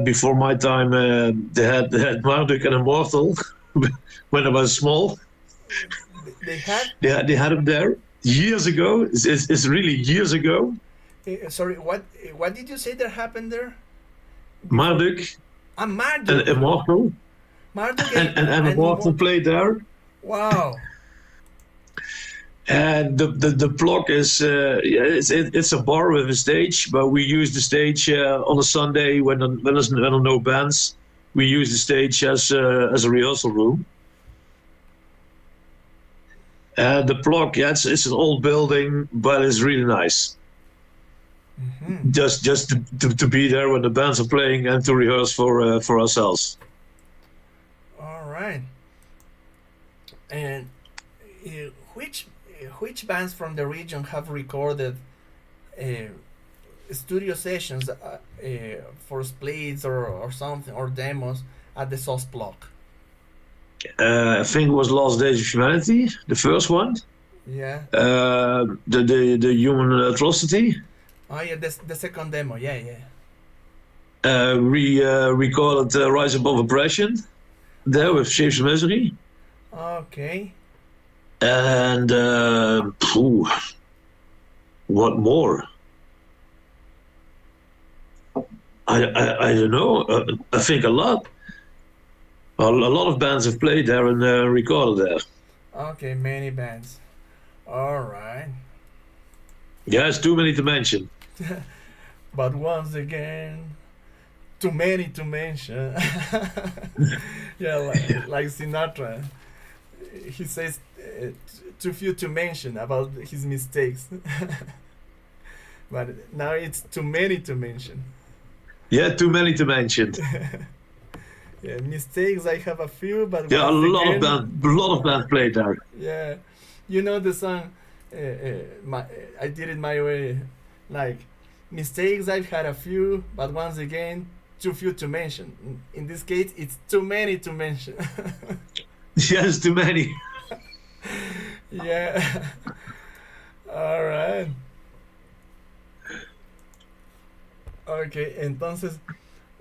Before my time, they had Marduk and Immortal when I was small. They had They had them there years ago. It's really years ago. Sorry, what did you say that happened there? Marduk Marduk and Immortal. Marduk and Immortal played there. Wow. And the Block is it's a bar with a stage, but we use the stage on a Sunday when there's no bands. We use the stage as a rehearsal room. The Block, yeah, it's an old building, but it's really nice. Mm-hmm. Just to be there when the bands are playing and to rehearse for ourselves. right. And which bands from the region have recorded studio sessions for splits or something or demos at the Sauce Block? I think it was Last Days of Humanity, the first one. Yeah. The Human Atrocity. Oh yeah, the second demo. Yeah, yeah. We recorded Rise Above Oppression there with Shapes of Misery. Okay. And what more? I don't know. I think a lot. A lot of bands have played there and recorded there. Okay, many bands. All right. Yeah, it's too many to mention. But once again, too many to mention. Yeah, like Sinatra. He says too few to mention about his mistakes. But now it's too many to mention. Yeah, too many to mention. Yeah, mistakes, I have a few, but yeah, a lot again, of bands played there. Yeah, you know the song. I did it my way. Like mistakes, I've had a few, but once again, too few to mention. In this case, it's too many to mention. Yes, too many. Yeah. All right. Ok, entonces,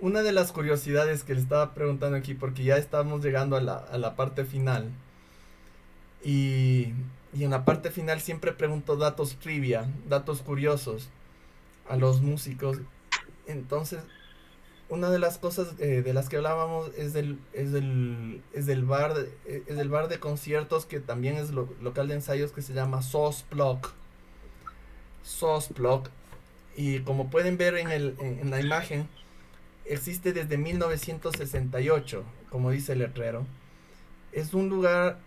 una de las curiosidades que le estaba preguntando aquí, porque ya estamos llegando a la parte final, y en la parte final siempre pregunto datos trivia, datos curiosos a los músicos. Entonces, una de las cosas de las que hablábamos es del bar de conciertos, que también es local de ensayos, que se llama Sauce Block. Sauce Block. Y como pueden ver en la imagen, existe desde 1968, como dice el letrero. Es un lugar...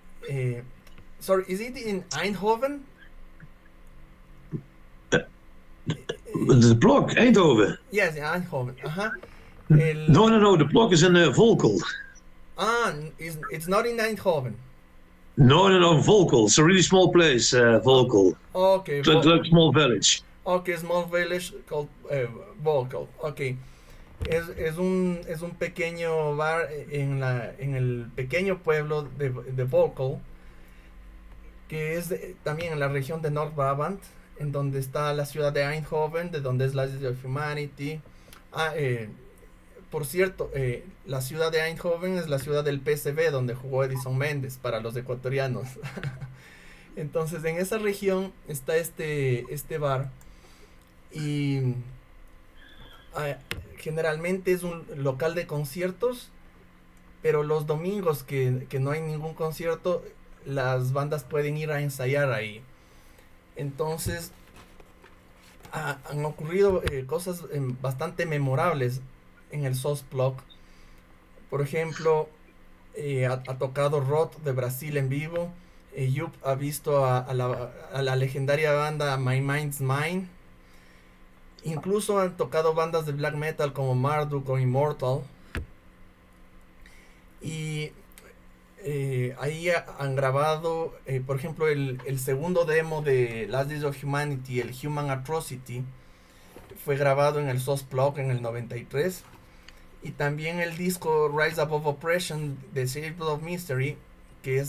sorry, is it in Eindhoven? The block, Eindhoven. Yes, Eindhoven. Uh-huh. No, the block is in Volkel. Ah, it's not in Eindhoven. No, Volkel. It's a really small place, Volkel. Okay. It's like a small village. Okay, small village called Volkel. Okay. Es un pequeño bar en el pequeño pueblo de Volkel, que es también en la región de North Brabant, en donde está la ciudad de Eindhoven, de donde es la LDOH of Humanity. Por cierto, la ciudad de Eindhoven es la ciudad del PSV, donde jugó Edison Méndez, para los ecuatorianos. Entonces, en esa región está este bar, y generalmente es un local de conciertos, pero los domingos que no hay ningún concierto, las bandas pueden ir a ensayar ahí. Entonces, han ocurrido cosas bastante memorables en el Sauce Block. Por ejemplo, ha tocado Roth de Brasil en vivo. Joep ha visto a la legendaria banda My Mind's Mine. Incluso han tocado bandas de black metal como Marduk o Immortal. Y ahí han grabado, por ejemplo, el segundo demo de Last Days of Humanity, el Human Atrocity, fue grabado en el Sauce Block en el 93. Y también el disco Rise Above Oppression de Shapes of Mystery, que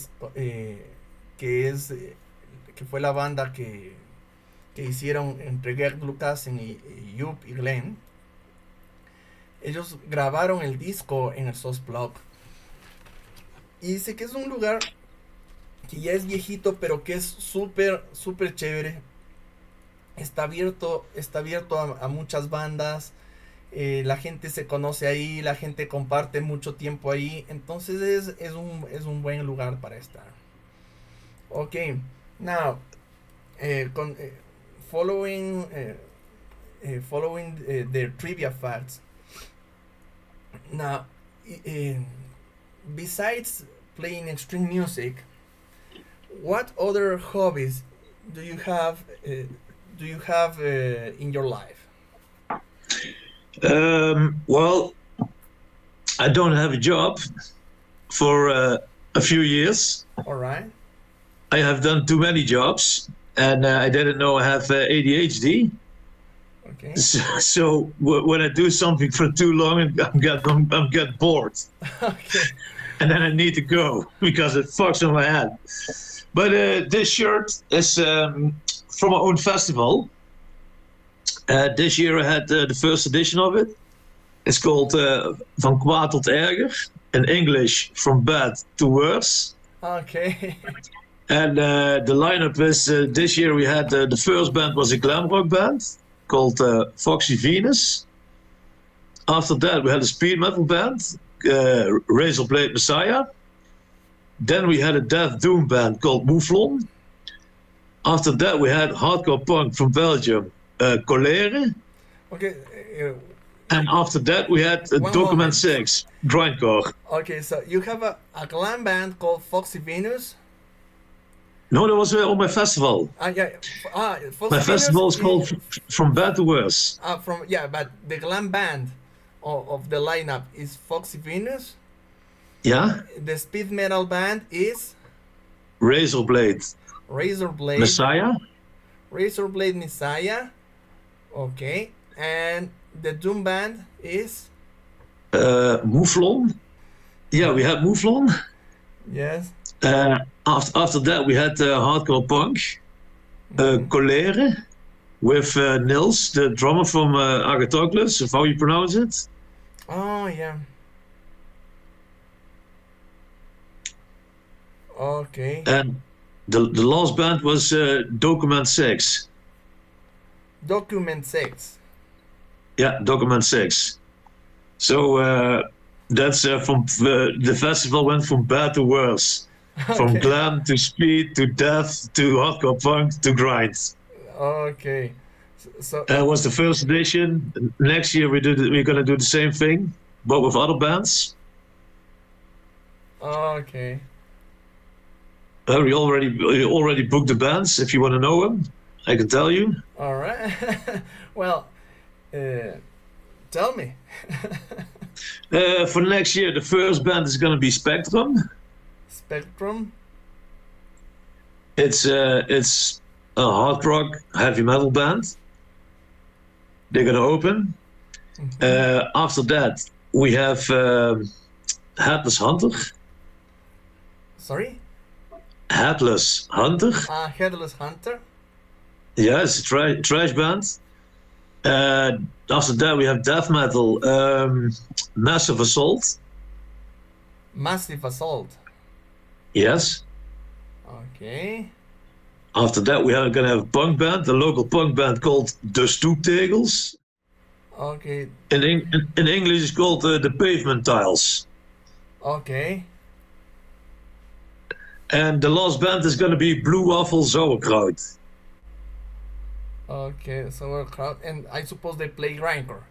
fue la banda que hicieron entre Gerd Lucassen y Joep y Glenn. Ellos grabaron el disco en el Sauce Block. Y dice que es un lugar que ya es viejito, pero que es súper chévere. Está abierto a muchas bandas. La gente se conoce ahí, la gente comparte mucho tiempo ahí. Entonces es un buen lugar para estar. Ok, now following the trivia facts. Now, besides playing extreme music, what other hobbies do you have in your life? Well, I don't have a job for a few years. All right. I have done too many jobs, and I didn't know I have ADHD. Okay. So when I do something for too long, I'm getting bored. Okay. And then I need to go because it fucks on my head. But this shirt is from my own festival. This year I had the first edition of it. It's called Van Kwaad tot Erger. In English, From Bad to Worse. Okay. And the lineup is this year we had the first band was a glam rock band called Foxy Venus. After that we had a speed metal band, Razorblade Messiah. Then we had a death doom band called Mouflon. After that we had hardcore punk from Belgium, Colère. Okay. And after that we had Document 6, grindcore. Okay, so you have a glam band called Foxy Venus. No, that was on my festival. Yeah. Foxy My Venus festival is called From Bad to Worse. But the glam band of the lineup is Foxy Venus. Yeah. The speed metal band is Razorblade Messiah. Messiah. Messiah. Okay. And the doom band is Mouflon. Yeah, we had Mouflon. Yes. After that, we had hardcore punk, Colère, with Nils, the drummer from Agathocles, of how you pronounce it. Oh, yeah. Okay. And the last band was Document 6. Document 6. Yeah, Document 6. So that's from the festival went from bad to worse. Okay. From glam to speed to death to hardcore punk to grind. Okay. So It was the first edition. Next year we're gonna do the same thing, but with other bands. Okay. We already booked the bands. If you want to know them, I can tell you. All right. Well, tell me. For next year, the first band is gonna be Spectrum. Spectrum. It's a hard rock heavy metal band. They're gonna open. Mm-hmm. After that, we have Headless Hunter. Sorry? Headless Hunter. Headless Hunter. Yeah, it's a trash band. After that, we have death metal, Massive Assault. Massive Assault. Yes. Okay. After that, we are gonna have a punk band, a local punk band called The Stoeptegels. Okay. In English, it's called the Pavement Tiles. Okay. And the last band is gonna be Blue Waffle Sauerkraut. Okay, sauerkraut, and I suppose they play grindcore.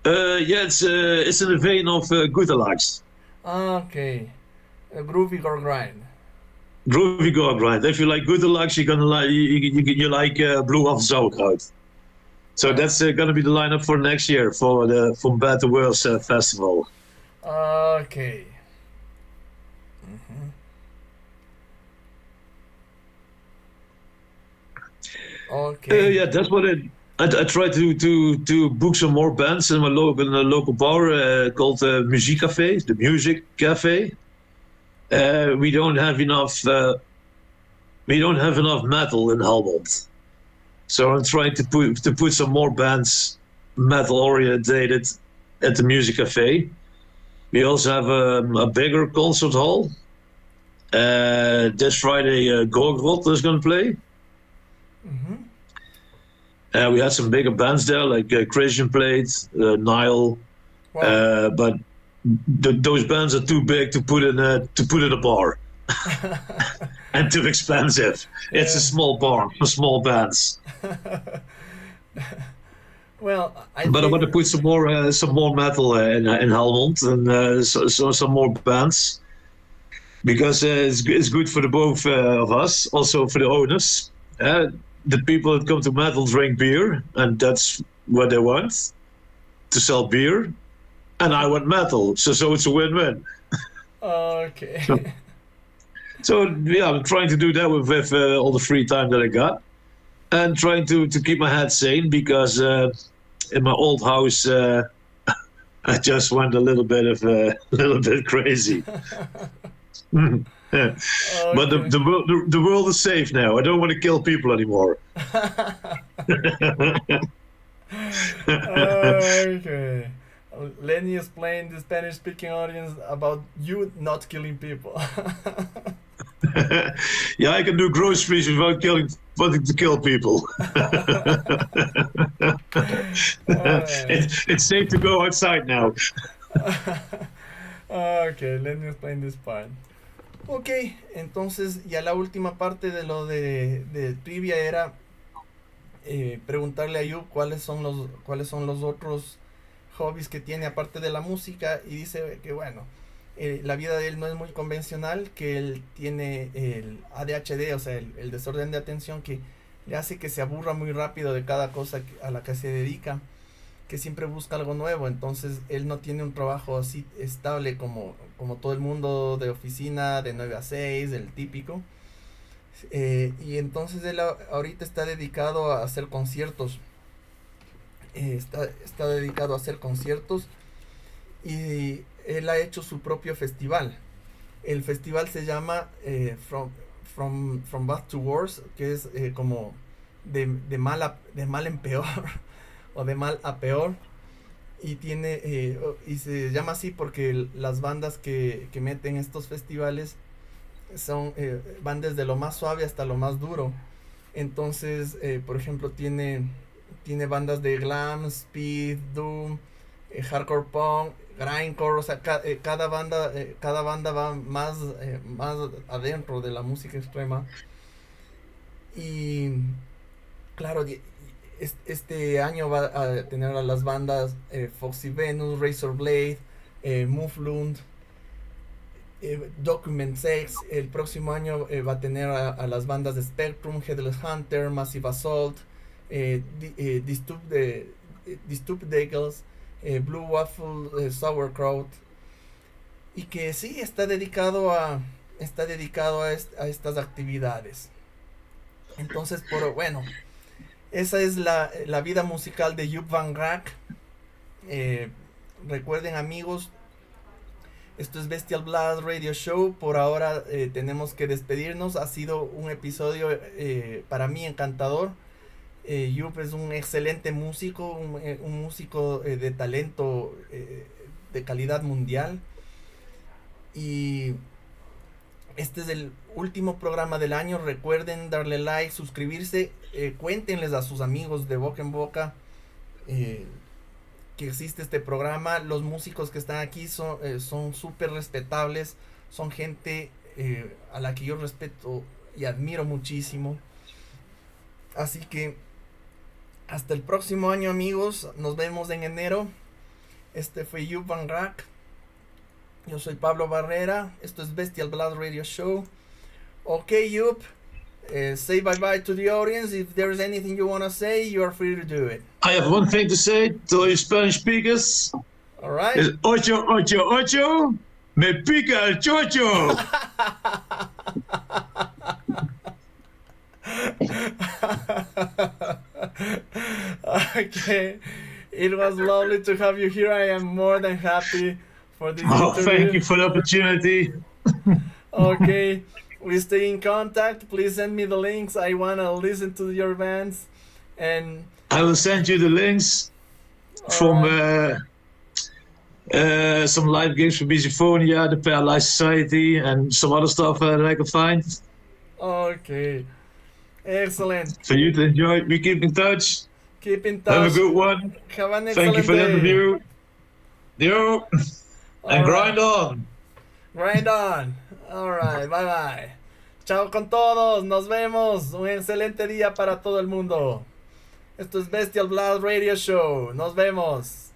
Yeah, it's in the vein of Goetelax. Okay, a groovy gore grind. Groovy gore grind. If you like Goetelax, you're gonna like you like Blue Waffle Sauerkraut. So that's gonna be the lineup for next year for the From Bad to Worse festival. Okay. Mm-hmm. Okay. Yeah, that's what I try to book some more bands in my local bar called Muziekcafé, the Music Cafe. We don't have enough metal in Helmond, so I'm trying to put some more bands metal orientated at the Music Cafe. We also have a bigger concert hall. This Friday, Gorgrot is going to play. Mm-hmm. We had some bigger bands there, like Christian played, Nile, Wow. but those bands are too big to put in a bar, and too expensive. It's a small bar for small bands. Well, I want to put some more metal in Helmond and so some more bands, because it's good for the both of us, also for the owners. The people that come to metal drink beer, and that's what they want, to sell beer, and I want metal, so it's a win-win. Okay. So yeah, I'm trying to do that with all the free time that I got, and trying to keep my head sane because in my old house I just went a little bit crazy. Yeah. But Okay. the world is safe now. I don't want to kill people anymore. Okay. Let me explain the Spanish speaking audience about you not killing people. Yeah, I can do groceries without wanting to kill people. Alright. It's safe to go outside now. Okay, let me explain this part. Ok, entonces ya la última parte de lo de trivia era preguntarle a Yu cuáles son los otros hobbies que tiene aparte de la música y dice que bueno, la vida de él no es muy convencional, que él tiene el ADHD, o sea, el desorden de atención que le hace que se aburra muy rápido de cada cosa a la que se dedica, que siempre busca algo nuevo, entonces él no tiene un trabajo así estable como todo el mundo de oficina, de 9 a 6, el típico. Y entonces él ahorita está dedicado a hacer conciertos. Está dedicado a hacer conciertos y él ha hecho su propio festival. El festival se llama From Bad to Worse, que es como de mal en peor o de mal a peor. Y y se llama así porque las bandas que meten estos festivales van desde lo más suave hasta lo más duro. Entonces, por ejemplo, tiene bandas de glam, speed, doom, hardcore punk, grindcore, o sea, cada banda va más adentro de la música extrema. Y claro, este año va a tener a las bandas Foxy Venus, Razor Blade, Muflund, Document Sex. El próximo año va a tener a las bandas de Spectrum, Headless Hunter, Massive Assault, Disturbed Eagles, Blue Waffle, Sauerkraut, y que sí está dedicado a estas actividades. Entonces, bueno, esa es la vida musical de Joep Van Raak. Recuerden, amigos, esto es Bestial Blast Radio Show. Por ahora tenemos que despedirnos. Ha sido un episodio para mí encantador. Joep es un excelente músico, un músico de talento de calidad mundial. Y este es el último programa del año. Recuerden darle like, suscribirse, cuéntenles a sus amigos de boca en boca que existe este programa. Los músicos que están aquí son súper respetables, son gente a la que yo respeto y admiro muchísimo. Así que hasta el próximo año, amigos. Nos vemos en enero. Este fue Joep Van Raak. Yo soy Pablo Barrera. Esto es Bestial Blast Radio Show. Okay, Joep. Say bye-bye to the audience. If there's anything you want to say, you are free to do it. I have one thing to say to all you Spanish speakers. All right. It's ocho, ocho, ocho. Me pica el chocho. Okay. It was lovely to have you here. I am more than happy for this interview. Thank you for the opportunity. Okay. We stay in contact. Please send me the links. I want to listen to your bands. And I will send you the links from some live gigs from MISOPHONIA, the Paralyzed Society, and some other stuff that I can find. Okay. Excellent. For you to enjoy. We keep in touch. Keep in touch. Have a good one. Have an excellent Thank you for the day. interview. Yo. And grind on. Grind on. Alright, bye bye. Chao con todos, nos vemos. Un excelente día para todo el mundo. Esto es Bestial Blast Radio Show. Nos vemos.